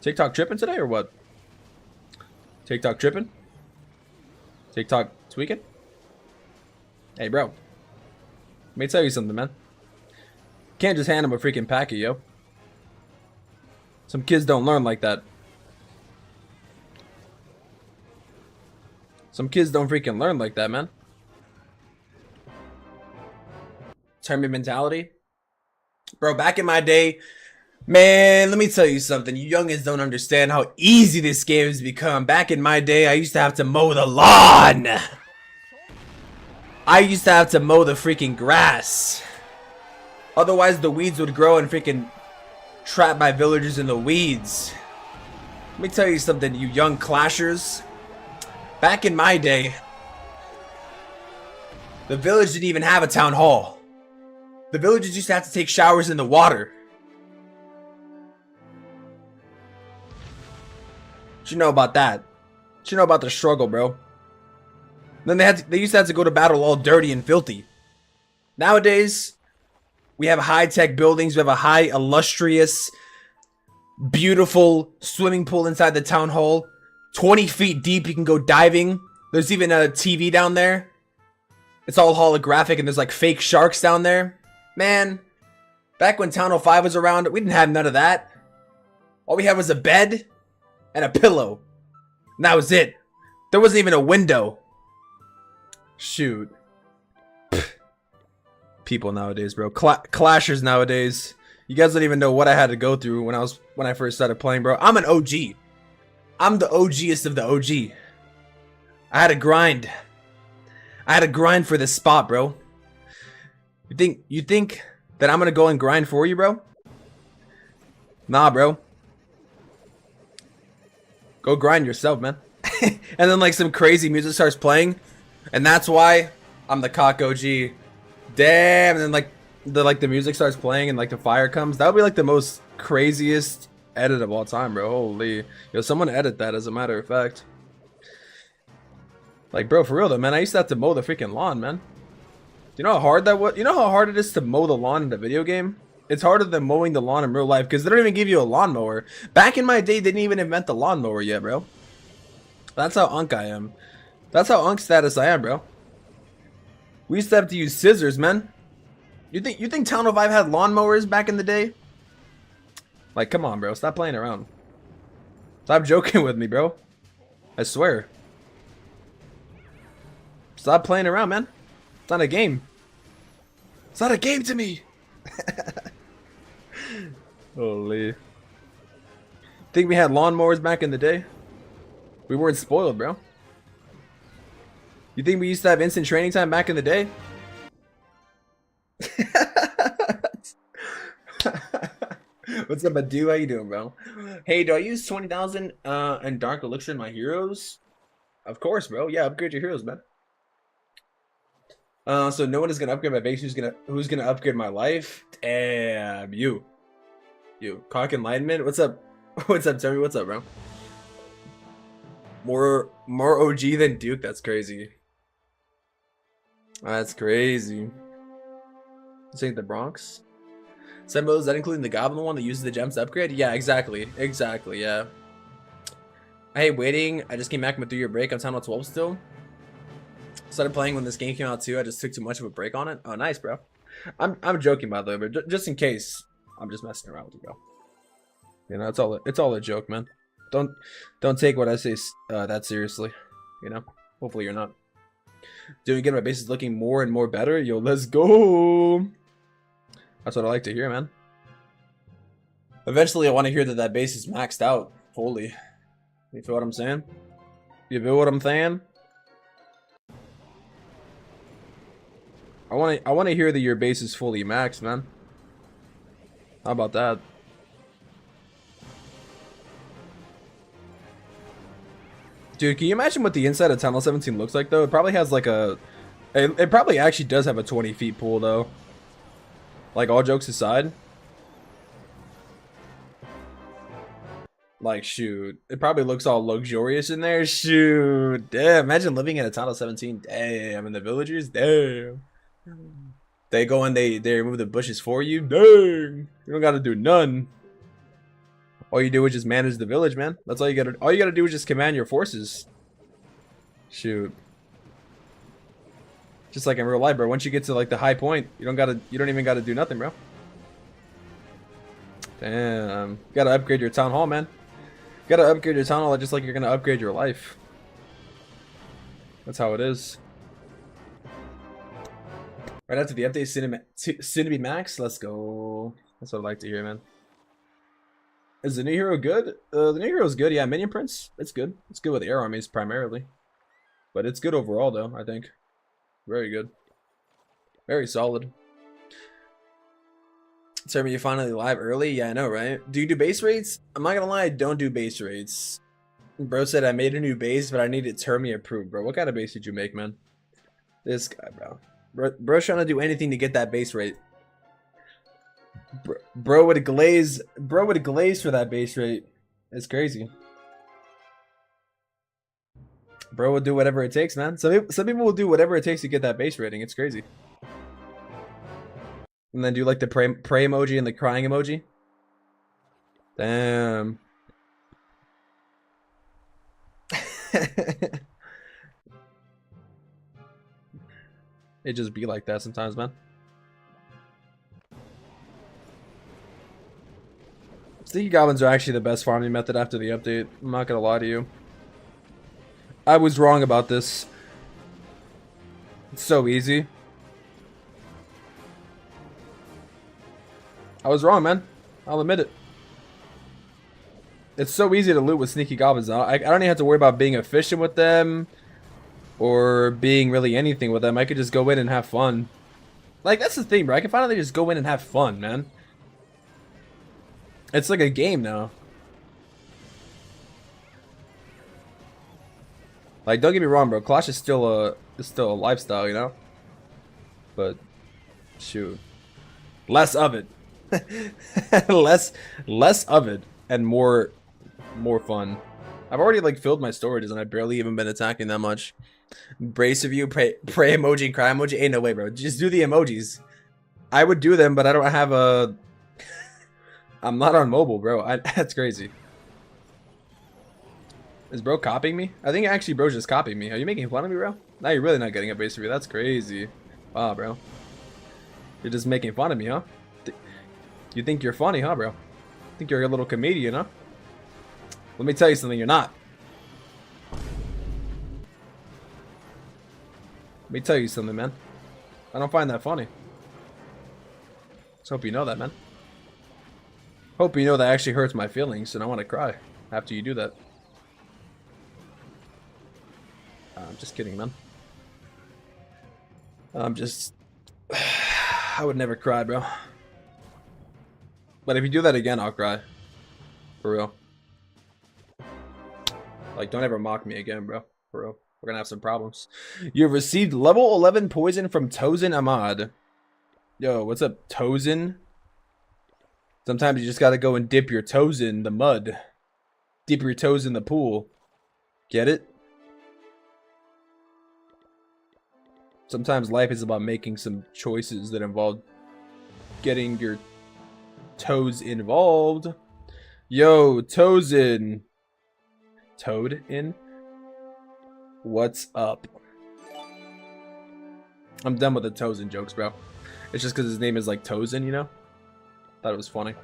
A: TikTok tripping today or what? TikTok tripping? TikTok tweaking? Hey, bro. Let me tell you something, man. Can't just hand them a freaking packet, yo. Some kids don't learn like that. Some kids don't freaking learn like that, man. TERMY mentality. Bro, back in my day, man, let me tell you something. You youngins don't understand how easy this game has become. Back in my day, I used to have to mow the lawn. I used to have to mow the freaking grass. Otherwise, the weeds would grow and freaking trap my villagers in the weeds. Let me tell you something, you young clashers. Back in my day, the village didn't even have a town hall. The villagers used to have to take showers in the water. What you know about that? What you know about the struggle, bro? Then they used to have to go to battle all dirty and filthy. Nowadays, we have high-tech buildings. We have a high, illustrious, beautiful swimming pool inside the town hall. 20 feet deep, you can go diving. There's even a TV down there. It's all holographic and there's like fake sharks down there. Man, back when Town Hall 5 was around, we didn't have none of that. All we had was a bed and a pillow. And that was it. There wasn't even a window. Shoot. People nowadays, bro. Clashers nowadays. You guys don't even know what I had to go through when I first started playing, bro. I'm an OG. I'm the OGest of the OG. I had to grind. I had to grind for this spot, bro. You think that I'm gonna go and grind for you, bro? Nah, bro. Go grind yourself, man. And then like some crazy music starts playing, and that's why I'm the cock OG. Damn, and then the music starts playing and like the fire comes. That would be like the most craziest edit of all time, bro. Holy, yo, someone edit that, as a matter of fact. Like, bro, for real though, man, I used to have to mow the freaking lawn, man. Do you know how hard that was? You know how hard it is to mow the lawn in the video game? It's harder than mowing the lawn in real life because they don't even give you a lawnmower. Back in my day, they didn't even invent the lawnmower yet, bro. That's how unk I am. That's how unk status I am, bro. We used to have to use scissors, man. You think Town of 5 had lawnmowers back in the day? Like, come on, bro. Stop playing around. Stop joking with me, bro. I swear. Stop playing around, man. It's not a game. It's not a game to me. Holy. Think we had lawnmowers back in the day? We weren't spoiled, bro. You think we used to have instant training time back in the day? What's up, Adu? How you doing, bro? Hey, do I use 20,000 and Dark Elixir in my heroes? Of course, bro. Yeah, upgrade your heroes, man. So no one is gonna upgrade my base. Who's gonna upgrade my life? Damn, you. Cock Enlightenment. What's up? What's up, Termy? What's up, bro? More OG than Duke. That's crazy. That's crazy. This ain't the Bronx. Sembo, is that including the Goblin one that uses the gems to upgrade? Yeah, exactly. Exactly, yeah. I hate waiting. I just came back from a 3-year break. I'm Town Hall 12 still. Started playing when this game came out too. I just took too much of a break on it. Oh, nice, bro. I'm joking, by the way, but just in case, I'm just messing around with you, bro. You know, it's all a joke, man. Don't take what I say that seriously. You know, hopefully you're not. Doing good. My base is looking more and more better. Yo, let's go. That's what I like to hear, man. Eventually, I want to hear that base is maxed out. Holy, you feel what I'm saying? You feel what I'm saying? I want to hear that your base is fully maxed, man. How about that? Dude, can you imagine what the inside of Tunnel 17 looks like, though? It probably has like a... It probably actually does have a 20 feet pool, though. Like, all jokes aside. Like, shoot. It probably looks all luxurious in there. Shoot. Damn, imagine living in a Tunnel 17. Damn, and the villagers? Damn. They go and they remove the bushes for you? Dang. You don't gotta do none. All you do is just manage the village, man. That's all you gotta do is just command your forces. Shoot. Just like in real life, bro. Once you get to like the high point, you don't even gotta do nothing, bro. Damn. You gotta upgrade your town hall, man. You gotta upgrade your town hall just like you're gonna upgrade your life. That's how it is. Right after the update, soon to be max. Let's go. That's what I like to hear, man. Is the new hero good? The new hero is good. Yeah, Minion Prince. It's good. It's good with air armies primarily, but it's good overall, though. I think. Very good. Very solid. Termy, you finally live early? Yeah, I know, right? Do you do base rates? I'm not gonna lie, I don't do base rates. Bro said I made a new base, but I needed Termy approved, bro. What kind of base did you make, man? This guy, bro. Bro's trying to do anything to get that base rate. Bro would glaze for that base rate. It's crazy. Bro will do whatever it takes, man. Some people will do whatever it takes to get that base rating. It's crazy. And then do like the pray emoji and the crying emoji. Damn. It just be like that sometimes, man. Sneaky goblins are actually the best farming method after the update. I'm not gonna lie to you. I was wrong about this. It's so easy. I was wrong, man. I'll admit it. It's so easy to loot with sneaky goblins now. I don't even have to worry about being efficient with them or being really anything with them. I could just go in and have fun. Like, that's the thing, bro. I can finally just go in and have fun, man. It's like a game now. Like, don't get me wrong, bro. Clash is still a lifestyle, you know? But shoot. Less of it. less of it and more fun. I've already like filled my storages and I've barely even been attacking that much. Brace of you, pray emoji, cry emoji. Ain't no way, bro. Just do the emojis. I would do them, but I don't have a I'm not on mobile, bro. That's crazy. Is bro copying me? I think actually bro's just copying me. Are you making fun of me, bro? Now you're really not getting a base review. That's crazy. Wow, bro. You're just making fun of me, huh? You think you're funny, huh, bro? Think you're a little comedian, huh? Let me tell you something, you're not. Let me tell you something, man. I don't find that funny. Just hope you know that, man. Hope you know that actually hurts my feelings and I want to cry after you do that. I'm just kidding, man. I'm just... I would never cry, bro. But if you do that again, I'll cry. For real. Like, don't ever mock me again, bro. For real. We're gonna have some problems. You've received level 11 poison from Tozen Ahmad. Yo, what's up, Tozen? Sometimes you just gotta go and dip your toes in the mud. Dip your toes in the pool. Get it? Sometimes life is about making some choices that involve getting your toes involved. Yo, toes in. Toad in? What's up? I'm done with the toes in jokes, bro. It's just because his name is like Tozen, you know? Thought it was funny.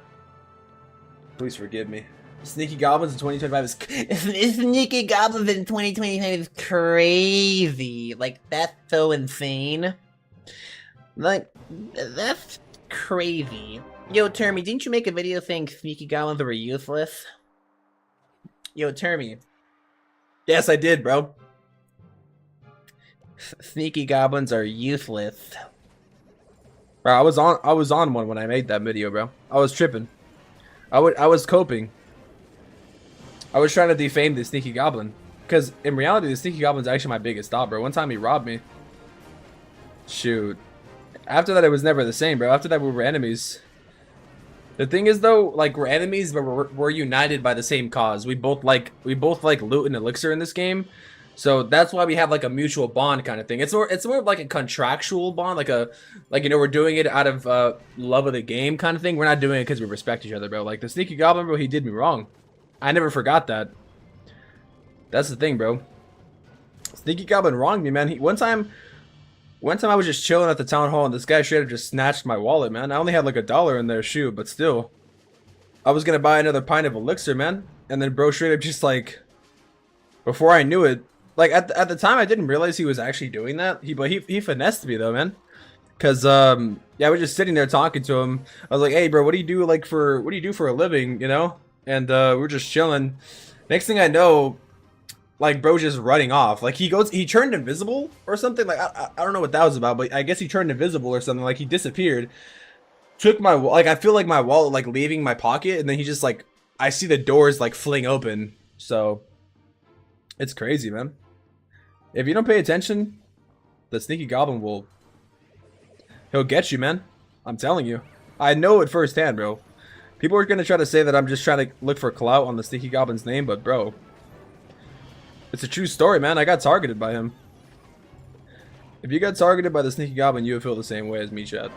A: Please forgive me. Sneaky Goblins in 2025 is
B: Sneaky Goblins in 2025 is crazy. Like, that's so insane. Like, that's crazy. Yo, Termy, didn't you make a video saying Sneaky Goblins were useless? Yo, Termy.
A: Yes, I did, bro.
B: Sneaky Goblins are useless.
A: Bro, I was on one when I made that video, bro. I was tripping. I was coping. I was trying to defame the Sneaky Goblin. Because in reality, the Sneaky Goblin's actually my biggest thought, bro. One time he robbed me. Shoot. After that, it was never the same, bro. After that, we were enemies. The thing is, though, like, we're enemies, but we're united by the same cause. We both like loot and elixir in this game. So that's why we have like a mutual bond kind of thing. It's more of like a contractual bond, like you know, we're doing it out of love of the game kind of thing. We're not doing it because we respect each other, bro. Like the Sneaky Goblin, bro, he did me wrong. I never forgot that. That's the thing, bro. Sneaky Goblin wronged me, man. One time I was just chilling at the town hall and this guy straight up just snatched my wallet, man. I only had like $1 in there, shoot, but still. I was gonna buy another pint of elixir, man. And then bro straight up just like, before I knew it, like at the time I didn't realize he was actually doing that. He finessed me though, man. Cause yeah, I was just sitting there talking to him. I was like, hey bro, what do you do for a living, you know? And we're just chilling. Next thing I know, like bro just running off. Like he turned invisible or something. Like I don't know what that was about, but I guess he turned invisible or something. Like he disappeared, took my, like I feel like my wallet like leaving my pocket, and then he just like, I see the doors like fling open. So it's crazy, man. If you don't pay attention, the sneaky goblin he'll get you, man. I'm telling you. I know it firsthand, bro. People are gonna try to say that I'm just trying to look for clout on the sneaky goblin's name, but bro, it's a true story, man. I got targeted by him. If you got targeted by the sneaky goblin, you would feel the same way as me, Chad.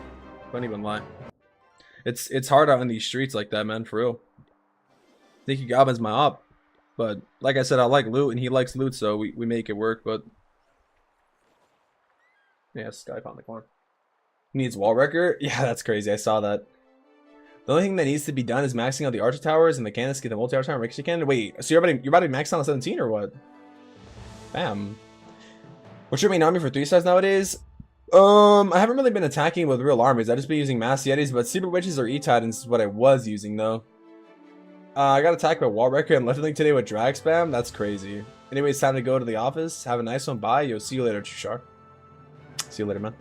A: Don't even lie. It's hard out in these streets like that, man, for real. Sneaky goblin's my op. But like I said, I like loot and he likes loot, so we make it work, but yeah, Skype on the corner. He needs wall wrecker? Yeah, that's crazy. I saw that. The only thing that needs to be done is maxing out the archer towers and the cannons to get the multi archer tower ricochet cannon. Wait, so you're about to max out on 17 or what? Bam. What's your main army for 3 stars nowadays? I haven't really been attacking with real armies. I just been using mass yetis, but super witches or e-titans is what I was using though. I got attacked by wall wrecker and left link today with drag spam. That's crazy. Anyway, it's time to go to the office. Have a nice one. Bye. Yo, see you later, Chushar. See you later, man.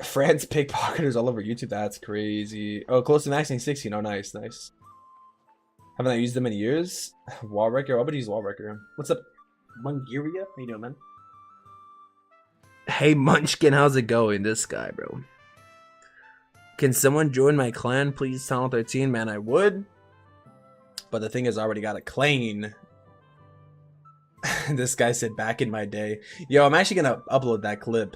A: France pickpocketers all over YouTube. That's crazy. Oh, close to maxing 16. Oh, nice, nice. Haven't I used them in years? Wall wrecker. Why would you use wall wrecker? What's up, Mungiria? How you doing, man? Hey, Munchkin, how's it going? This guy, bro. Can someone join my clan, please? Tunnel 13, man. I would. But the thing is, I already got a clan. This guy said back in my day. Yo, I'm actually gonna upload that clip.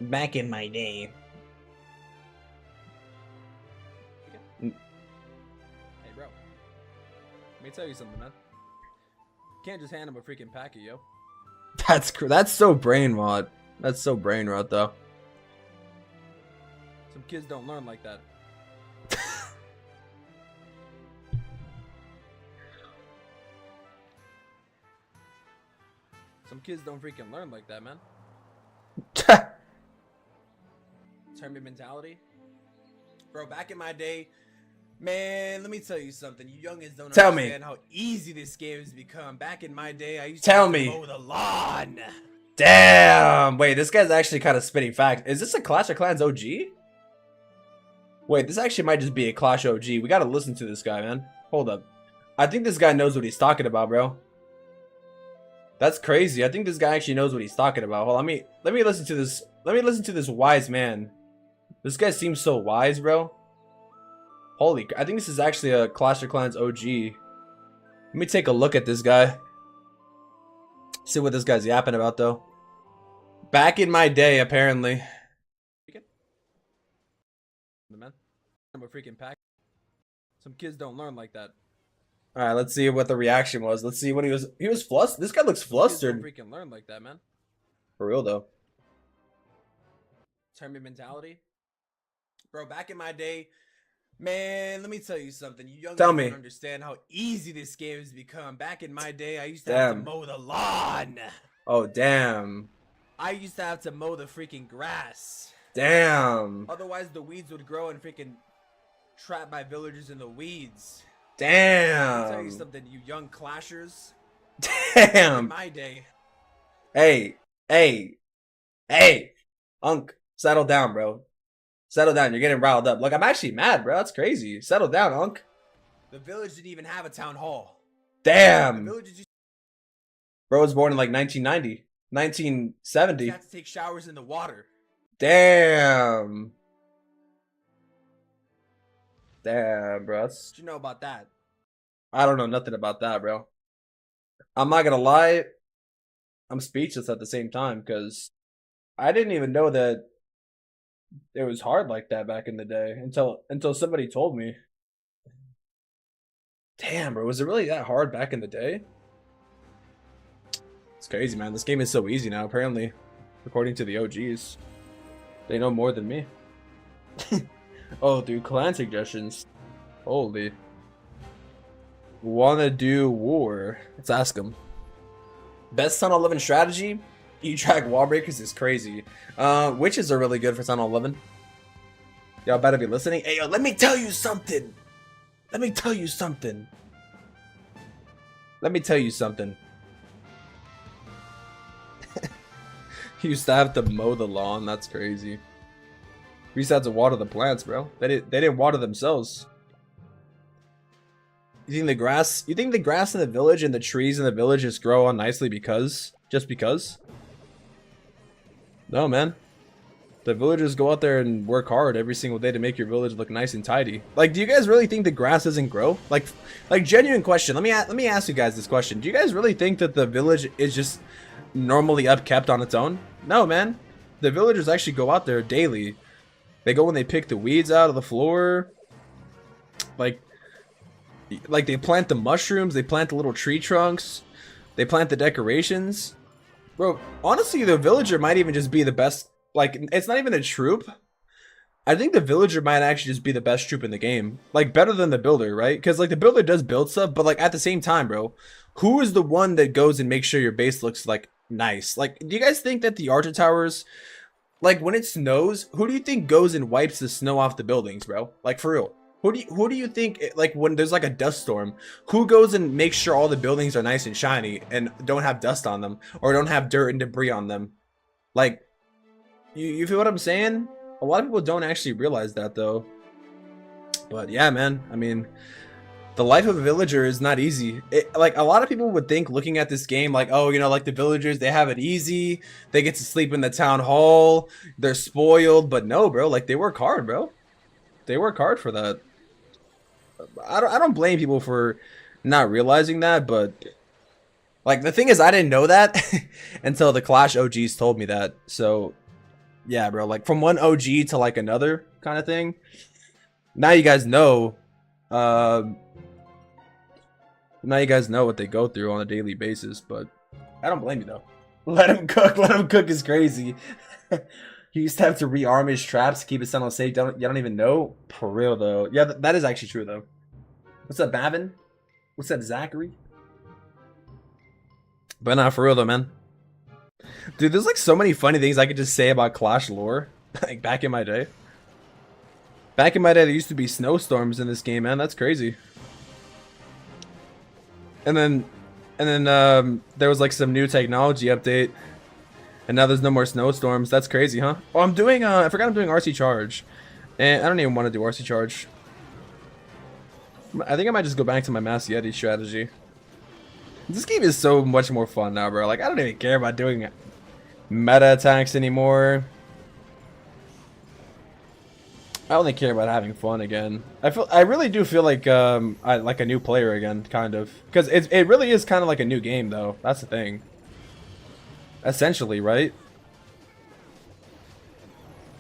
A: Back in my day. Hey, bro. Let me tell you something, man. You can't just hand him a freaking packet, yo. That's so brain rot. That's so brain rot, though. Some kids don't learn like that. Some kids don't freaking learn like that, man. Termy mentality. Bro, back in my day, man, let me tell you something. You youngins don't understand how easy this game has become. Back in my day, I used to mow the lawn. Damn. Wait, this guy's actually kind of spitting facts. Is this a Clash of Clans OG? Wait, this actually might just be a Clash OG. We gotta listen to this guy, man. Hold up. I think this guy knows what he's talking about, bro. That's crazy. I think this guy actually knows what he's talking about. Hold on, let me listen to this. Let me listen to this wise man. This guy seems so wise, bro. Holy, I think this is actually a Clash of Clans OG. Let me take a look at this guy. See what this guy's yapping about, though. Back in my day, apparently. Man, I'm a freaking pack. Some kids don't learn like that. All right, let's see what the reaction was. Let's see when he was flustered. This guy looks flustered. Kids don't freaking learn like that, man. For real though. Termy mentality. Bro, back in my day, man, let me tell you something. You young don't understand how easy this game has become. Back in my day, I used to have to mow the lawn. Oh, damn. I used to have to mow the freaking grass. Damn. Otherwise, the weeds would grow and freaking trap my villagers in the weeds. Damn. I'll tell you something, you young clashers. Damn. Back in my day. Hey. Unk, settle down, bro. Settle down. You're getting riled up. Look, I'm actually mad, bro. That's crazy. Settle down, Unk. The village didn't even have a town hall. Damn. Bro was born in like 1990. 1970. You have to take showers in the water. Damn. Damn, bro. What you know about that? I don't know nothing about that, bro. I'm not gonna lie. I'm speechless at the same time because I didn't even know that it was hard like that back in the day until somebody told me. Damn, bro. Was it really that hard back in the day? It's crazy, man. This game is so easy now, apparently. According to the OGs. They know more than me. Oh, dude, clan suggestions. Holy. Wanna do war? Let's ask him. Best Tunnel 11 strategy? You track wall breakers is crazy. Witches are really good for Tunnel 11. Y'all better be listening. Hey, yo, let me tell you something. Let me tell you something. Let me tell you something. You used to have to mow the lawn. That's crazy. We used to have to water the plants, bro. They didn't water themselves. You think the grass? You think the grass in the village and the trees in the village just grow on nicely just because? No, man. The villagers go out there and work hard every single day to make your village look nice and tidy. Like, do you guys really think the grass doesn't grow? Like genuine question. Let me ask you guys this question. Do you guys really think that the village is just normally upkept on its own? No, man. The villagers actually go out there daily. They go and they pick the weeds out of the floor. Like they plant the mushrooms. They plant the little tree trunks. They plant the decorations. Bro, honestly, the villager might even just be the best. Like, it's not even a troop. I think the villager might actually just be the best troop in the game. Like, better than the builder, right? Because, like, the builder does build stuff, but, like, at the same time, bro, who is the one that goes and makes sure your base looks, like, nice? Like, do you guys think that the Archer Towers, like, when it snows, who do you think goes and wipes the snow off the buildings, bro? Like, for real. Who do you think, like, when there's, like, a dust storm, who goes and makes sure all the buildings are nice and shiny and don't have dust on them or don't have dirt and debris on them? Like, you feel what I'm saying? A lot of people don't actually realize that, though. But yeah, man, I mean, the life of a villager is not easy. Like, a lot of people would think, looking at this game, like, oh, you know, like, the villagers, they have it easy. They get to sleep in the town hall. They're spoiled. But no, bro, like, they work hard, bro. They work hard for that. I don't blame people for not realizing that, but, like, the thing is, I didn't know that until the Clash OGs told me that. So yeah, bro, like, from one OG to, like, another kind of thing. Now you guys know. Now you guys know what they go through on a daily basis, but I don't blame you, though. Let him cook. Let him cook is crazy. He used to have to rearm his traps to keep his son safe. You don't even know? For real, though. Yeah, that is actually true, though. What's up, Bavin? What's up, Zachary? But not for real, though, man. Dude, there's like so many funny things I could just say about Clash lore. Like back in my day. Back in my day, there used to be snowstorms in this game, man. That's crazy. And then there was like some new technology update, and now there's no more snowstorms. That's crazy, huh? Oh, I'm doing I forgot I'm doing RC Charge, and I don't even want to do RC Charge. I think I might just go back to my Mass Yeti strategy. This game is so much more fun now, bro. Like, I don't even care about doing meta attacks anymore. I only care about having fun again. I really do feel like like a new player again, kind of, because it really is kind of like a new game, though. That's the thing. Essentially, right?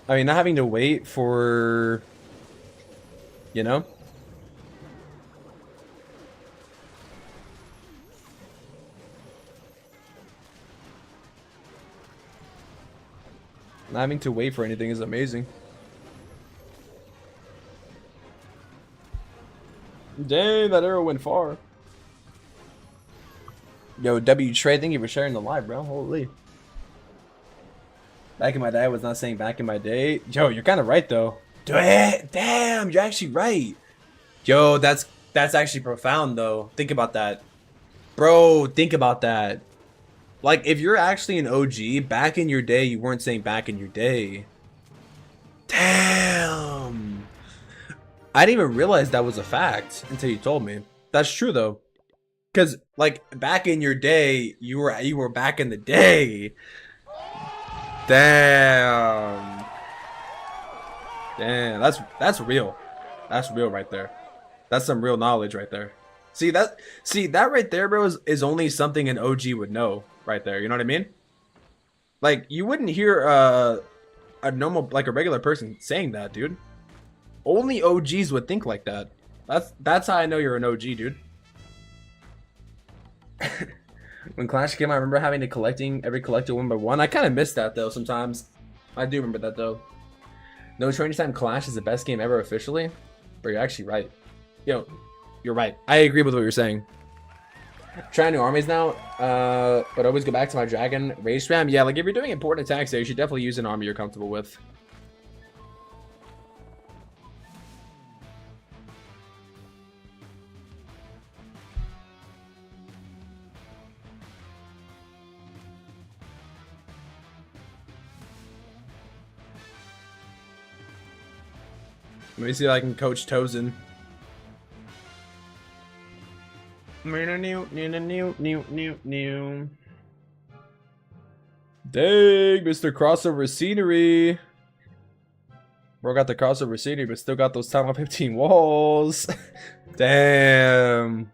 A: I mean, not having to wait for, you know. Not having to wait for anything is amazing. Dang, that arrow went far. Yo, W Trey, thank you for sharing the live, bro. Holy. Back in my day, I was not saying back in my day. Yo, you're kind of right, though. Damn, you're actually right. Yo, that's actually profound, though. Think about that. Bro, think about that. Like, if you're actually an OG, back in your day, you weren't saying back in your day. Damn. I didn't even realize that was a fact until you told me. That's true, though. Because, like, back in your day, you were back in the day. Damn. Damn, that's real. That's real right there. That's some real knowledge right there. See that right there, bro, is only something an OG would know right there. You know what I mean? Like, you wouldn't hear a normal, like, a regular person saying that, dude. Only OGs would think like that. That's how I know you're an OG, dude. When Clash came out, I remember having to collecting every collector one by one. I kind of missed that, though, sometimes. I do remember that, though. No Training Time Clash is the best game ever officially. But you're actually right. Yo, you're right. I agree with what you're saying. Trying new armies now, but always go back to my dragon rage spam. Yeah, like if you're doing important attacks there, you should definitely use an army you're comfortable with. Let me see if I can coach Tozen. Dang, Mr. Crossover Scenery. Bro got the crossover scenery, but still got those Town Hall 15 walls. Damn.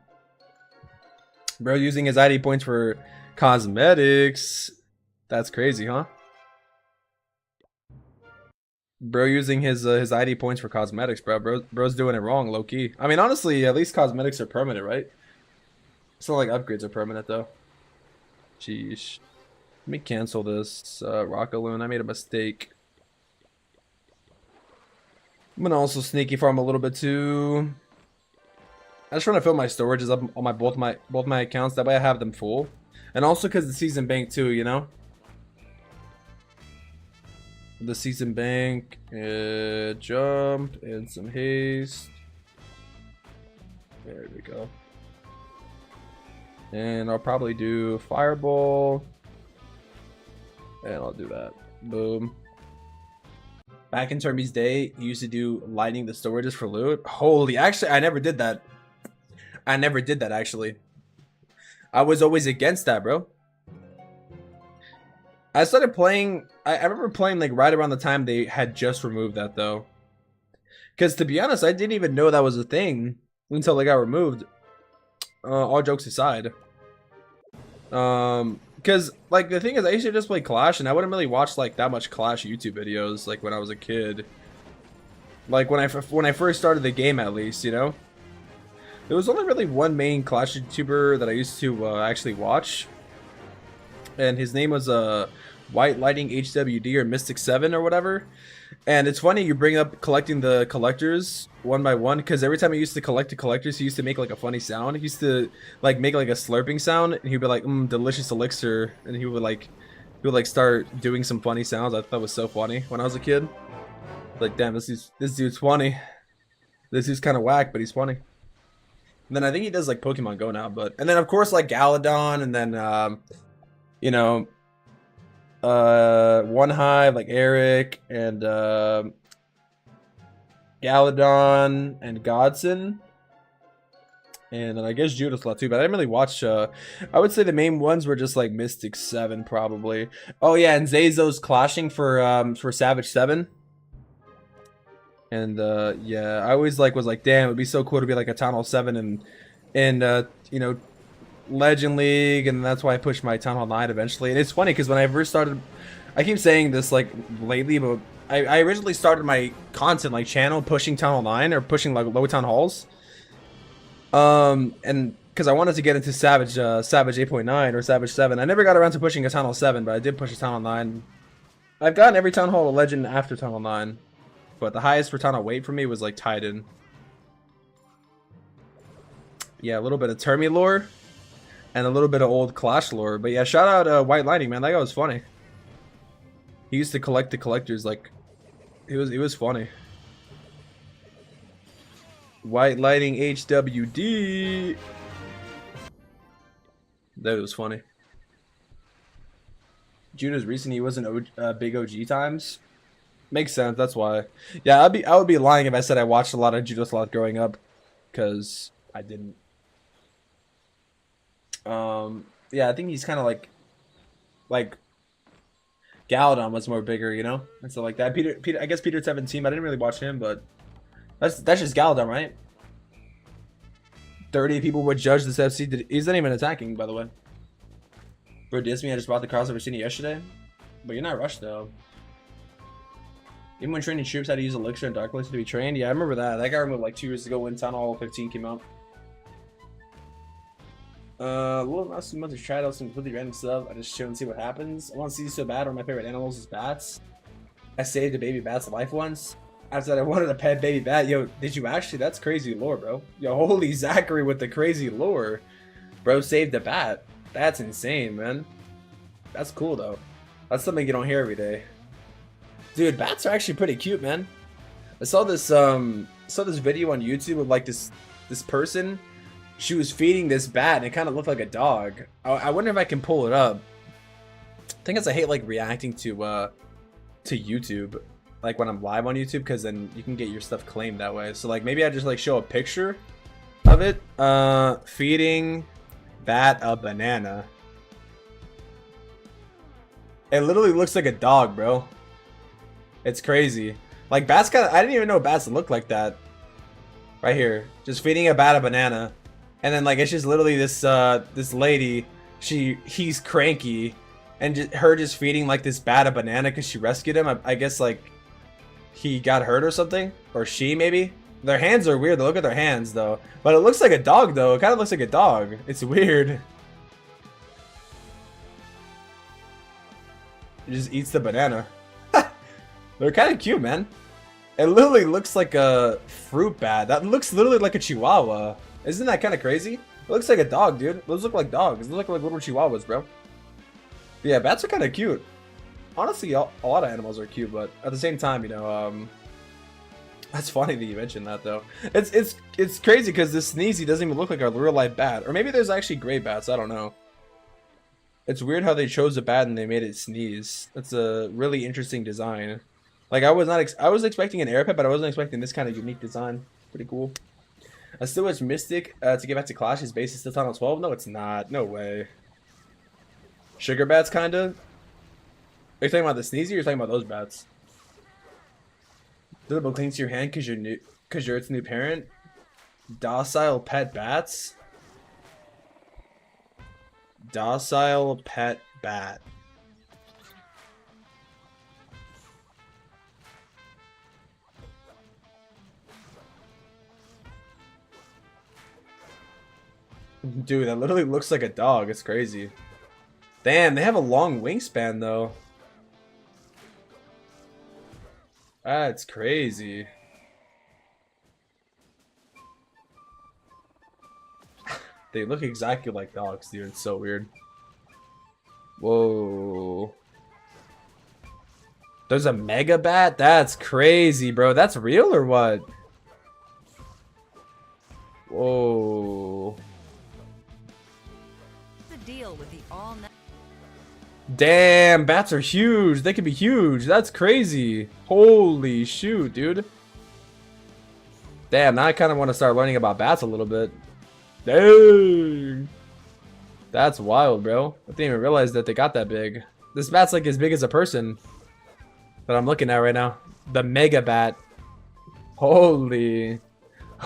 A: Bro using his ID points for cosmetics. That's crazy, huh? Bro using his ID points for cosmetics, bro's doing it wrong, low key. I mean, honestly, at least cosmetics are permanent, right? It's not like upgrades are permanent though. Sheesh. Let me cancel this Rockaloon. I made a mistake. I'm gonna also sneaky farm a little bit too. I just want to fill my storages up on my both my accounts. That way I have them full, and also because the season bank too, you know. The season bank, jump and some haste. There we go. And I'll probably do fireball, and I'll do that. Boom. Back in Termy's day, he used to do lighting the storages for loot. Holy, actually, I never did that. I never did that, actually. I was always against that, bro. I started playing, I remember playing like right around the time they had just removed that, though. Because to be honest, I didn't even know that was a thing until they got removed. All jokes aside. Because like the thing is, I used to just play Clash, and I wouldn't really watch like that much Clash YouTube videos like when I was a kid. Like when I first started the game, at least, you know. There was only really one main Clash YouTuber that I used to actually watch, and his name was White Lighting HWD or Mystic 7 or whatever. And it's funny you bring up collecting the collectors one by one, because every time he used to collect the collectors, he used to make like a funny sound. He used to like make like a slurping sound, and he'd be like, delicious elixir, and he would like start doing some funny sounds. I thought it was so funny when I was a kid. Like, damn, this dude's funny. This dude's kind of whack, but he's funny. And then I think he does like Pokemon Go now, and then of course like Galadon, and then you know, One Hive, like Eric, and Galadon and Godson, and then I guess Judas a lot too, but I didn't really watch. I would say the main ones were just like Mystic 7 probably. Oh yeah, and Zazo's clashing for Savage 7. And yeah, I always was like, damn, it'd be so cool to be like a Town Hall 7 and you know, Legend League, and that's why I pushed my Town Hall 9 eventually. And it's funny because when I first started, I keep saying this like lately, but I originally started my content like channel pushing Town Hall 9 or pushing like low Town Halls. And because I wanted to get into Savage 8.9 or Savage 7. I never got around to pushing a Town Hall 7, but I did push a Town Hall 9. I've gotten every Town Hall Legend after Town Hall 9. But the highest for Town Hall weight for me was like Titan. Yeah, a little bit of Termy lore. And a little bit of old Clash lore. But yeah, shout out White Lightning, man. That guy was funny. He used to collect the collectors, like it was funny. White Lighting HWD. That was funny. Juno's recent, he wasn't big OG times. Makes sense, that's why. Yeah, I would be lying if I said I watched a lot of Judo Sloth growing up, because I didn't. Yeah, I think he's kind of like Galadon was more bigger, you know, and stuff like that. Peter, I guess Peter 17. I didn't really watch him, but that's just Galadon, right? 30 people would judge this FC. He's not even attacking, by the way. Bro, Disney, I just bought the crossover scene yesterday, but you're not rushed though. Even when training troops, how to use Elixir and Dark Elixir to be trained. Yeah, I remember that. That got removed like 2 years ago when Town Hall 15 came out. Little Mouse Mother tried out some completely random stuff. I just chill and see what happens. I want to see so bad. One of my favorite animals is bats. I saved a baby bat's life once. After that, I wanted a pet baby bat. Yo, did you actually? That's crazy lore, bro. Yo, holy Zachary with the crazy lore. Bro saved a bat. That's insane, man. That's cool though. That's something you don't hear every day. Dude, bats are actually pretty cute, man. I saw this video on YouTube of like this person. She was feeding this bat and it kind of looked like a dog. I wonder if I can pull it up. I think it's I hate like reacting to YouTube, like when I'm live on YouTube, because then you can get your stuff claimed that way. So like maybe I just like show a picture of it. Feeding bat a banana. It literally looks like a dog, bro. It's crazy. Like bats kind of, I didn't even know bats look like that. Right here, just feeding a bat a banana, and then like it's just literally this this lady. He's cranky, and her just feeding like this bat a banana because she rescued him. I guess like he got hurt or something, or she maybe. Their hands are weird. Look at their hands though, but it looks like a dog though. It kind of looks like a dog. It's weird. It just eats the banana. They're kind of cute, man. It literally looks like a fruit bat. That looks literally like a chihuahua. Isn't that kind of crazy? It looks like a dog, dude. Those look like dogs. They look like little chihuahuas, bro. But yeah, bats are kind of cute. Honestly, a lot of animals are cute, but at the same time, you know, that's funny that you mentioned that though. It's crazy because this Sneezy doesn't even look like a real life bat, or maybe there's actually gray bats. I don't know. It's weird how they chose a bat and they made it sneeze. That's a really interesting design. Like I was expecting an air pet, but I wasn't expecting this kind of unique design. Pretty cool. I still wish Mystic to get back to Clash. His base is still Tunnel 12. No, it's not. No way. Sugar bats, kinda. Are you talking about the Sneezy, or are you talking about those bats? Double cleans your hand because you're its new parent. Docile pet bats. Docile pet bat. Dude, that literally looks like a dog. It's crazy. Damn, they have a long wingspan though. That's crazy. They look exactly like dogs, dude. It's so weird. Whoa. There's a mega bat? That's crazy, bro. That's real or what? Whoa.
C: Deal with the all
A: Damn, bats are huge. They can be huge. That's crazy. Holy shoot, dude. Damn, now I kind of want to start learning about bats a little bit. Dang. That's wild, bro. I didn't even realize that they got that big. This bat's like as big as a person that I'm looking at right now. The mega bat. Holy.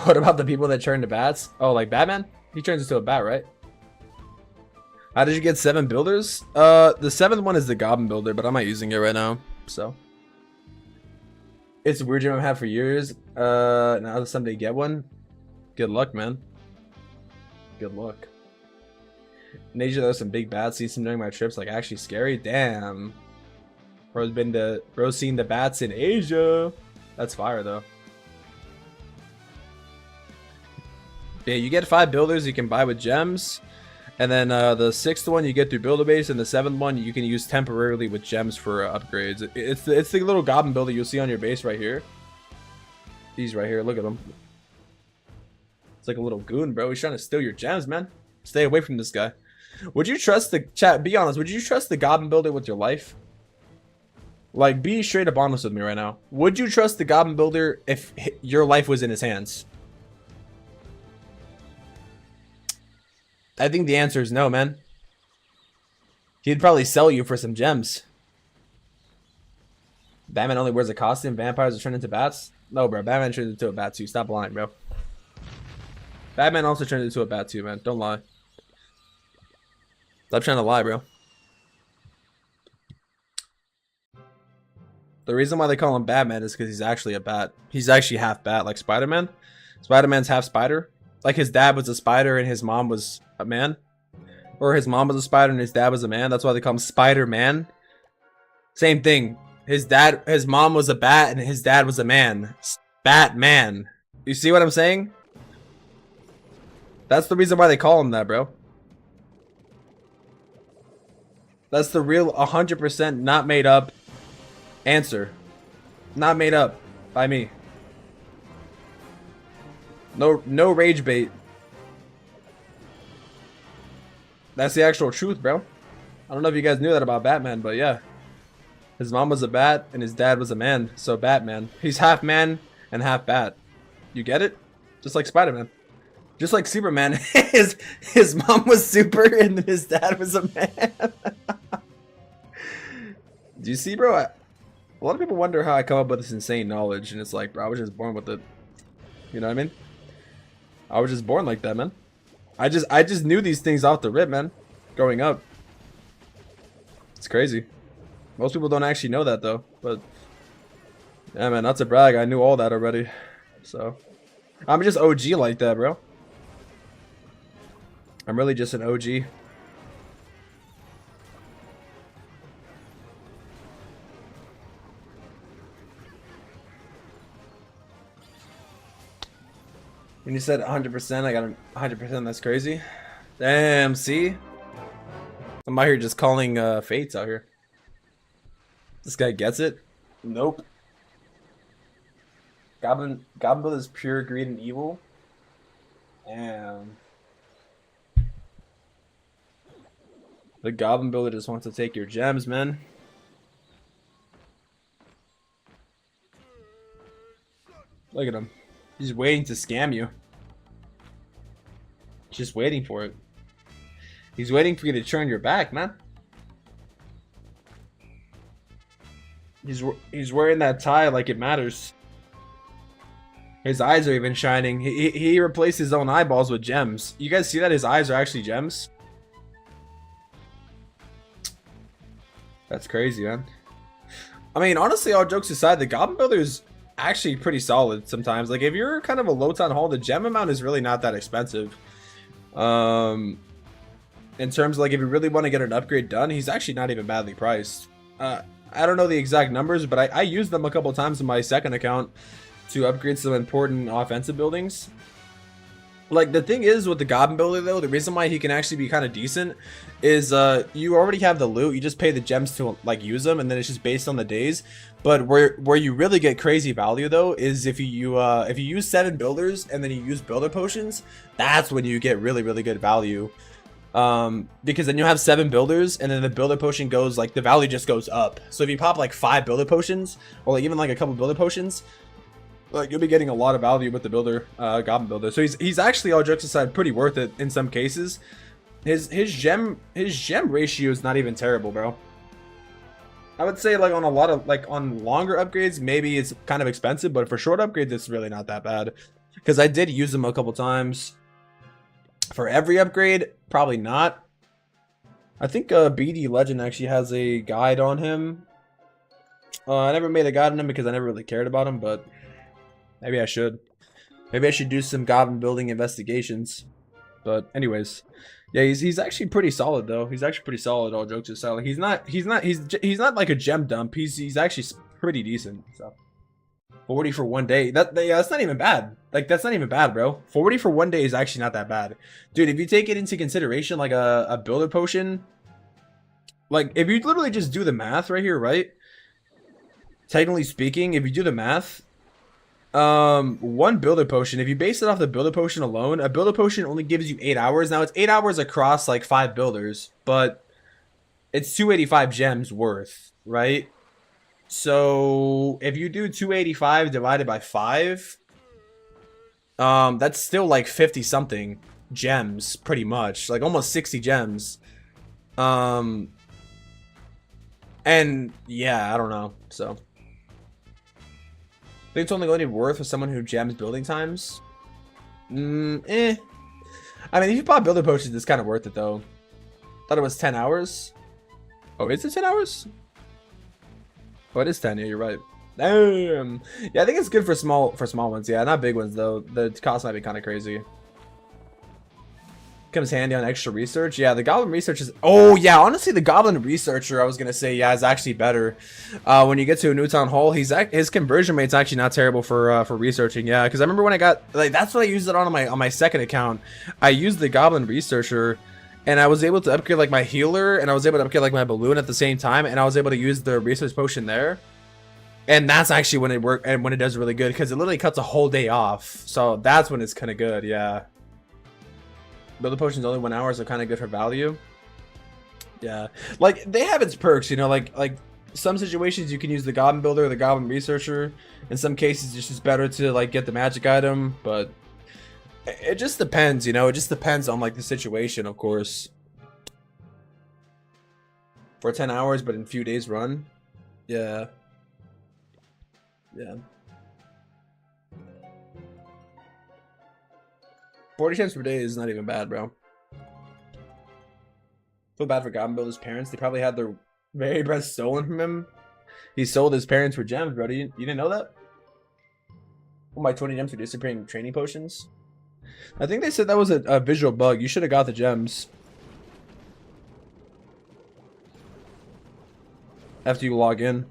A: What about the people that turn to bats? Oh, like Batman? He turns into a bat, right? How did you get 7 builders? The 7th one is the Goblin Builder, but I'm not using it right now, so. It's a weird dream I've had for years. Now that someday get one. Good luck, man. Good luck. In Asia, there's some big bats. See some during my trips, like actually scary. Damn. Bro's seen the bats in Asia. That's fire, though. Yeah, you get 5 builders you can buy with gems. And then the 6th one you get through builder base, and the 7th one you can use temporarily with gems for upgrades. It's the little goblin builder you'll see on your base right here. These right here, look at them. It's like a little goon, bro. He's trying to steal your gems, man. Stay away from this guy. Would you trust the chat? Be honest. Would you trust the goblin builder with your life? Like, be straight up honest with me right now. Would you trust the goblin builder if your life was in his hands? I think the answer is no, man. He'd probably sell you for some gems. Batman only wears a costume. Vampires are turned into bats. No, bro. Batman turned into a bat too. Stop lying, bro. Batman also turned into a bat too, man. Don't lie. Stop trying to lie, bro. The reason why they call him Batman is because he's actually a bat. He's actually half bat, like Spider-Man. Spider-Man's half spider. Like his dad was a spider and his mom was a man. Or his mom was a spider and his dad was a man. That's why they call him Spider-Man. Same thing. His mom was a bat and his dad was a man. Batman. You see what I'm saying? That's the reason why they call him that, bro. That's the real 100% not made up answer. Not made up by me. No rage bait. That's the actual truth, bro. I don't know if you guys knew that about Batman, but yeah. His mom was a bat and his dad was a man, so Batman. He's half man and half bat. You get it? Just like Spider-Man. Just like Superman. his mom was super and his dad was a man. Do you see, bro? A lot of people wonder how I come up with this insane knowledge, and it's like, bro, I was just born with it. You know what I mean? I was just born like that, man. I just knew these things off the rip, man. Growing up. It's crazy. Most people don't actually know that though, but yeah, man, not to brag, I knew all that already. So I'm just OG like that, bro. I'm really just an OG. When you said 100%, I got 100%. That's crazy. Damn, see? I'm out here just calling fates out here. This guy gets it? Nope. Goblin Build is pure greed and evil. Damn. The Goblin Builder just wants to take your gems, man. Look at him. He's waiting to scam you. Just waiting for it. He's waiting for you to turn your back, man. He's wearing that tie like it matters. His eyes are even shining. He replaced his own eyeballs with gems. You guys see that his eyes are actually gems? That's crazy, man. I mean, honestly, all jokes aside, the Goblin Builder is actually pretty solid sometimes. Like, if you're kind of a low town hall, the gem amount is really not that expensive. In terms of, like, if you really want to get an upgrade done, he's actually not even badly priced. I don't know the exact numbers, but I used them a couple times in my second account to upgrade some important offensive buildings. Like, the thing is with the Goblin Builder, though, the reason why he can actually be kind of decent is you already have the loot. You just pay the gems to, like, use them, and then it's just based on the days. But where you really get crazy value, though, is if you use 7 builders and then you use builder potions, that's when you get really, really good value. Because then you have 7 builders, and then the builder potion goes, like, the value just goes up. So if you pop, like, 5 builder potions, or, like, even, like, a couple builder potions, like, you'll be getting a lot of value with the builder, Goblin Builder. So he's actually, all jokes aside, pretty worth it in some cases. His gem ratio is not even terrible, bro. I would say, like, on a lot of, like, on longer upgrades, maybe it's kind of expensive, but for short upgrades, it's really not that bad. Because I did use them a couple times. For every upgrade, probably not. I think BD Legend actually has a guide on him. I never made a guide on him because I never really cared about him, but maybe I should. Maybe I should do some goblin building investigations. But anyways, yeah, he's actually pretty solid though. He's actually pretty solid, all jokes aside. Like, he's not like a gem dump. He's actually pretty decent. So 40 for 1 day. Yeah, that's not even bad. Like, that's not even bad, bro. 40 for 1 day is actually not that bad. Dude, if you take it into consideration, like a builder potion, like, if you literally just do the math right here, right? Technically speaking, if you do the math, one builder potion, if you base it off the builder potion alone, a builder potion only gives you 8 hours. Now, it's 8 hours across, like, 5 builders, but it's 285 gems worth, right? So if you do 285 divided by 5, that's still like 50 something gems, pretty much, like almost 60 gems. And yeah, I don't know. So I think it's only going to be worth for someone who gems building times. I mean, if you pop builder potions, it's kind of worth it though. Thought it was 10 hours. Oh, is it 10 hours? Oh, it is 10. Yeah, you're right. Damn. Yeah, I think it's good for small ones. Yeah, not big ones though. The cost might be kind of crazy. Comes handy on extra research. Yeah, the Goblin Research is... Oh, yeah, honestly, the Goblin Researcher, I was going to say, yeah, is actually better. When you get to a new town hall, his conversion rate's actually not terrible for researching. Yeah, because I remember when I got... Like, that's what I used it on my second account. I used the Goblin Researcher, and I was able to upgrade like my healer, and I was able to upgrade like my balloon at the same time, and I was able to use the research potion there. And that's actually when it worked, and when it does really good, because it literally cuts a whole day off. So that's when it's kind of good, yeah. Builder potion's only 1 hour, so kind of good for value. Yeah, like they have its perks, you know, like some situations you can use the goblin builder or the goblin researcher. In some cases it's just better to like get the magic item, but it just depends, you know, it just depends on like the situation, of course. For 10 hours but in a few days run. Yeah. Yeah. 40 times per day is not even bad, bro. Feel bad for Goblin Builder's parents. They probably had their very best stolen from him. He sold his parents for gems, bro. You didn't know that? Oh, my 20 gems for disappearing training potions. I think they said that was a visual bug. You should have got the gems after you log in.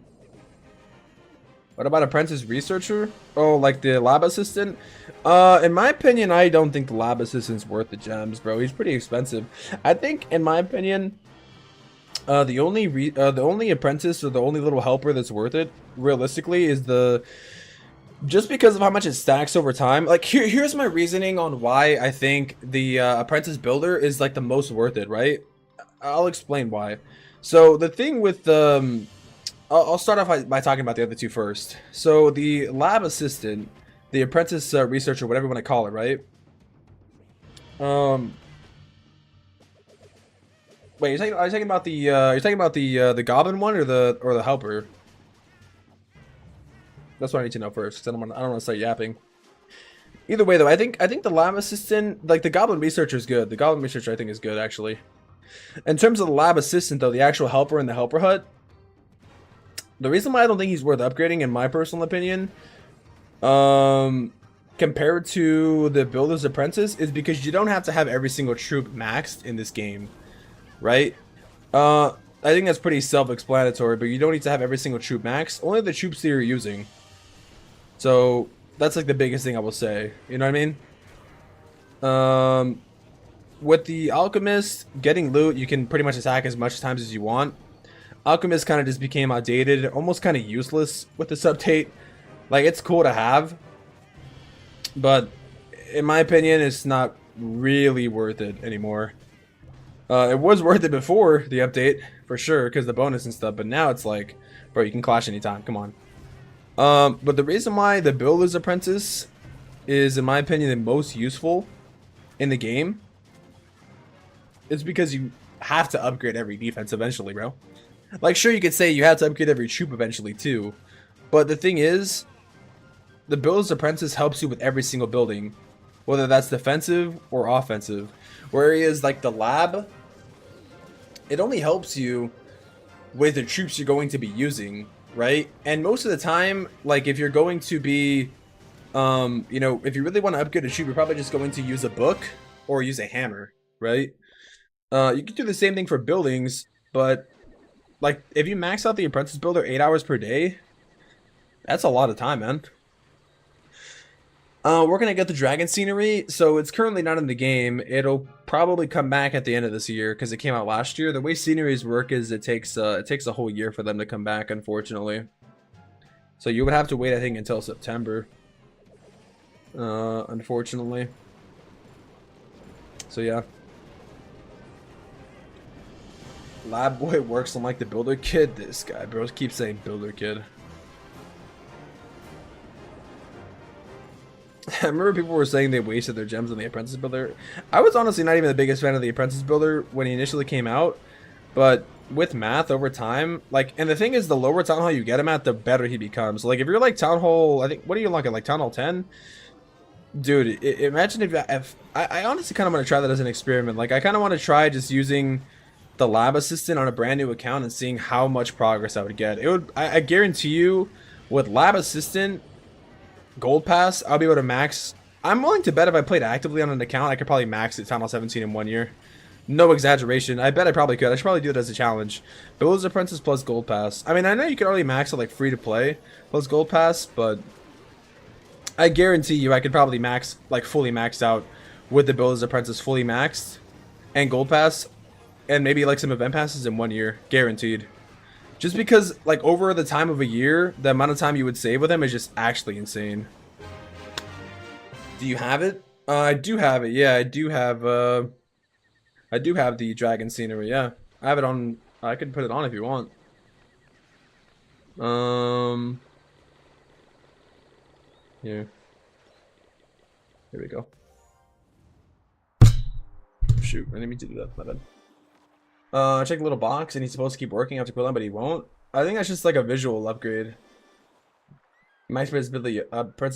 A: What about apprentice researcher? Oh, like the lab assistant? In my opinion, I don't think the lab assistant's worth the gems, bro. He's pretty expensive. I think, in my opinion, the only apprentice or the only little helper that's worth it, realistically, is the... Just because of how much it stacks over time. Like, here's my reasoning on why I think the apprentice builder is, like, the most worth it, right? I'll explain why. So, the thing with... I'll start off by talking about the other two first. So the lab assistant, the apprentice researcher, whatever you want to call it, right? Wait, are you talking about the goblin one or the helper? That's what I need to know first. I don't want to start yapping. Either way, though, I think the lab assistant, like the goblin researcher, is good. The goblin researcher, I think, is good actually. In terms of the lab assistant, though, the actual helper in the helper hut. The reason why I don't think he's worth upgrading, in my personal opinion, compared to the Builder's Apprentice, is because you don't have to have every single troop maxed in this game, right? I think that's pretty self-explanatory, but you don't need to have every single troop maxed. Only the troops that you're using. So, that's like the biggest thing I will say. You know what I mean? With the Alchemist, getting loot, you can pretty much attack as much times as you want. Alchemist kind of just became outdated, almost kind of useless with this update. Like, it's cool to have, but in my opinion, it's not really worth it anymore. It was worth it before the update, for sure, because the bonus and stuff, but now it's like, bro, you can clash anytime, come on. But the reason why the Builder's Apprentice is, in my opinion, the most useful in the game is because you have to upgrade every defense eventually, bro. Like, sure, you could say you have to upgrade every troop eventually, too. But the thing is, the Builder's Apprentice helps you with every single building. Whether that's defensive or offensive. Whereas, like, the lab, it only helps you with the troops you're going to be using, right? And most of the time, like, if you're going to be, you know, if you really want to upgrade a troop, you're probably just going to use a book or use a hammer, right? You can do the same thing for buildings, but... Like, if you max out the Apprentice Builder 8 hours per day, that's a lot of time, man. We're gonna get the dragon scenery, so it's currently not in the game. It'll probably come back at the end of this year because it came out last year. The way sceneries work is it takes a whole year for them to come back, unfortunately. So you would have to wait, I think, until September. Unfortunately. So yeah. Lab boy works unlike the builder kid. This guy, bro, keeps saying builder kid. I remember people were saying they wasted their gems on the apprentice builder. I was honestly not even the biggest fan of the apprentice builder when he initially came out, but with math over time, like, and the thing is, the lower town hall you get him at, the better he becomes. Like, if you're like town hall, I think, what are you unlocking, like town hall 10? Dude, imagine if I honestly kind of want to try that as an experiment. Like, I kind of want to try just using the lab assistant on a brand new account and seeing how much progress I would get. It would, I guarantee you, with lab assistant gold pass, I'll be able to max. I'm willing to bet if I played actively on an account, I could probably max it Town 17 in 1 year. No exaggeration. I bet I probably could. I should probably do it as a challenge. Builder's Apprentice plus gold pass. I mean, I know you can already max it like free to play plus gold pass, but I guarantee you I could probably max, like fully maxed out with the Builder's Apprentice fully maxed. and gold pass, and maybe like some event passes in 1 year, guaranteed. Just because like over the time of a year, the amount of time you would save with them is just actually insane. Do you have it? I do have it. Yeah, I do have. I do have the dragon scenery. Yeah, I have it on. I could put it on if you want. Here. Here we go. Shoot, I didn't mean to do that. My bad. Check the little box, and he's supposed to keep working after cooldown, but he won't. I think that's just like a visual upgrade. Max Princess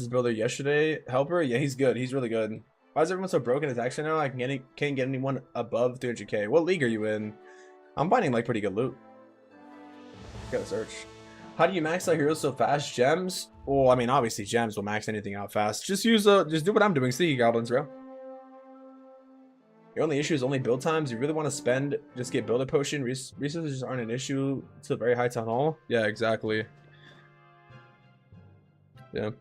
A: Builder yesterday. Helper? Yeah, he's good. He's really good. Why is everyone so broken? It's actually now I can't get anyone above 300k. What league are you in? I'm finding like pretty good loot. Gotta search. How do you max out heroes so fast? Gems? Well, I mean, obviously gems will max anything out fast. Just use just do what I'm doing. Sneaky goblins, bro. Your only issue is only build times. You really want to spend, just get builder potion. Resources just aren't an issue. It's a very high town hall. Yeah, exactly. Yeah.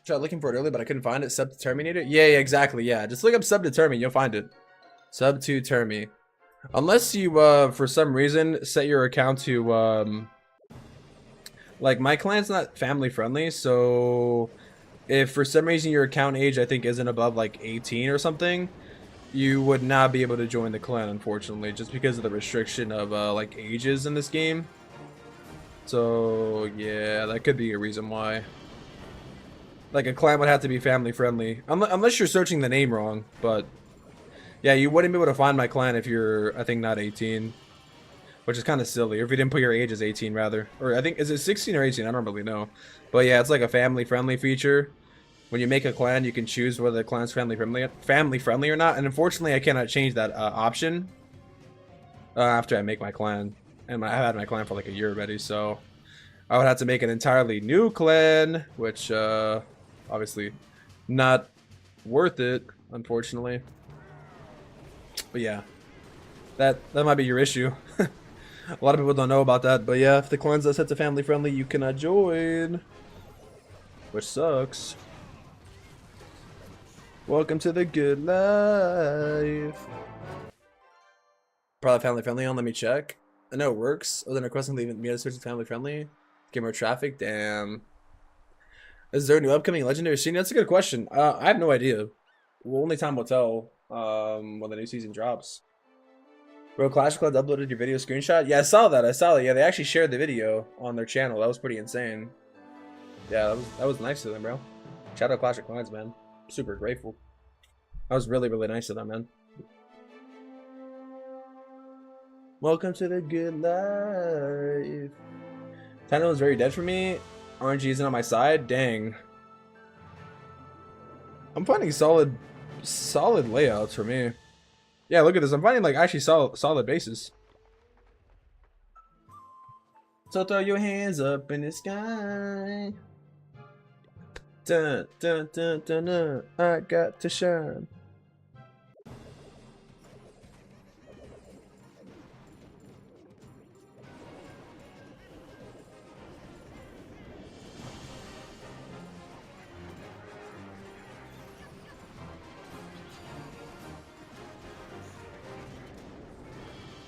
A: Tried looking for it earlier, but I couldn't find it. Sub to Terminator? Yeah, exactly. Yeah, just look up sub to Termy. You'll find it. Sub to Termy. Unless you, for some reason, set your account to, like, my clan's not family friendly, so if for some reason your account age, I think, isn't above, like, 18 or something, you would not be able to join the clan, unfortunately, just because of the restriction of, like, ages in this game. So, yeah, that could be a reason why. Like, a clan would have to be family friendly. Unless you're searching the name wrong, but... yeah, you wouldn't be able to find my clan if you're, I think, not 18. Which is kind of silly. Or if you didn't put your age as 18, rather. Or, I think, is it 16 or 18? I don't really know. But, yeah, it's like a family friendly feature. When you make a clan, you can choose whether the clan's family friendly or not. And, unfortunately, I cannot change that option after I make my clan. And I've had my clan for like a year already, so I would have to make an entirely new clan, which obviously not worth it, unfortunately. But yeah, that might be your issue. A lot of people don't know about that, but yeah, if the clan's not set to family friendly, you cannot join, which sucks. Welcome to the good life. Probably family friendly on. Let me check. I know it works. Other than requesting leave me to search family friendly. Get more traffic. Damn. Is there a new upcoming legendary scene? That's a good question. I have no idea. Well, only time will tell when the new season drops. Bro, Clash Club uploaded your video screenshot? Yeah, I saw that. I saw it. Yeah, they actually shared the video on their channel. That was pretty insane. Yeah, that was nice of them, bro. Shout out Clash of Clans, man. Super grateful. That was really, really nice of them, man. Welcome to the good life. Tano was very dead for me. RNG isn't on my side. Dang. I'm finding solid layouts for me. Yeah, look at this. I'm finding like actually solid bases. So throw your hands up in the sky. Dun dun dun dun dun. I got to shine.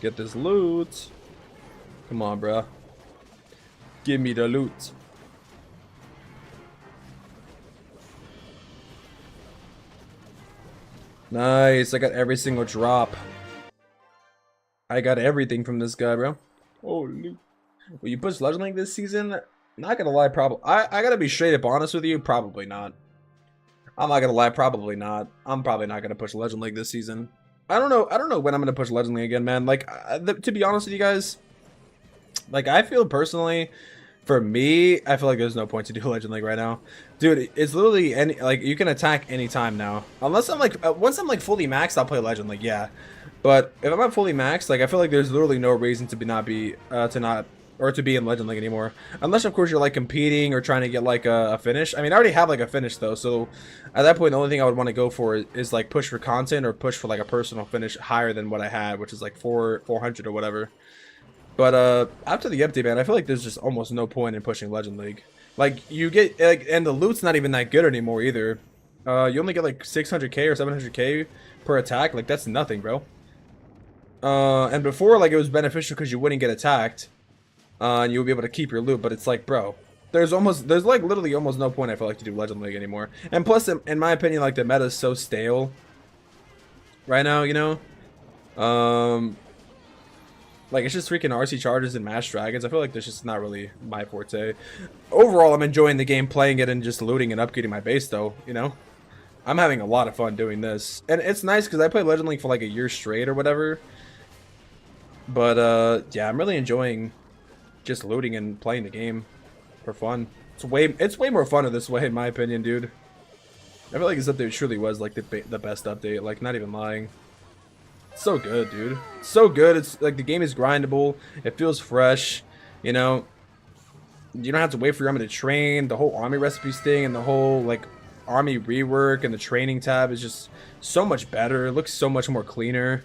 A: Get this loot. Come on, bruh. Give me the loot. Nice. I got every single drop. I got everything from this guy, bro. Holy. Will you push Legend Link this season? Not gonna lie, probably. I gotta be straight up honest with you. Probably not. I'm not gonna lie. Probably not. I'm probably not gonna push Legend Link this season. I don't know when I'm gonna push Legend League again, man. Like, to be honest with you guys, like, I feel personally, for me, I feel like there's no point to do Legend League right now, dude. It's literally like you can attack anytime now, unless I'm like once I'm like fully maxed, I'll play Legend League, yeah. But if I'm not fully maxed, like I feel like there's literally no reason to be to be in Legend League anymore. Unless of course you're like competing or trying to get like a finish. I mean, I already have like a finish though, so at that point the only thing I would want to go for is like push for content or push for like a personal finish higher than what I had, which is like 400 or whatever. But after the update, man, I feel like there's just almost no point in pushing Legend League. Like you get like, and the loot's not even that good anymore either. You only get like 600k or 700k per attack. Like, that's nothing, bro. And before, like, it was beneficial because you wouldn't get attacked. And you'll be able to keep your loot, but it's like, bro, there's like literally almost no point I feel like to do Legend League anymore. And plus, in my opinion, like the meta is so stale right now, you know. Like it's just freaking RC charges and mass dragons. I feel like that's just not really my forte. Overall, I'm enjoying the game, playing it, and just looting and upgrading my base, though. You know, I'm having a lot of fun doing this, and it's nice because I played Legend League for like a year straight or whatever. But yeah, I'm really enjoying just looting and playing the game for fun. It's way more fun this way in my opinion, dude. I feel like this update truly was like the best update, like not even lying. So good, dude. So good. It's like the game is grindable. It feels fresh, you know. You don't have to wait for your army to train. The whole army recipes thing and the whole like army rework and the training tab is just so much better. It looks so much more cleaner.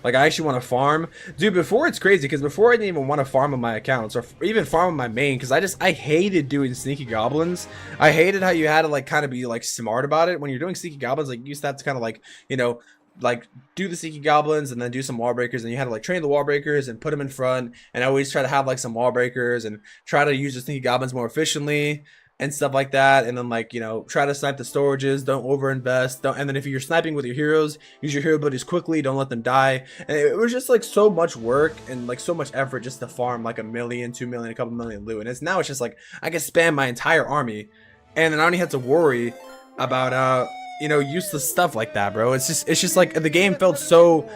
A: Like, I actually want to farm. Dude, before it's crazy, because before I didn't even want to farm on my accounts, or even farm on my main, because I hated doing sneaky goblins. I hated how you had to, like, kind of be, like, smart about it. When you're doing sneaky goblins, like, you used to have to kind of, like, you know, like, do the sneaky goblins and then do some wall breakers, and you had to, like, train the wall breakers and put them in front, and I always try to have, like, some wall breakers and try to use the sneaky goblins more efficiently and stuff like that. And then, like, you know, try to snipe the storages, don't overinvest, and then if you're sniping with your heroes, use your hero abilities quickly, don't let them die. And it was just like so much work and like so much effort just to farm like 1 million, 2 million, a couple million loot. And now it's just like I can spam my entire army and then I don't even have to worry about you know, useless stuff like that, bro. It's just like the game felt so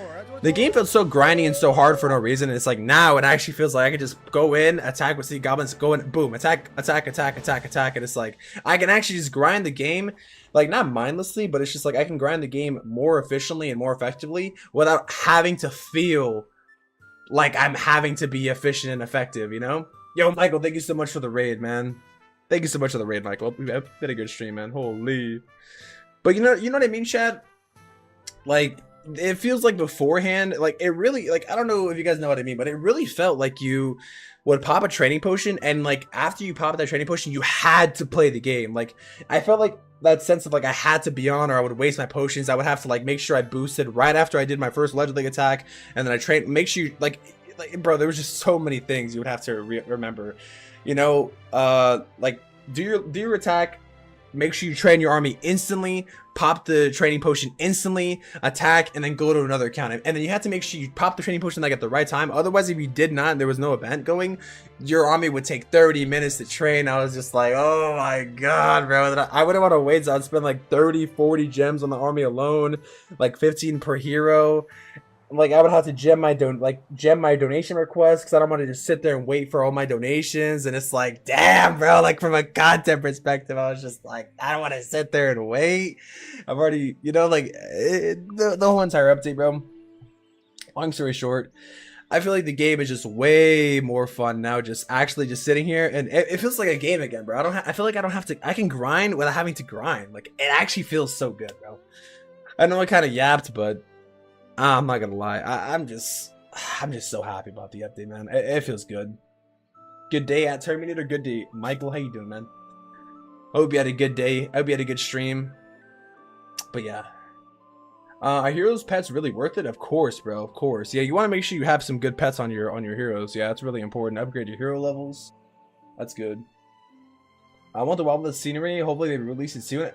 A: grindy and so hard for no reason. And it's like now it actually feels like I can just go in, attack with sea goblins, go in, boom, attack, attack, attack, attack, attack, and it's like I can actually just grind the game, like not mindlessly, but it's just like I can grind the game more efficiently and more effectively without having to feel like I'm having to be efficient and effective, you know? Yo, Michael, thank you so much for the raid, man. Thank you so much for the raid, Michael. We've been a good stream, man. Holy. But you know what I mean, Chad? Like, it feels like beforehand, like it really, like I don't know if you guys know what I mean, but it really felt like you would pop a training potion and like after you pop that training potion you had to play the game. Like I felt like that sense of like I had to be on or I would waste my potions. I would have to like make sure I boosted right after I did my first Legend League attack, and then I trained, make sure you like bro, there was just so many things you would have to remember, you know. Like do your attack, make sure you train your army instantly, pop the training potion instantly, attack, and then go to another account. And then you have to make sure you pop the training potion like at the right time. Otherwise, if you did not and there was no event going, your army would take 30 minutes to train. I was just like, oh my god, bro. I wouldn't want to wait, so I'd spend like 30, 40 gems on the army alone, like 15 per hero. Like I would have to gem my donation request because I don't want to just sit there and wait for all my donations. And it's like, damn, bro. Like from a content perspective, I was just like, I don't want to sit there and wait. I've already, you know, like the whole entire update, bro. Long story short, I feel like the game is just way more fun now. Just actually just sitting here, and it feels like a game again, bro. I feel like I don't have to. I can grind without having to grind. Like it actually feels so good, bro. I know I kind of yapped, but. I'm not gonna lie. I'm just so happy about the update, man. It feels good. Good day at Terminator. Good day, Michael. How you doing, man? Hope you had a good day. I hope you had a good stream. But yeah, are heroes pets really worth it? Of course, bro. Of course. Yeah, you want to make sure you have some good pets on your heroes. Yeah, that's really important. Upgrade your hero levels. That's good. I want the wildlife scenery. Hopefully they release it soon.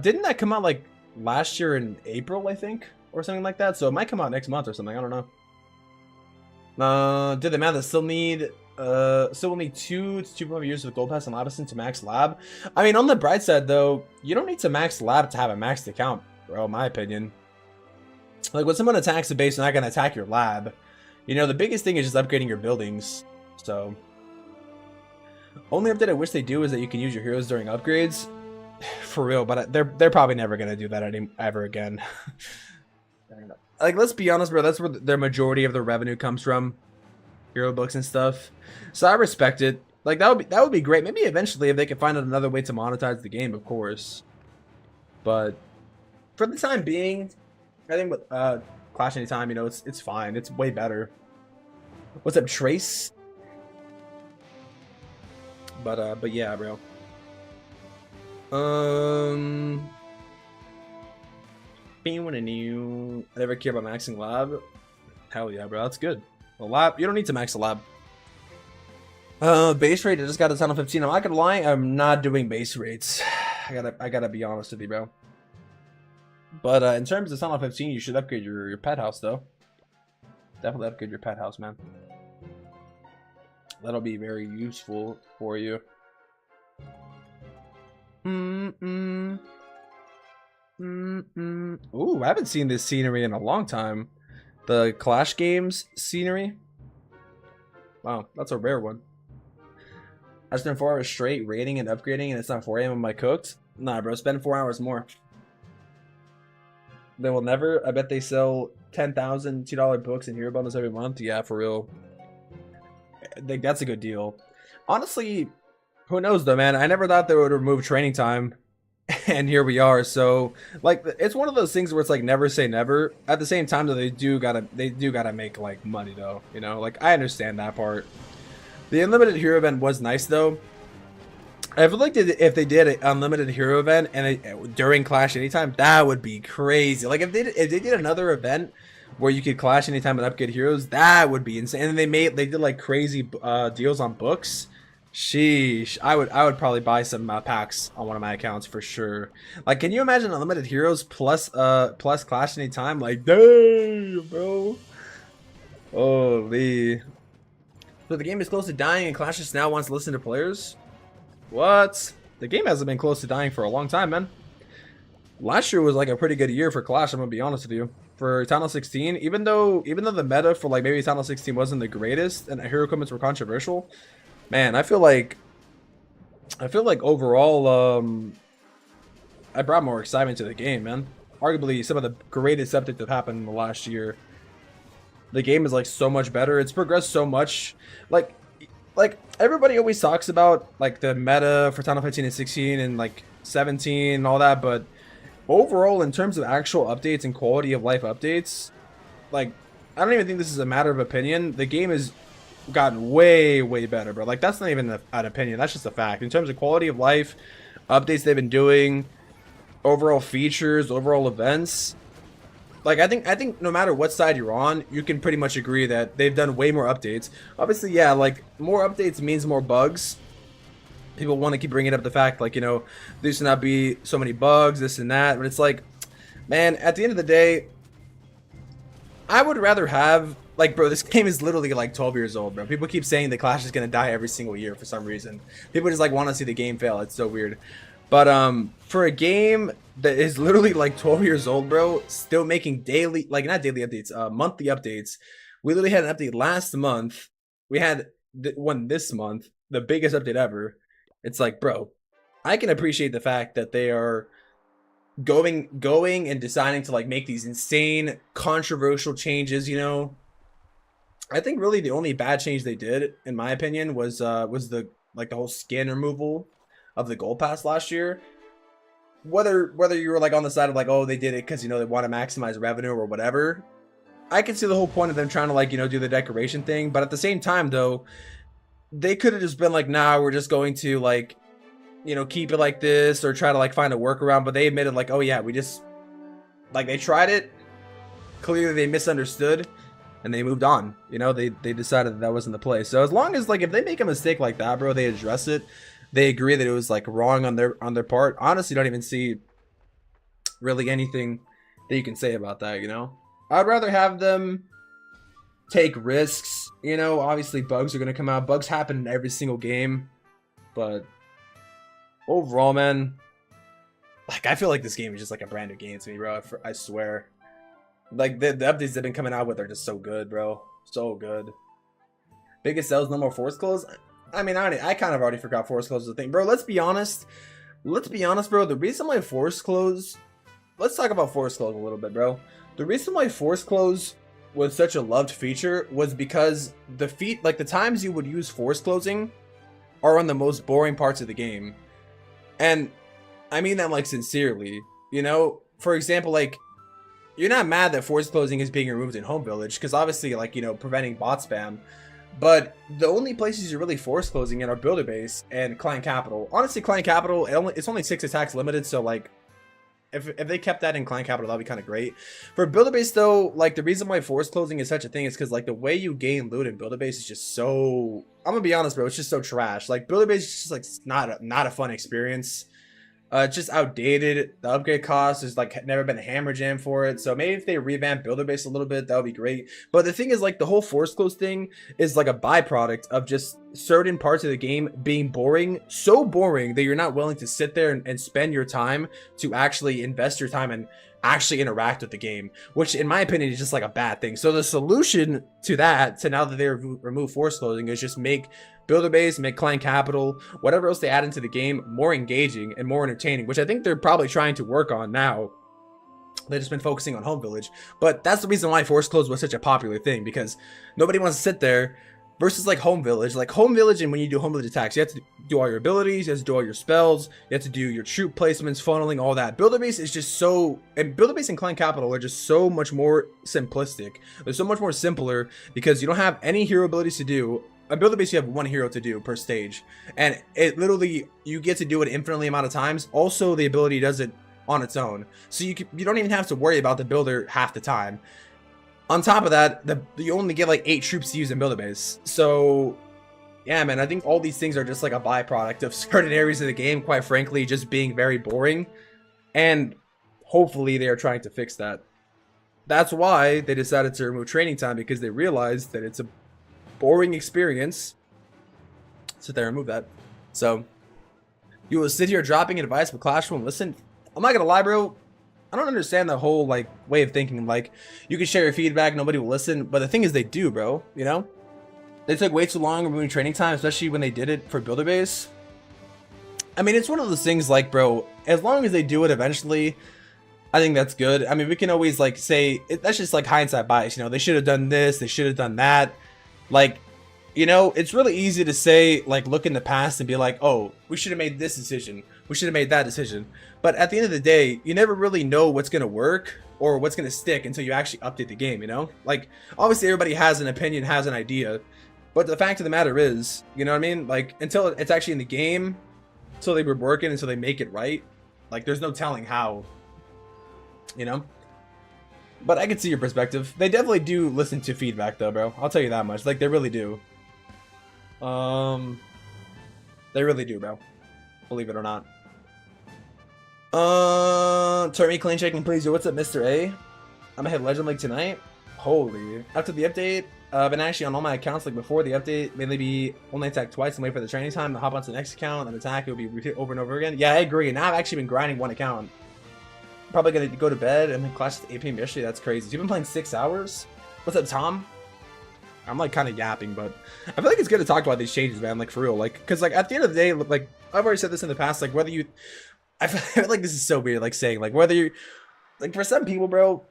A: Didn't that come out like last year in April? I think. Or something like that, so it might come out next month or something. I don't know. Did the man that still will need 2 to 2.5 years of gold pass and Labison to max lab? I mean, on the bright side though, you don't need to max lab to have a maxed account, bro. In my opinion, like when someone attacks the base, they're not gonna attack your lab. You know, the biggest thing is just upgrading your buildings. So, only update I wish they do is that you can use your heroes during upgrades. For real, but they're probably never gonna do that ever again. Like, let's be honest, bro. That's where their majority of the revenue comes from, hero books and stuff. So I respect it. Like that would be great. Maybe eventually if they could find another way to monetize the game, of course. But for the time being, I think with Clash Anytime, you know, it's fine. It's way better. What's up, Trace? But yeah, bro. I never care about maxing lab. Hell yeah, bro, that's good. A lab, you don't need to max a lab. Base rate, I just got a tunnel 15. I'm not gonna lie, I'm not doing base rates. I gotta be honest with you, bro. But in terms of tunnel 15, you should upgrade your pet house, though. Definitely upgrade your pet house, man. That'll be very useful for you. Ooh, I haven't seen this scenery in a long time. The Clash Games scenery. Wow, that's a rare one. I spent 4 hours straight raiding and upgrading, and it's not 4 a.m. when I cooked. Nah, bro, spend 4 hours more. They will never. I bet they sell 10,000 $2 books and hero bundles every month. Yeah, for real. I think that's a good deal. Honestly, who knows though, man? I never thought they would remove training time, and here we are. So, like, it's one of those things where it's like never say never. At the same time, though, they do gotta make like money though. You know, like I understand that part. The unlimited hero event was nice though. I feel like if they did an unlimited hero event and during Clash anytime, that would be crazy. Like if they did another event where you could Clash anytime and upgrade heroes, that would be insane. And they did like crazy deals on books. Sheesh, I would probably buy some packs on one of my accounts for sure. Like, can you imagine unlimited heroes plus Clash anytime? Like, dang, bro. Holy. So the game is close to dying and Clash just now wants to listen to players? What? The game hasn't been close to dying for a long time, man. Last year was like a pretty good year for Clash, I'm gonna be honest with you. For Tunnel 16, even though the meta for like maybe Tunnel 16 wasn't the greatest and hero equipments were controversial, man, I feel like overall I brought more excitement to the game, man. Arguably some of the greatest updates that happened in the last year. The game is like so much better. It's progressed so much. Like everybody always talks about like the meta for Tunnel 15 and 16 and like 17 and all that, but overall in terms of actual updates and quality of life updates, like I don't even think this is a matter of opinion. The game has gotten way better, bro. Like that's not even an opinion, that's just a fact. In terms of quality of life updates they've been doing, overall features, overall events, like I think no matter what side you're on, you can pretty much agree that they've done way more updates. Obviously, yeah, like more updates means more bugs. People want to keep bringing up the fact, like, you know, there should not be so many bugs, this and that, but it's like, man, at the end of the day, I would rather have, like, bro, this game is literally like 12 years old, bro. People keep saying the Clash is gonna die every single year for some reason. People just like want to see the game fail. It's so weird. But for a game that is literally like 12 years old, bro, still making daily, like not daily updates, monthly updates. We literally had an update last month. We had one this month, the biggest update ever. It's like, bro, I can appreciate the fact that they are going and deciding to like make these insane controversial changes, you know. I think really the only bad change they did, in my opinion, was the like the whole skin removal of the gold pass last year. Whether you were like on the side of like, oh, they did it because, you know, they want to maximize revenue or whatever, I can see the whole point of them trying to like, you know, do the decoration thing. But at the same time though, they could have just been like, nah, we're just going to like, you know, keep it like this or try to like find a workaround. But they admitted like, oh yeah, we just like, they tried it, clearly they misunderstood and they moved on. You know, they decided that wasn't the play. So as long as like if they make a mistake like that, bro, they address it, they agree that it was like wrong on their part, honestly don't even see really anything that you can say about that, you know. I'd rather have them take risks, you know. Obviously bugs are going to come out, bugs happen in every single game, but overall, man, like I feel like this game is just like a brand new game to me, bro. I swear, like the updates they've been coming out with are just so good, bro, so good. Biggest sales, no more force close. I mean, I kind of already forgot force close was a thing, bro. Let's be honest, bro. The reason why force close, let's talk about force close a little bit, bro. The reason why force close was such a loved feature was because the times you would use force closing are on the most boring parts of the game, and I mean that like sincerely. You know, for example, like you're not mad that force closing is being removed in Home Village because obviously, like, you know, preventing bot spam. But the only places you're really force closing in are Builder Base and Client Capital. Honestly, Client Capital, it's only 6 attacks limited, so like if they kept that in Clan Capital, that'd be kind of great. For Builder Base though, like the reason why force closing is such a thing is because like the way you gain loot in Builder Base is just so. I'm gonna be honest, bro. It's just so trash. Like Builder Base is just like not a fun experience. It's just outdated. The upgrade cost is like never been a hammer jam for it. So maybe if they revamp Builder Base a little bit, that would be great. But the thing is, like the whole force close thing is like a byproduct of just certain parts of the game being boring, so boring that you're not willing to sit there and spend your time to actually invest your time and actually interact with the game, which in my opinion is just like a bad thing. So the solution to that, to now that they remove force closing, is just make Builder Base, make Clan Capital, whatever else they add into the game, more engaging and more entertaining, which I think they're probably trying to work on now. They've just been focusing on Home Village. But that's the reason why Force Close was such a popular thing, because nobody wants to sit there versus like Home Village. Like Home Village, and when you do Home Village attacks, you have to do all your abilities, you have to do all your spells, you have to do your troop placements, funneling, all that. Builder Base is just so, and Builder Base and Clan Capital are just so much more simplistic. They're so much more simpler because you don't have any hero abilities to do. A Builder Base, you have one hero to do per stage, and it literally, you get to do it infinitely amount of times. Also, the ability does it on its own, so you don't even have to worry about the builder half the time. On top of that, you only get like 8 troops to use in Builder Base. So yeah, man, I think all these things are just like a byproduct of certain areas of the game, quite frankly, just being very boring, and hopefully they are trying to fix that. That's why they decided to remove training time, because they realized that it's a boring experience. So they remove that. So you will sit here dropping advice with Clash Room. Listen, I'm not gonna lie, bro, I don't understand the whole like way of thinking. Like, you can share your feedback, nobody will listen, but the thing is, they do, bro. You know, they took way too long removing training time, especially when they did it for Builder Base. I mean, it's one of those things, like, bro, as long as they do it eventually, I think that's good. I mean, we can always like say that's just like hindsight bias, you know, they should have done this, they should have done that. Like, you know, it's really easy to say, like, look in the past and be like, oh, we should have made this decision, we should have made that decision. But at the end of the day, you never really know what's going to work or what's going to stick until you actually update the game, you know? Like, obviously everybody has an opinion, has an idea, but the fact of the matter is, you know what I mean? Like, until it's actually in the game, until they rework it, until they make it right, like, there's no telling how, you know? But I can see your perspective. They definitely do listen to feedback though, bro. I'll tell you that much. Like, they really do. They really do, bro. Believe it or not. TERMY clean checking, please. Yo, what's up, Mr. A? I'm gonna hit Legend League tonight. Holy. After the update, I've been actually on all my accounts, like before the update, mainly be only attack twice and wait for the training time to hop onto the next account and attack. It will be repeated over and over again. Yeah, I agree. Now I've actually been grinding one account. Probably gonna go to bed and then class at 8 p.m. yesterday. That's crazy. You've been playing 6 hours? What's up, Tom? I'm like kind of yapping, but I feel like it's good to talk about these changes, man. Like, for real. Like, because like at the end of the day, like I've already said this in the past, like whether you, I feel like this is so weird, like saying like whether you, like for some people, bro,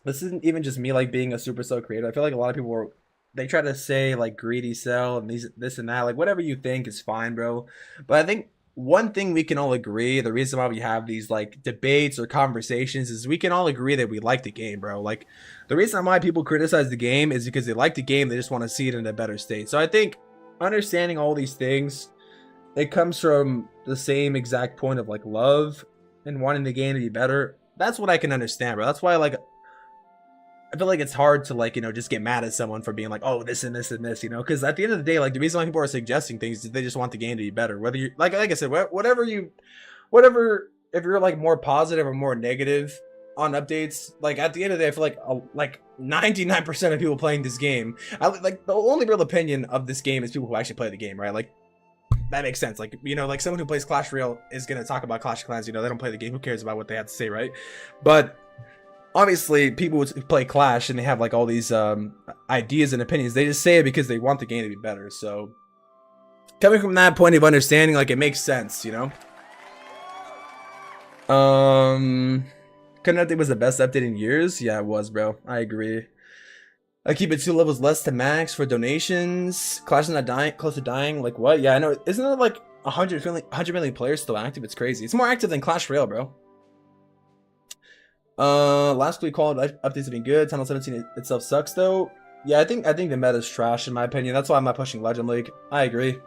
A: this isn't even just me like being a super slow creator. I feel like a lot of people are, they try to say like greedy sell and this and that, like whatever you think is fine, bro. But I think one thing we can all agree, the reason why we have these like debates or conversations, is we can all agree that we like the game, bro. Like, the reason why people criticize the game is because they like the game, they just want to see it in a better state. So I think understanding all these things, it comes from the same exact point of like love and wanting the game to be better. That's what I can understand, bro. That's why, like, I feel like it's hard to, like, you know, just get mad at someone for being like, oh, this and this and this, you know, because at the end of the day, like, the reason why people are suggesting things is they just want the game to be better. Whether you, like I said, whatever, if you're like more positive or more negative on updates, like at the end of the day, I feel like 99% of people playing this game, like the only real opinion of this game is people who actually play the game, right? Like, that makes sense. Like, you know, like someone who plays Clash Royale is gonna talk about Clash of Clans. You know, they don't play the game. Who cares about what they have to say, right? But obviously, people who play Clash and they have like all these ideas and opinions, they just say it because they want the game to be better. So, coming from that point of understanding, like, it makes sense, you know. Couldn't update was the best update in years. Yeah, it was, bro. I agree. I keep it 2 levels less to max for donations. Clash is not dying, close to dying. Like, what? Yeah, I know. Isn't there like 100 million players still active? It's crazy. It's more active than Clash Royale, bro. Last week called updates have been good. Tunnel 17 itself sucks though. Yeah, I think the meta's trash in my opinion. That's why I'm not pushing Legend League. I agree.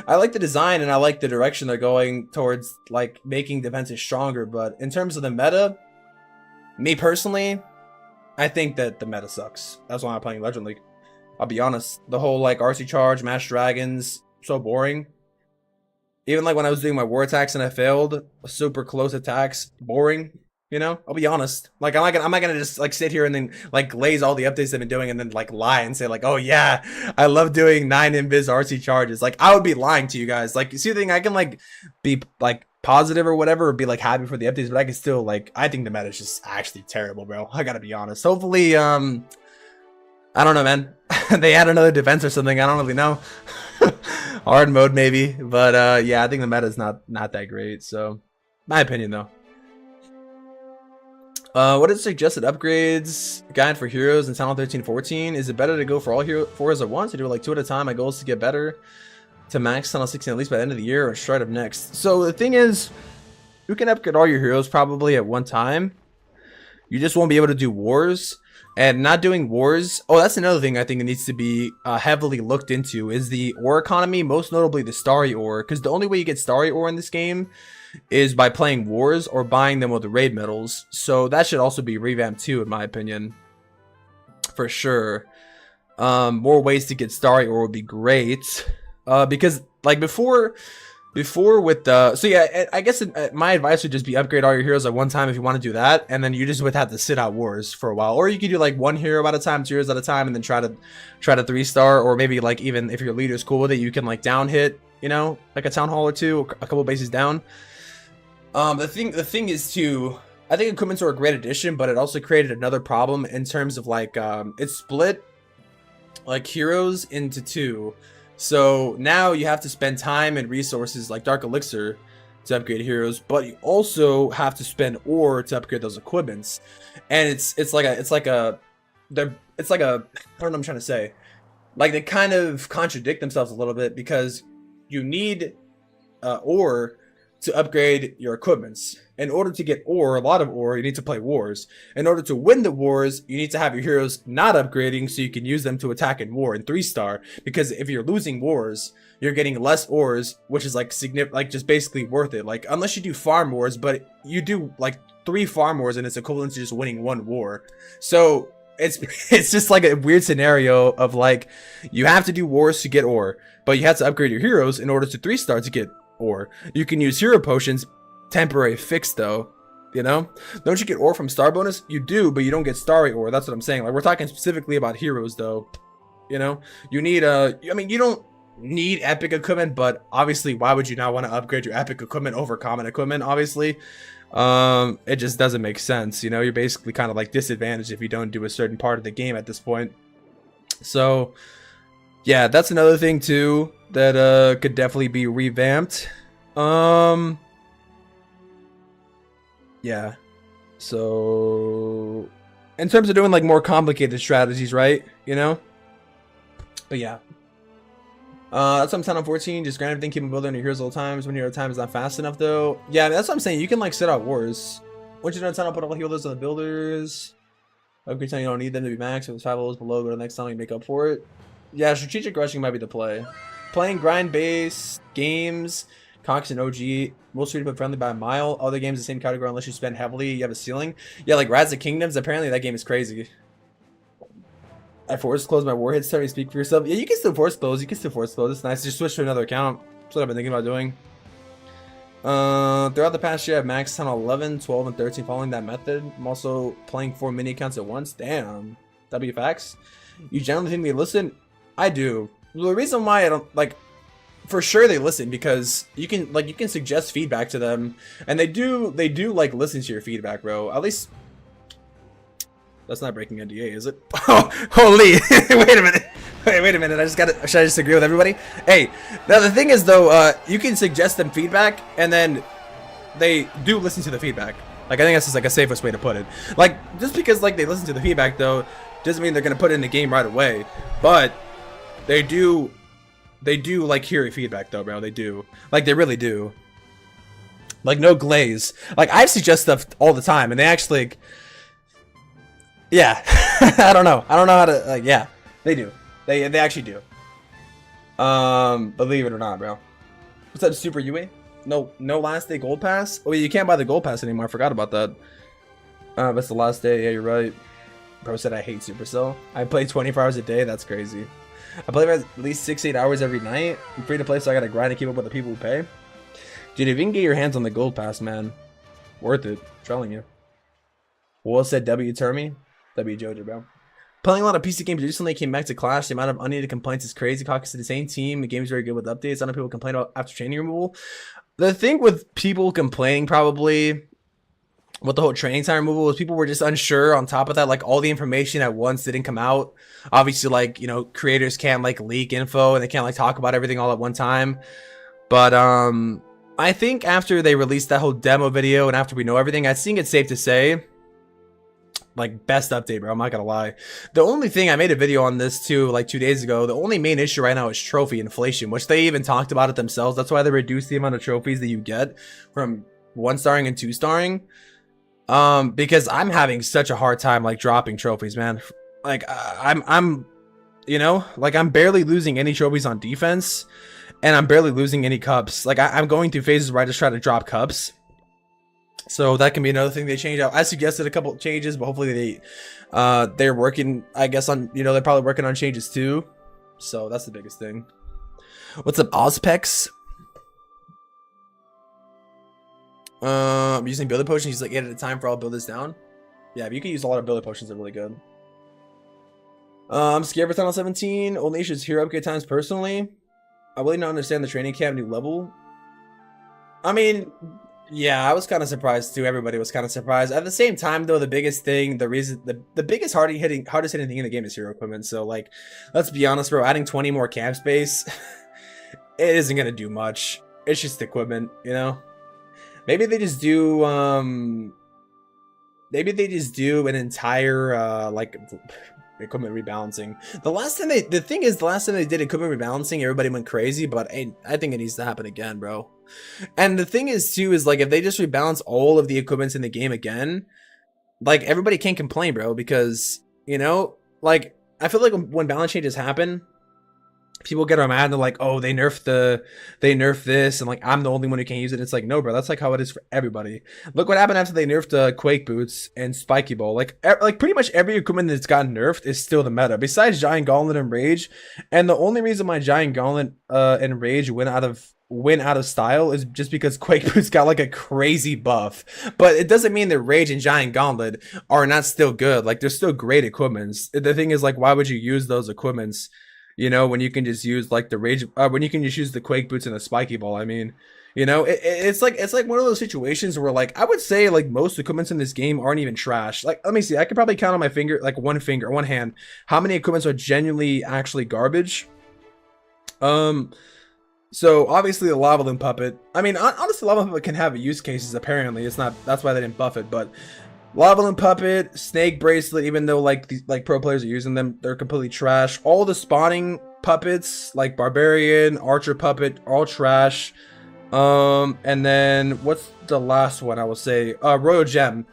A: I like the design and I like the direction they're going towards, like making defenses stronger. But in terms of the meta, me personally, I think that the meta sucks. That's why I'm playing Legend League. I'll be honest. The whole like RC charge, mash dragons, so boring. Even like when I was doing my war attacks and I failed, super close attacks, boring. You know, I'll be honest. Like I'm not gonna just like sit here and then like glaze all the updates I've been doing and then like lie and say like, oh yeah, I love doing 9 invis RC charges. Like I would be lying to you guys. Like see the thing, I can like be like positive or whatever, or be like happy for the updates, but I can still like I think the meta is just actually terrible, bro. I gotta be honest. Hopefully, I don't know, man. They add another defense or something. I don't really know. Hard mode maybe, but yeah, I think the meta is not that great. So, my opinion though. What is suggested upgrades guide for heroes in Town 13-14? Is it better to go for all heroes at once, or do it like 2 at a time? My goal is to get better to max Tunnel 16 at least by the end of the year, or straight up next. So the thing is, you can upgrade all your heroes probably at one time. You just won't be able to do wars. And not doing wars, oh, that's another thing I think it needs to be heavily looked into, is the ore economy, most notably the starry ore, because the only way you get starry ore in this game is by playing wars or buying them with the raid medals. So that should also be revamped too, in my opinion, for sure. More ways to get starry ore would be great, because like before with the so yeah, I guess my advice would just be upgrade all your heroes at one time if you want to do that, and then you just would have to sit out wars for a while, or you could do like 1 hero at a time, 2 heroes at a time, and then try to 3-star, or maybe like even if your leader's cool with it, you can like down hit, you know, like a town hall or 2, a couple bases down. The thing is too, I think equipments are a great addition, but it also created another problem in terms of like it split like heroes into 2. So now you have to spend time and resources like Dark Elixir to upgrade heroes, but you also have to spend ore to upgrade those equipments. And it's like a I don't know what I'm trying to say. Like they kind of contradict themselves a little bit, because you need ore to upgrade your equipments. In order to get ore, a lot of ore, you need to play wars. In order to win the wars, you need to have your heroes not upgrading so you can use them to attack in war in 3-star. Because if you're losing wars, you're getting less ores, which is like like just basically worth it. Like unless you do farm wars, but you do like 3 farm wars and it's equivalent to just winning 1 war. So it's just like a weird scenario of like you have to do wars to get ore, but you have to upgrade your heroes in order to 3-star to get ore. You can use hero potions, temporary fix though, you know. Don't you get ore from star bonus? You do, but you don't get starry ore. That's what I'm saying. Like we're talking specifically about heroes though, you know. You need I mean, you don't need epic equipment, but obviously why would you not want to upgrade your epic equipment over common equipment? Obviously it just doesn't make sense, you know. You're basically kind of like disadvantaged if you don't do a certain part of the game at this point. So yeah, that's another thing too that could definitely be revamped. Yeah, so in terms of doing like more complicated strategies, right, you know. But yeah, that's what I'm saying on 14. Just grind everything, keep them building your heroes all the times. When your time is not fast enough though. Yeah, that's what I'm saying. You can like sit out wars. Once you're done town, I'll put all the healers on the builders. Upgrade time, you don't need them to be max. If it's 5 levels below, go to the next time you make up for it. Yeah, strategic rushing might be the play. Playing grind-based games, Cox and OG, most free to put friendly by a mile. Other games the same category unless you spend heavily, you have a ceiling. Yeah, like Rise of Kingdoms, apparently that game is crazy. I force close my warhead, start to speak for yourself. Yeah, you can still force close, It's nice. Just switch to another account. That's what I've been thinking about doing. Throughout the past year, I've maxed on 11, 12, and 13 following that method. I'm also playing 4 mini accounts at once. Damn. W facts. You generally think they listen? I do. The reason why I don't, like, for sure they listen, because you can suggest feedback to them, and they do like listen to your feedback, bro. At least that's not breaking NDA, is it? Oh, holy! Wait a minute. Wait a minute. Should I just agree with everybody? Hey, now the thing is though, you can suggest them feedback, and then they do listen to the feedback. Like I think that's just like a safest way to put it. Like just because like they listen to the feedback though, doesn't mean they're gonna put it in the game right away. But they do like hear your feedback though, bro. They do. Like they really do. Like no glaze. Like I suggest stuff all the time, and they actually, like, yeah. I don't know how to, like, yeah, they do. They actually do. Believe it or not, bro. What's up, Super UA? No last day gold pass? Oh yeah, you can't buy the gold pass anymore. I forgot about that. That's the last day. Yeah, you're right. Bro said I hate Supercell. I play 24 hours a day. That's crazy. I play at least 6-8 hours every night. I'm free to play, so I gotta grind to keep up with the people who pay. Dude, if you can get your hands on the gold pass, man, worth it. I'm telling you. Will said W Termy. W Jojo, bro. Playing a lot of PC games recently, came back to Clash. The amount of unneeded complaints is crazy. Caucus is the same team. The game's very good with updates. I know people complain about after training removal. The thing with people complaining probably with the whole training time removal was people were just unsure. On top of that, like all the information at once didn't come out. Obviously, like, you know, creators can't like leak info and they can't like talk about everything all at one time. But I think after they released that whole demo video and after we know everything, I think it's safe to say, like, best update, bro. I'm not gonna lie. The only thing, I made a video on this too like 2 days ago, the only main issue right now is trophy inflation, which they even talked about it themselves. That's why they reduced the amount of trophies that you get from 1-starring and 2-starring. Because I'm having such a hard time like dropping trophies, man. Like I'm you know, like I'm barely losing any trophies on defense and I'm barely losing any cups. Like I'm going through phases where I just try to drop cups. So that can be another thing they change out. I suggested a couple changes, but hopefully they're working, I guess, on, you know, they're probably working on changes too. So that's the biggest thing. What's up, Ozpex? I'm using builder potions. He's like 8 at a time for all builders down. Yeah, but you can use a lot of builder potions. They're really good. I'm scared for Tunnel 17. Only issues hero upgrade times personally. I really don't understand the training camp new level. I mean, yeah, I was kind of surprised too. Everybody was kind of surprised. At the same time, though, the biggest thing, the biggest hardest hitting thing in the game is hero equipment. So, like, let's be honest, bro. Adding 20 more camp space, it isn't gonna do much. It's just equipment, you know. Maybe they just do maybe they just do an entire like equipment rebalancing. The last time they did equipment rebalancing, everybody went crazy, but I think it needs to happen again, bro. And the thing is too is like if they just rebalance all of the equipments in the game again, like everybody can't complain, bro, because, you know, like I feel like when balance changes happen, people get mad and they're like, oh, they nerfed this, and like I'm the only one who can't use it. It's like, no, bro, that's like how it is for everybody. Look what happened after they nerfed Quake boots and Spiky Ball. Like pretty much every equipment that's gotten nerfed is still the meta, besides Giant Gauntlet and Rage. And the only reason why Giant Gauntlet and Rage went out of style is just because Quake boots got like a crazy buff. But it doesn't mean that Rage and Giant Gauntlet are not still good. Like they're still great equipments. The thing is, like, why would you use those equipments, you know, when you can just use like the Rage, when you can just use the Quake boots and the Spiky Ball? I mean, you know, it's like one of those situations where, like, I would say like most equipments in this game aren't even trash. Like, let me see, I could probably count on my finger, like one hand, how many equipments are genuinely actually garbage. So obviously the Lava Loon Puppet. I mean, honestly, Lava Loon Puppet can have use cases. Apparently, it's not. That's why they didn't buff it, but. Lava Loon Puppet, Snake Bracelet, even though like these like pro players are using them, they're completely trash. All the spawning puppets like Barbarian, Archer Puppet, all trash. And then what's the last one I will say? Royal Gem.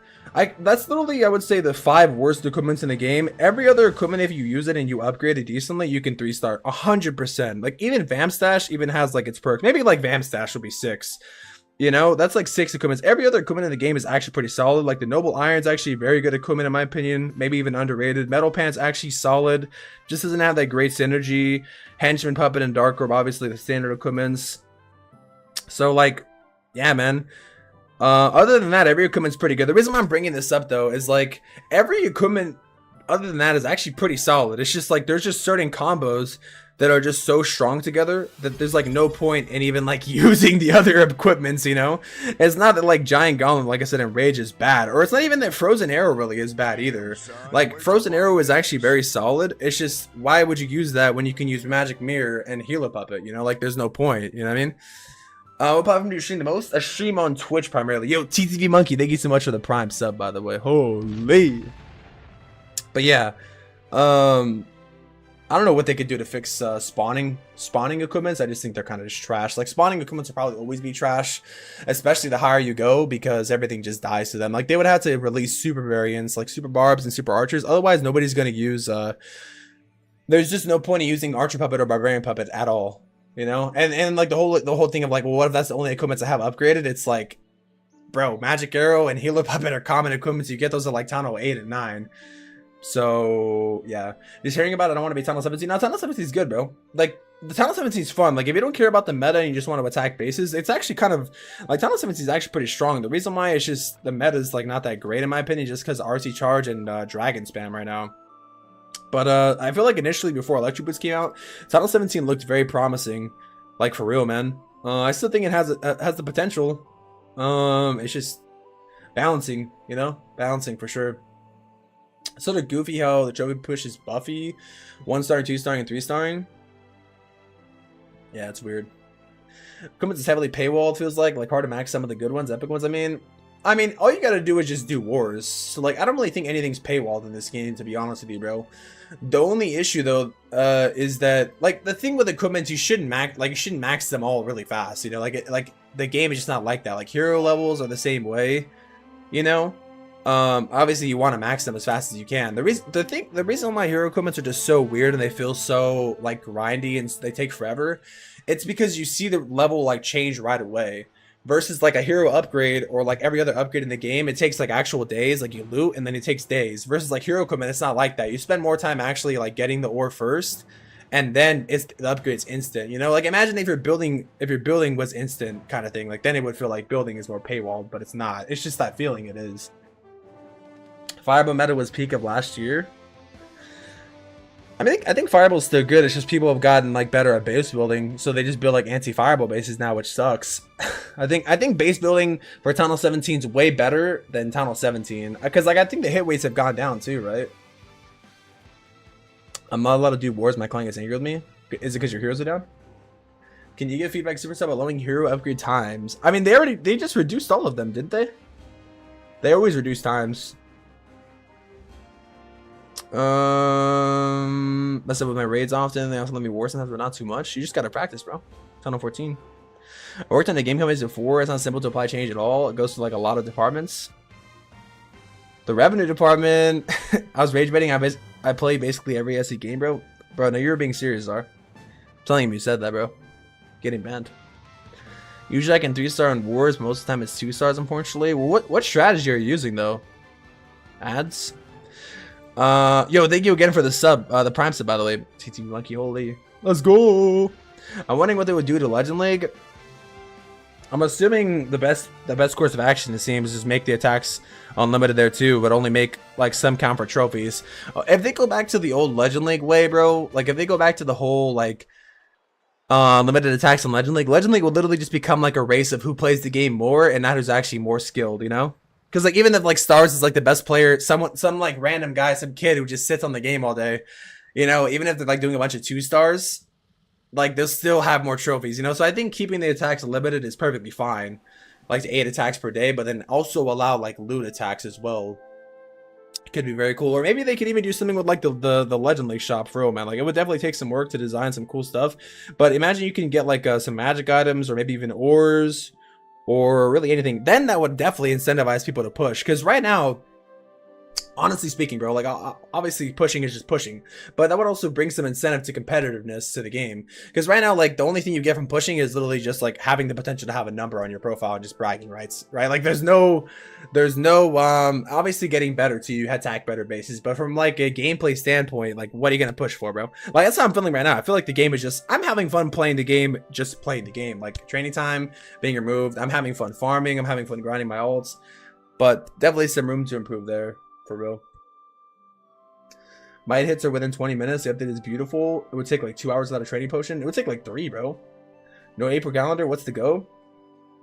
A: That's literally, I would say, the 5 worst equipments in the game. Every other equipment, if you use it and you upgrade it decently, you can 3-star 100%. Like even Vamp Stash even has like its perks. Maybe like Vamp Stash will be 6. You know, that's like 6 equipments. Every other equipment in the game is actually pretty solid. Like the Noble Iron's actually very good equipment in my opinion. Maybe even underrated. Metal Pant's actually solid. Just doesn't have that great synergy. Henchman Puppet and Dark Orb, obviously the standard equipments. So like, yeah, man. Other than that, every equipment's pretty good. The reason why I'm bringing this up though is like every equipment other than that is actually pretty solid. It's just like there's just certain combos that are just so strong together that there's like no point in even like using the other equipments, you know? It's not that like Giant Gauntlet, like I said, in Rage is bad, or it's not even that Frozen Arrow really is bad either. Like Frozen Arrow is actually very solid. It's just, why would you use that when you can use Magic Mirror and Healer Puppet, you know? Like there's no point, you know what I mean? What platform do you stream the most? I stream on Twitch primarily. Yo, TTV Monkey, thank you so much for the Prime sub, by the way. Holy. But yeah, I don't know what they could do to fix spawning equipments. I just think they're kind of just trash. Like spawning equipments will probably always be trash, especially the higher you go, because everything just dies to them. Like they would have to release super variants like super barbs and super archers. Otherwise, nobody's gonna use there's just no point in using Archer Puppet or Barbarian Puppet at all. You know, and like the whole thing of like, well, what if that's the only equipment I have upgraded? It's like, bro, Magic Arrow and Healer Puppet are common equipments. You get those at like Tunnel 8 and 9. So yeah, just hearing about it, I don't want to be Tunnel 17. Now Tunnel 17 is good, bro. Like the Tunnel 17 is fun. Like if you don't care about the meta and you just want to attack bases, it's actually kind of like Tunnel 17 is actually pretty strong. The reason why it's just the meta is like not that great in my opinion, just because RC Charge and Dragon Spam right now. But I feel like initially before Electric Boots came out, Tunnel 17 looked very promising. Like for real, man. I still think it has the potential. It's just balancing, you know, balancing for sure. Sort of goofy how the trophy pushes Buffy, 1-star, 2-star, and 3-starring. Yeah, it's weird. Equipment is heavily paywalled, feels like hard to max some of the good ones, epic ones. I mean, all you gotta do is just do wars. So like, I don't really think anything's paywalled in this game, to be honest with you, bro. The only issue though, is that like the thing with equipment, you shouldn't max them all really fast. You know, like the game is just not like that. Like hero levels are the same way, you know. Obviously you want to max them as fast as you can. The reason why hero equipments are just so weird and they feel so like grindy and they take forever, it's because you see the level like change right away. Versus like a hero upgrade or like every other upgrade in the game, it takes like actual days, like you loot and then it takes days. Versus like hero equipment, it's not like that. You spend more time actually like getting the ore first, and then the upgrade's instant. You know, like imagine if your building was instant kind of thing. Like then it would feel like building is more paywalled, but it's not. It's just that feeling it is. Fireball meta was peak of last year. I think Fireball's still good. It's just people have gotten like better at base building, so they just build like anti-Fireball bases now, which sucks. I think base building for Tunnel 17 is way better than Tunnel 17 because like I think the hit weights have gone down too, right? I'm not allowed to do wars. My client gets angry with me. Is it because your heroes are down? Can you give feedback super sub allowing hero upgrade times? I mean, they just reduced all of them, didn't they? They always reduce times. Mess up with my raids often. They also let me war sometimes, but not too much. You just gotta practice, bro. Tunnel 14. I worked on the game companies before. It's not simple to apply change at all. It goes to like a lot of departments. The revenue department. I was rage baiting. I play basically every SE game, bro. Bro, no, you're being serious, Zar. I'm telling you said that, bro. Getting banned. Usually I can 3-star on wars. Most of the time it's 2-stars, unfortunately. Well, what strategy are you using though? Ads. Yo, thank you again for the sub, the prime sub, by the way. TT Monkey, holy. Let's go. I'm wondering what they would do to Legend League. I'm assuming the best course of action, it seems, is just make the attacks unlimited there too, but only make like some count for trophies. If they go back to the old Legend League way, bro, like if they go back to the whole like limited attacks in Legend League will literally just become like a race of who plays the game more and not who's actually more skilled, you know? Because like even if like Stars is like the best player, some like random guy, some kid who just sits on the game all day, you know, even if they're like doing a bunch of 2-stars, like they'll still have more trophies, you know. So I think keeping the attacks limited is perfectly fine, like to 8 attacks per day, but then also allow like loot attacks as well. It could be very cool. Or maybe they could even do something with like the Legend League shop for real, man. Like it would definitely take some work to design some cool stuff, but imagine you can get like some magic items or maybe even ores or really anything, then that would definitely incentivize people to push. Because right now, honestly speaking, bro, like obviously pushing is just pushing, but that would also bring some incentive to competitiveness to the game. Because right now, like the only thing you get from pushing is literally just like having the potential to have a number on your profile and just bragging rights, right? Like there's no obviously getting better to you attack better bases, but from like a gameplay standpoint, like what are you gonna push for, bro? Like that's how I'm feeling right now. I feel like the game is just, I'm having fun playing the game, just playing the game. Like training time being removed, I'm having fun farming, I'm having fun grinding my ults, but definitely some room to improve there. For real. My hits are within 20 minutes. The update is beautiful. It would take like 2 hours without a training potion. It would take like 3, bro. No April calendar. What's the go?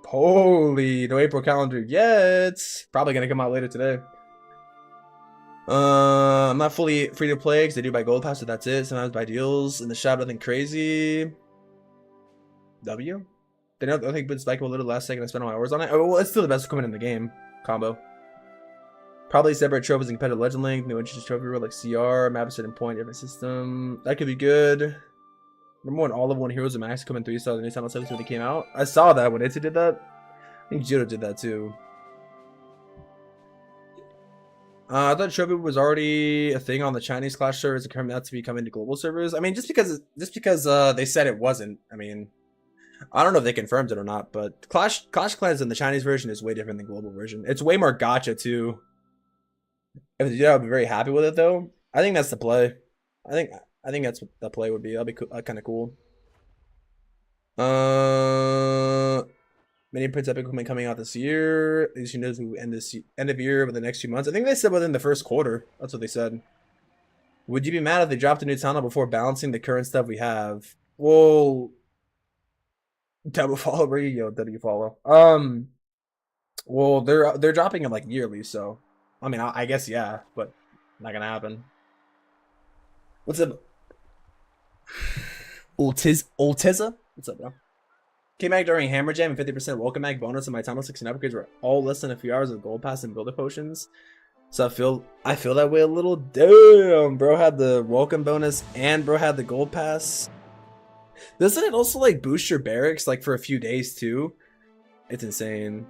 A: Holy, no April calendar yet. Probably gonna come out later today. I'm not fully free to play because they do buy gold pass, so that's it. Sometimes buy deals in the shop, nothing crazy. W? They don't think it's spikeable a little last second. I spent all my hours on it. Oh, well, it's still the best equipment in the game. Combo. Probably separate trophies in competitive Legend League. New interesting trophy rule like CR, map a certain point, different system. That could be good. Remember when all of One Heroes and Max come in 3-star the new Tunnel 17 when they came out? I saw that when Itzy did that. I think Judo did that too. I thought Shobu was already a thing on the Chinese Clash servers, and now to be coming to global servers. I mean, just because they said it wasn't. I mean, I don't know if they confirmed it or not, but Clash Clans in the Chinese version is way different than global version. It's way more gacha too. If they do, I'll be very happy with it though. I think that's the play. I think I think that's what the play would be. That'll be kind of cool. Mini Prince Epic will be coming out this year. These knows who end of year over the next few months. I think they said within the first quarter. That's what they said. Would you be mad if they dropped a new tunnel before balancing the current stuff we have? Well, double follow, bro. Yo, W follow. Well, they're dropping it like yearly, so I mean, I guess yeah, but not gonna happen. What's up, Ultiza? What's up, bro? Came back during Hammer Jam and 50% welcome back bonus, and my tunnel 16 upgrades were all less than a few hours of gold pass and builder potions. So I feel that way a little. Damn, bro had the welcome bonus and bro had the gold pass. Doesn't it also like boost your barracks like for a few days too? It's insane.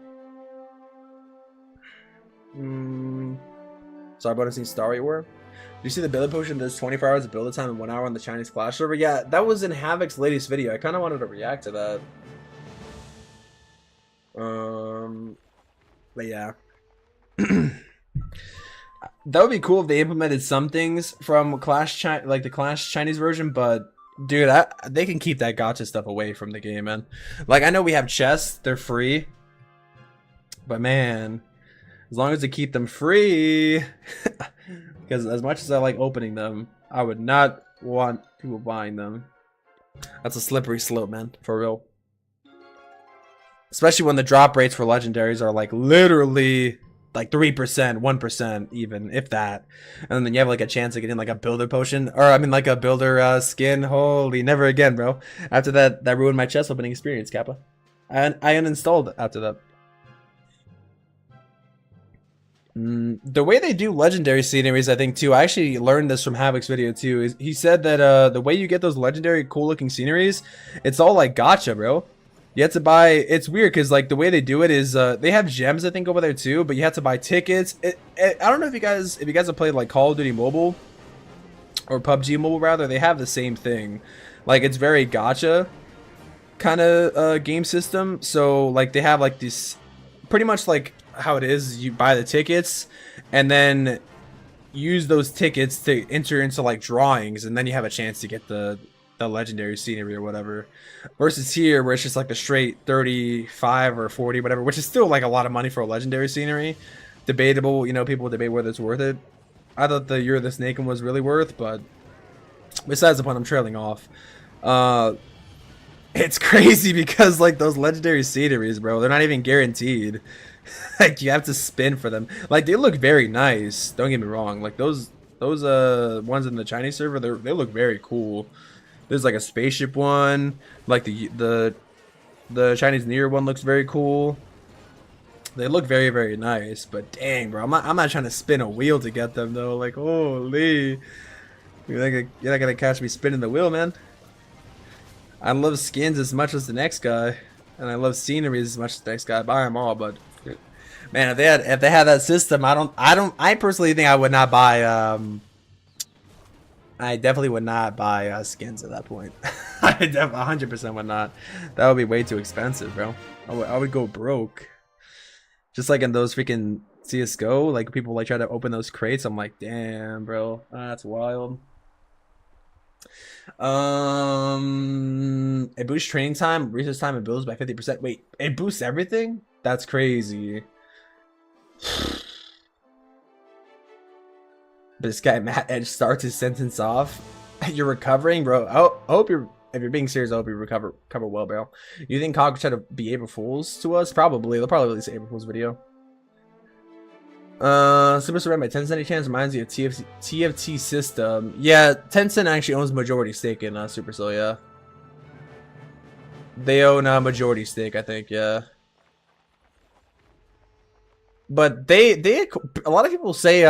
A: Sorry, bonusing Starry War. Do you see the builder potion does 24 hours of builder time and 1 hour on the Chinese Clash server? Yeah, that was in Havoc's latest video. I kind of wanted to react to that. But yeah. That would be cool if they implemented some things from like the Clash Chinese version, but dude, they can keep that gacha stuff away from the game, man. Like, I know we have chests, they're free, but man, as long as they keep them free, because as much as I like opening them, I would not want people buying them. That's a slippery slope, man, for real. Especially when the drop rates for legendaries are like literally like 3%, 1% even, if that. And then you have like a chance of getting like a builder potion, or I mean like a builder skin. Holy, never again, bro. After that ruined my chest opening experience, Kappa. I uninstalled after that. The way they do legendary sceneries, I think too, I actually learned this from Havoc's video too, is he said that the way you get those legendary cool looking sceneries, it's all like gacha, bro. You have to buy, it's weird because like the way they do it is they have gems I think over there too, but you have to buy tickets. I don't know if you guys have played like Call of Duty Mobile or PUBG Mobile rather, they have the same thing. Like it's very gacha kind of game system. So like they have like this pretty much like how it is, you buy the tickets and then use those tickets to enter into like drawings, and then you have a chance to get the legendary scenery or whatever, versus here where it's just like the straight 35 or 40 whatever, which is still like a lot of money for a legendary scenery. Debatable, you know, people debate whether it's worth it. I thought the Year of the Snake was really worth, but besides the point, I'm trailing off. It's crazy because like those legendary sceneries, bro, they're not even guaranteed. Like you have to spin for them. Like they look very nice, don't get me wrong. Like those ones in the Chinese server, they look very cool. There's like a spaceship one, like the Chinese New Year one looks very cool. They look very, very nice, but dang, bro, I'm not trying to spin a wheel to get them though. Like, holy, you're not gonna catch me spinning the wheel, man. I love skins as much as the next guy, and I love sceneries as much as the next guy. I buy them all, but man, if they had that system, I personally think I would not buy I definitely would not buy skins at that point. I 100% would not. That would be way too expensive, bro. I would go broke. Just like in those freaking CS:GO, like people like try to open those crates. I'm like, damn, bro, that's wild. It boosts training time, research time, and builds by 50%. Wait, it boosts everything? That's crazy. But this guy Matt Edge starts his sentence off. You're recovering, bro. I hope you're. If you're being serious, I hope you recover well, bro. You think COG try to be April Fools to us? Probably. They'll probably release an April Fools video. Super Survey by Tencent any chance reminds me of TFT system. Yeah, Tencent actually owns majority stake in Supercell, yeah. They own a majority stake, I think, yeah. But a lot of people say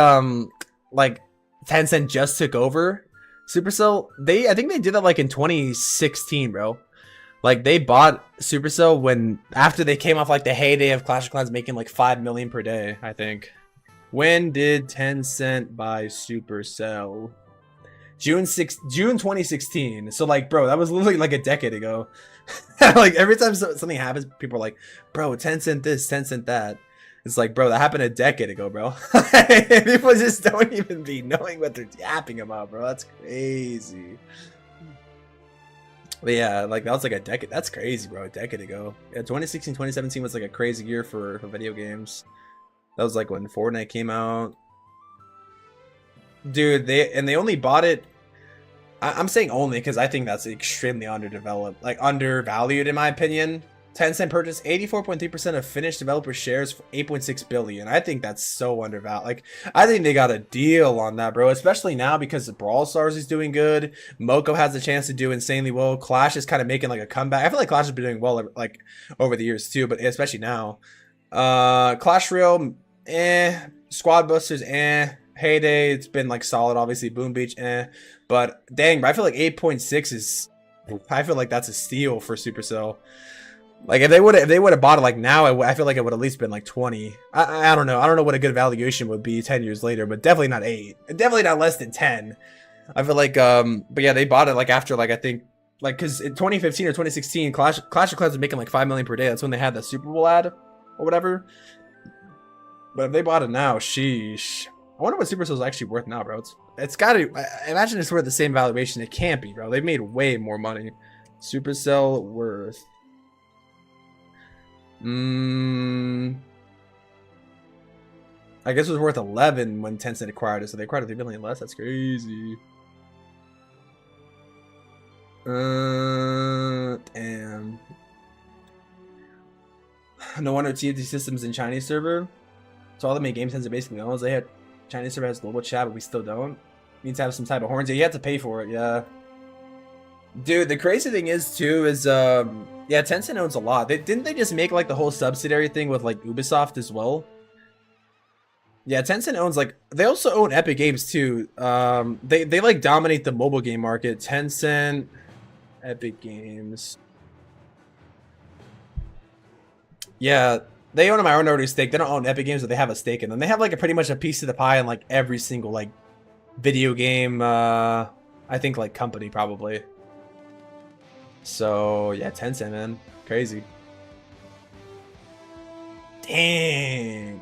A: like Tencent just took over Supercell. I think they did that like in 2016, bro. Like they bought Supercell after they came off like the heyday of Clash of Clans making like 5 million per day, I think. When did Tencent buy Supercell? June 2016. So like, bro, that was literally like a decade ago. Like every time something happens, people are like, bro, Tencent this, Tencent that. It's like, bro, that happened a decade ago, bro. People just don't even be knowing what they're yapping about, bro. That's crazy. But yeah, like that was like a decade. That's crazy, bro. A decade ago. Yeah, 2016, 2017 was like a crazy year for video games. That was like when Fortnite came out. Dude, they only bought it. I'm saying only because I think that's extremely underdeveloped, like undervalued in my opinion. Tencent purchased 84.3% of Finnish developer shares for 8.6 billion. I think that's so undervalued. Like, I think they got a deal on that, bro. Especially now because Brawl Stars is doing good. Moko has a chance to do insanely well. Clash is kind of making like a comeback. I feel like Clash has been doing well like over the years too, but especially now. Clash Royale, Squad Busters, Heyday, it's been like solid. Obviously, Boom Beach, but dang, bro, I feel like 8.6 is. I feel like that's a steal for Supercell. Like if they would have bought it like now, I feel like it would at least been like 20. I don't know. I don't know what a good valuation would be 10 years later, but definitely not 8. Definitely not less than 10. I feel like but yeah, they bought it like after like I think like because in 2015 or 2016, Clash of Clans was making like 5 million per day. That's when they had the Super Bowl ad or whatever. But if they bought it now, sheesh. I wonder what Supercell's actually worth now, bro. It's got to. I imagine it's worth the same valuation. It can't be, bro. They've made way more money. Supercell worth. I guess it was worth 11 when Tencent acquired it, so they acquired it 3 million less. That's crazy. Damn. No wonder TFT systems in Chinese server. So all the main game Tencent basically owns. They had Chinese server has global chat, but we still don't. Needs to have some type of horns. Yeah, you have to pay for it. Yeah. Dude, the crazy thing is too is yeah, Tencent owns a lot. Didn't they just make like the whole subsidiary thing with like Ubisoft as well? Yeah, Tencent owns like they also own Epic Games too. They like dominate the mobile game market. Tencent, Epic Games. Yeah, they own a minority stake. They don't own Epic Games, but they have a stake in them. They have like a pretty much a piece of the pie in like every single like video game I think like company probably. So yeah, Tencent, man. Crazy. Dang.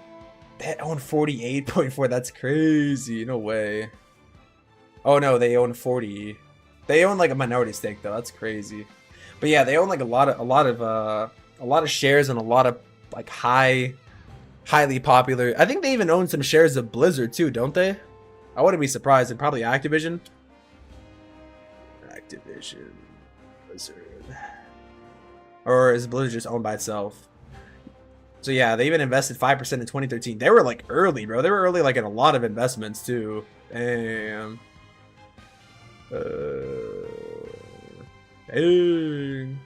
A: They own 48.4. That's crazy. No way. Oh no, they own 40. They own like a minority stake though. That's crazy. But yeah, they own like a lot of shares and a lot of like highly popular. I think they even own some shares of Blizzard too, don't they? I wouldn't be surprised. And probably Activision. Activision. Blizzard. Or is Blizzard just owned by itself? So yeah, they even invested 5% in 2013. They were like early, bro. They were early like in a lot of investments too. Damn. Dang.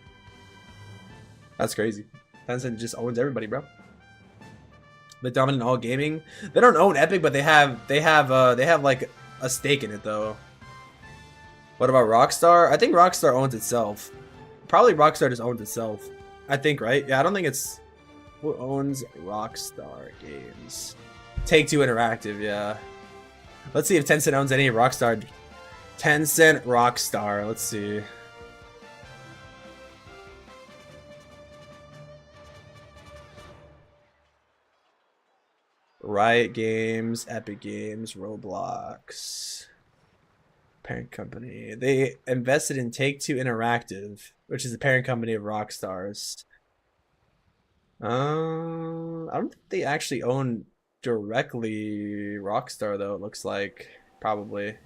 A: That's crazy. Tencent just owns everybody, bro. They dominate all gaming. They don't own Epic, but they have like a stake in it though. What about Rockstar? I think Rockstar owns itself. Probably Rockstar just owns itself. I think, right? Yeah, I don't think it's who owns Rockstar Games. Take-Two Interactive, yeah. Let's see if Tencent owns any Rockstar. Tencent Rockstar. Let's see. Riot Games, Epic Games, Roblox. Parent company. They invested in Take-Two Interactive, which is the parent company of Rockstars. I don't think they actually own directly Rockstar though. It looks like probably.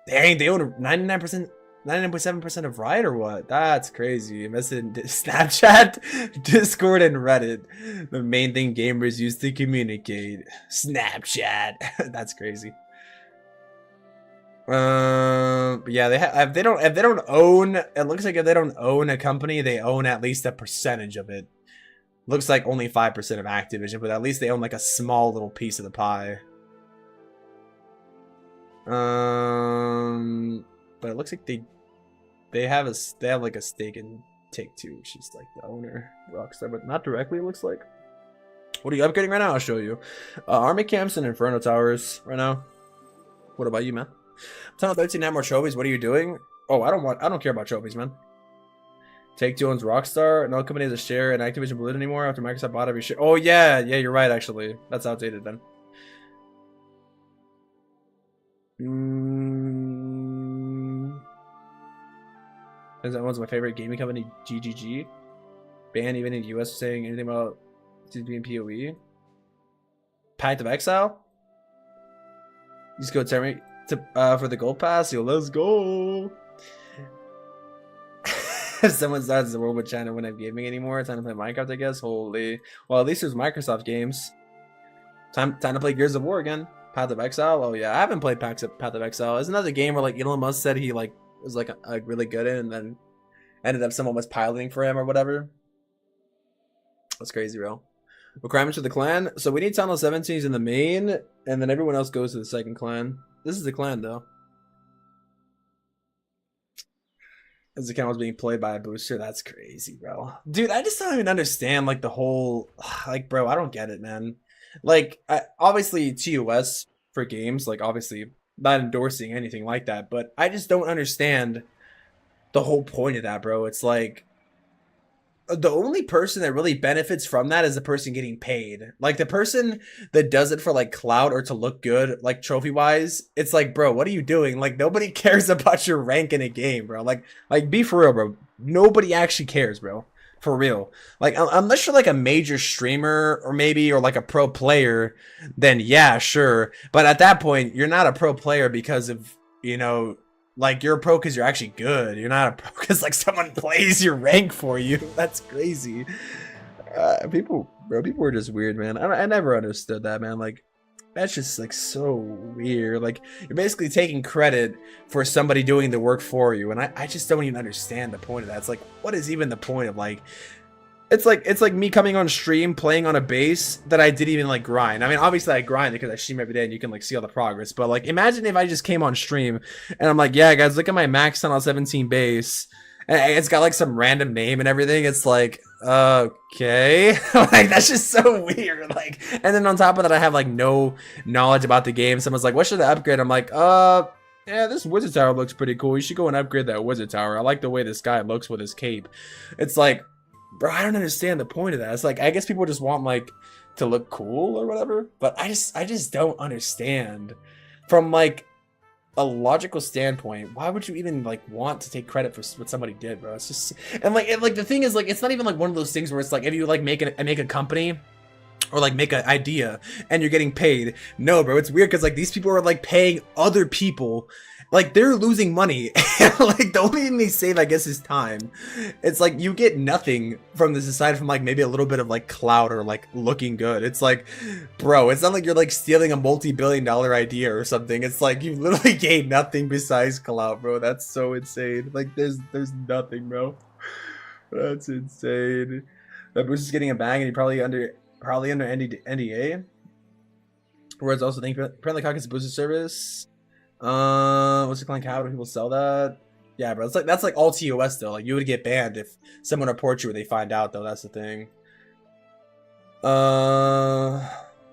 A: Dang, they own 99%, 99.7% of Riot or what? That's crazy. Invested in Snapchat, Discord, and Reddit. The main thing gamers use to communicate. Snapchat. That's crazy. But yeah, if they don't own, it looks like if they don't own a company, they own at least a percentage of it. Looks like only 5% of Activision, but at least they own like a small little piece of the pie. But it looks like they have like a stake in Take-Two, which is like the owner, Rockstar, but not directly. It looks like. What are you upgrading right now? I'll show you. Army camps and Inferno towers right now. What about you, man? Tunnel 13 have more trophies. What are you doing? Oh, I don't care about trophies, man. Take-Two owns Rockstar. No company has a share in Activision Blizzard anymore after Microsoft bought every share. Oh yeah, you're right. Actually, that's outdated then. That one's my favorite gaming company, GGG. Banned even in the US saying anything about TCP and PoE. Pact of Exile. Just go TERMY for the gold pass. Yo, let's go. If someone starts the world with China wouldn't have gaming anymore. Time to play Minecraft, I guess. Holy. Well, at least there's Microsoft games. Time to play Gears of War again. Path of Exile. Oh yeah, I haven't played Path of Exile. It's another game where like Elon Musk said he like was like really good in, and then ended up someone was piloting for him or whatever. That's crazy, bro. Requirements for the clan. So we need Tunnel 17s in the main, and then everyone else goes to the second clan. This is the clan though. This account was being played by a booster. That's crazy, bro. Dude, I just don't even understand like the whole like, bro. I don't get it, man. Like, obviously TOS for games, like obviously not endorsing anything like that, but I just don't understand the whole point of that, bro. It's like the only person that really benefits from that is the person getting paid. Like the person that does it for like clout or to look good, like trophy wise, it's like, bro, what are you doing? Like nobody cares about your rank in a game, bro. Like be for real, bro. Nobody actually cares, bro. For real. Like unless you're like a major streamer or maybe or like a pro player, then yeah, sure. But at that point, you're not a pro player because of, you know, like you're a pro because you're actually good. You're not a pro because like someone plays your rank for you. That's crazy. People are just weird, man. I never understood that, man. Like that's just like so weird. Like you're basically taking credit for somebody doing the work for you, and I just don't even understand the point of that. It's like, what is even the point of like? It's like me coming on stream playing on a base that I didn't even like grind. I mean, obviously I grind because I stream every day and you can like see all the progress. But like, imagine if I just came on stream and I'm like, yeah, guys, look at my max tunnel 17 base, and it's got like some random name and everything. It's like, okay, like that's just so weird. Like, and then on top of that, I have like no knowledge about the game. Someone's like, what should I upgrade? I'm like, yeah, this wizard tower looks pretty cool. You should go and upgrade that wizard tower. I like the way this guy looks with his cape. It's like, bro, I don't understand the point of that. It's like, I guess people just want like to look cool or whatever, but I just don't understand from like a logical standpoint. Why would you even like want to take credit for what somebody did, bro? It's just, and like the thing is like, it's not even like one of those things where it's like if you like make a company or like make an idea and you're getting paid. No, bro, it's weird because like these people are like paying other people. Like they're losing money. Like the only thing they save, I guess, is time. It's like you get nothing from this aside from like maybe a little bit of like clout or like looking good. It's like, bro, it's not like you're like stealing a multi-billion-dollar idea or something. It's like you literally gain nothing besides clout, bro. That's so insane. Like there's nothing, bro. That's insane. That Bruce is getting a bang and he probably under NDA. Whereas also think apparently Cock is a booster service. What's the clan capital? People sell that. Yeah, bro. It's like that's like all TOS though. Like you would get banned if someone reports you or they find out though. That's the thing.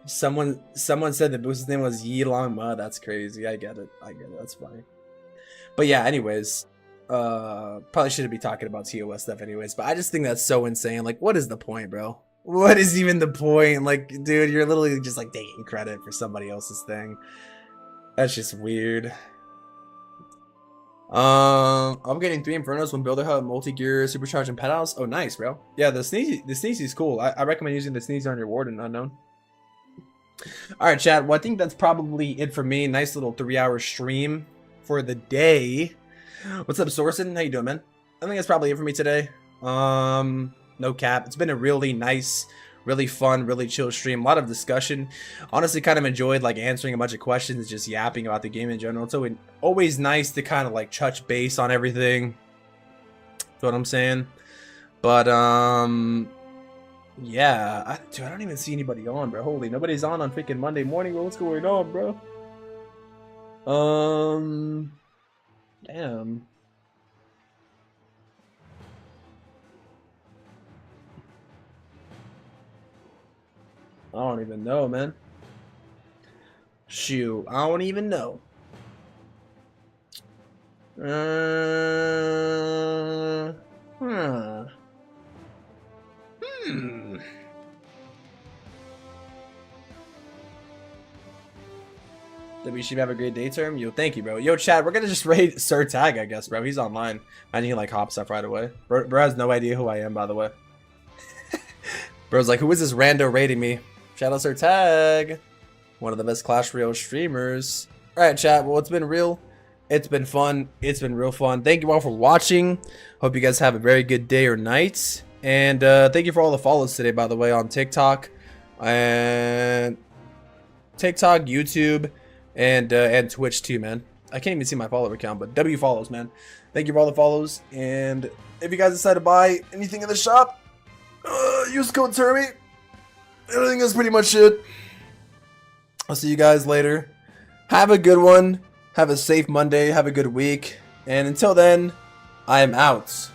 A: Someone said the boost's name was Yi Long Ma. That's crazy. I get it. That's funny. But yeah, anyways. Probably shouldn't be talking about TOS stuff anyways. But I just think that's so insane. Like, what is the point, bro? What is even the point? Like, dude, you're literally just like taking credit for somebody else's thing. That's just weird. I'm getting 3 Infernos when Builder Hub, Multi-Gear, Supercharge, and Pet House. Oh, nice, bro. Yeah, the Sneezy is cool. I recommend using the Sneezy on your Ward and Unknown. Alright, chat. Well, I think that's probably it for me. Nice little 3-hour stream for the day. What's up, Sorsen? How you doing, man? I think that's probably it for me today. No cap. It's been a really nice, really fun, really chill stream. A lot of discussion. Honestly, kind of enjoyed like answering a bunch of questions, just yapping about the game in general. It's always nice to kind of like touch base on everything. That's what I'm saying. But yeah, dude, I don't even see anybody on, bro. Holy, nobody's on freaking Monday morning, bro. What's going on, bro? Damn. I don't even know, man. Shoot, I don't even know. Huh. W, should have a great day, Term. Yo, thank you, bro. Yo, Chad, we're gonna just raid Sir Tag, I guess, bro. He's online. Imagine he like hops up right away. Bro has no idea who I am, by the way. Bro's like, who is this rando raiding me? Shout out Sir Tag. One of the best Clash Royale streamers. Alright, chat. Well, it's been real. It's been fun. It's been real fun. Thank you all for watching. Hope you guys have a very good day or night. And thank you for all the follows today, by the way, on TikTok. And TikTok, YouTube, and Twitch too, man. I can't even see my follower count, but W follows, man. Thank you for all the follows. And if you guys decide to buy anything in the shop, use code TERMY. I think that's pretty much it. I'll see you guys later. Have a good one. Have a safe Monday. Have a good week. And until then, I am out.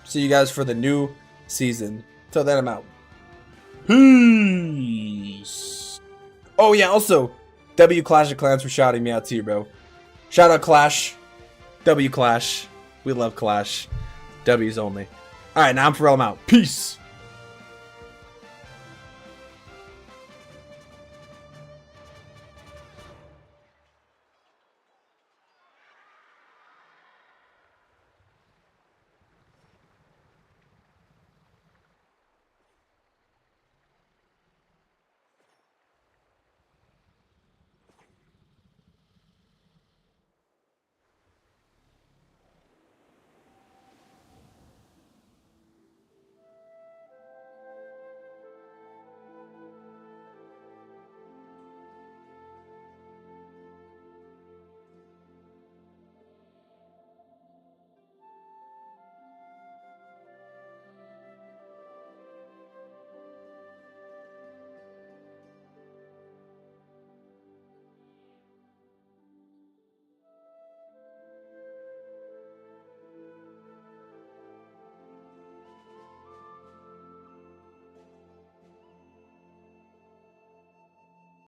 A: See you guys for the new season. Until then, I'm out. Peace. Oh, yeah, also, W Clash of Clans for shouting me out too, bro. Shout out Clash. W Clash. We love Clash. W's only. Alright, now I'm Pharrell. I'm out. Peace.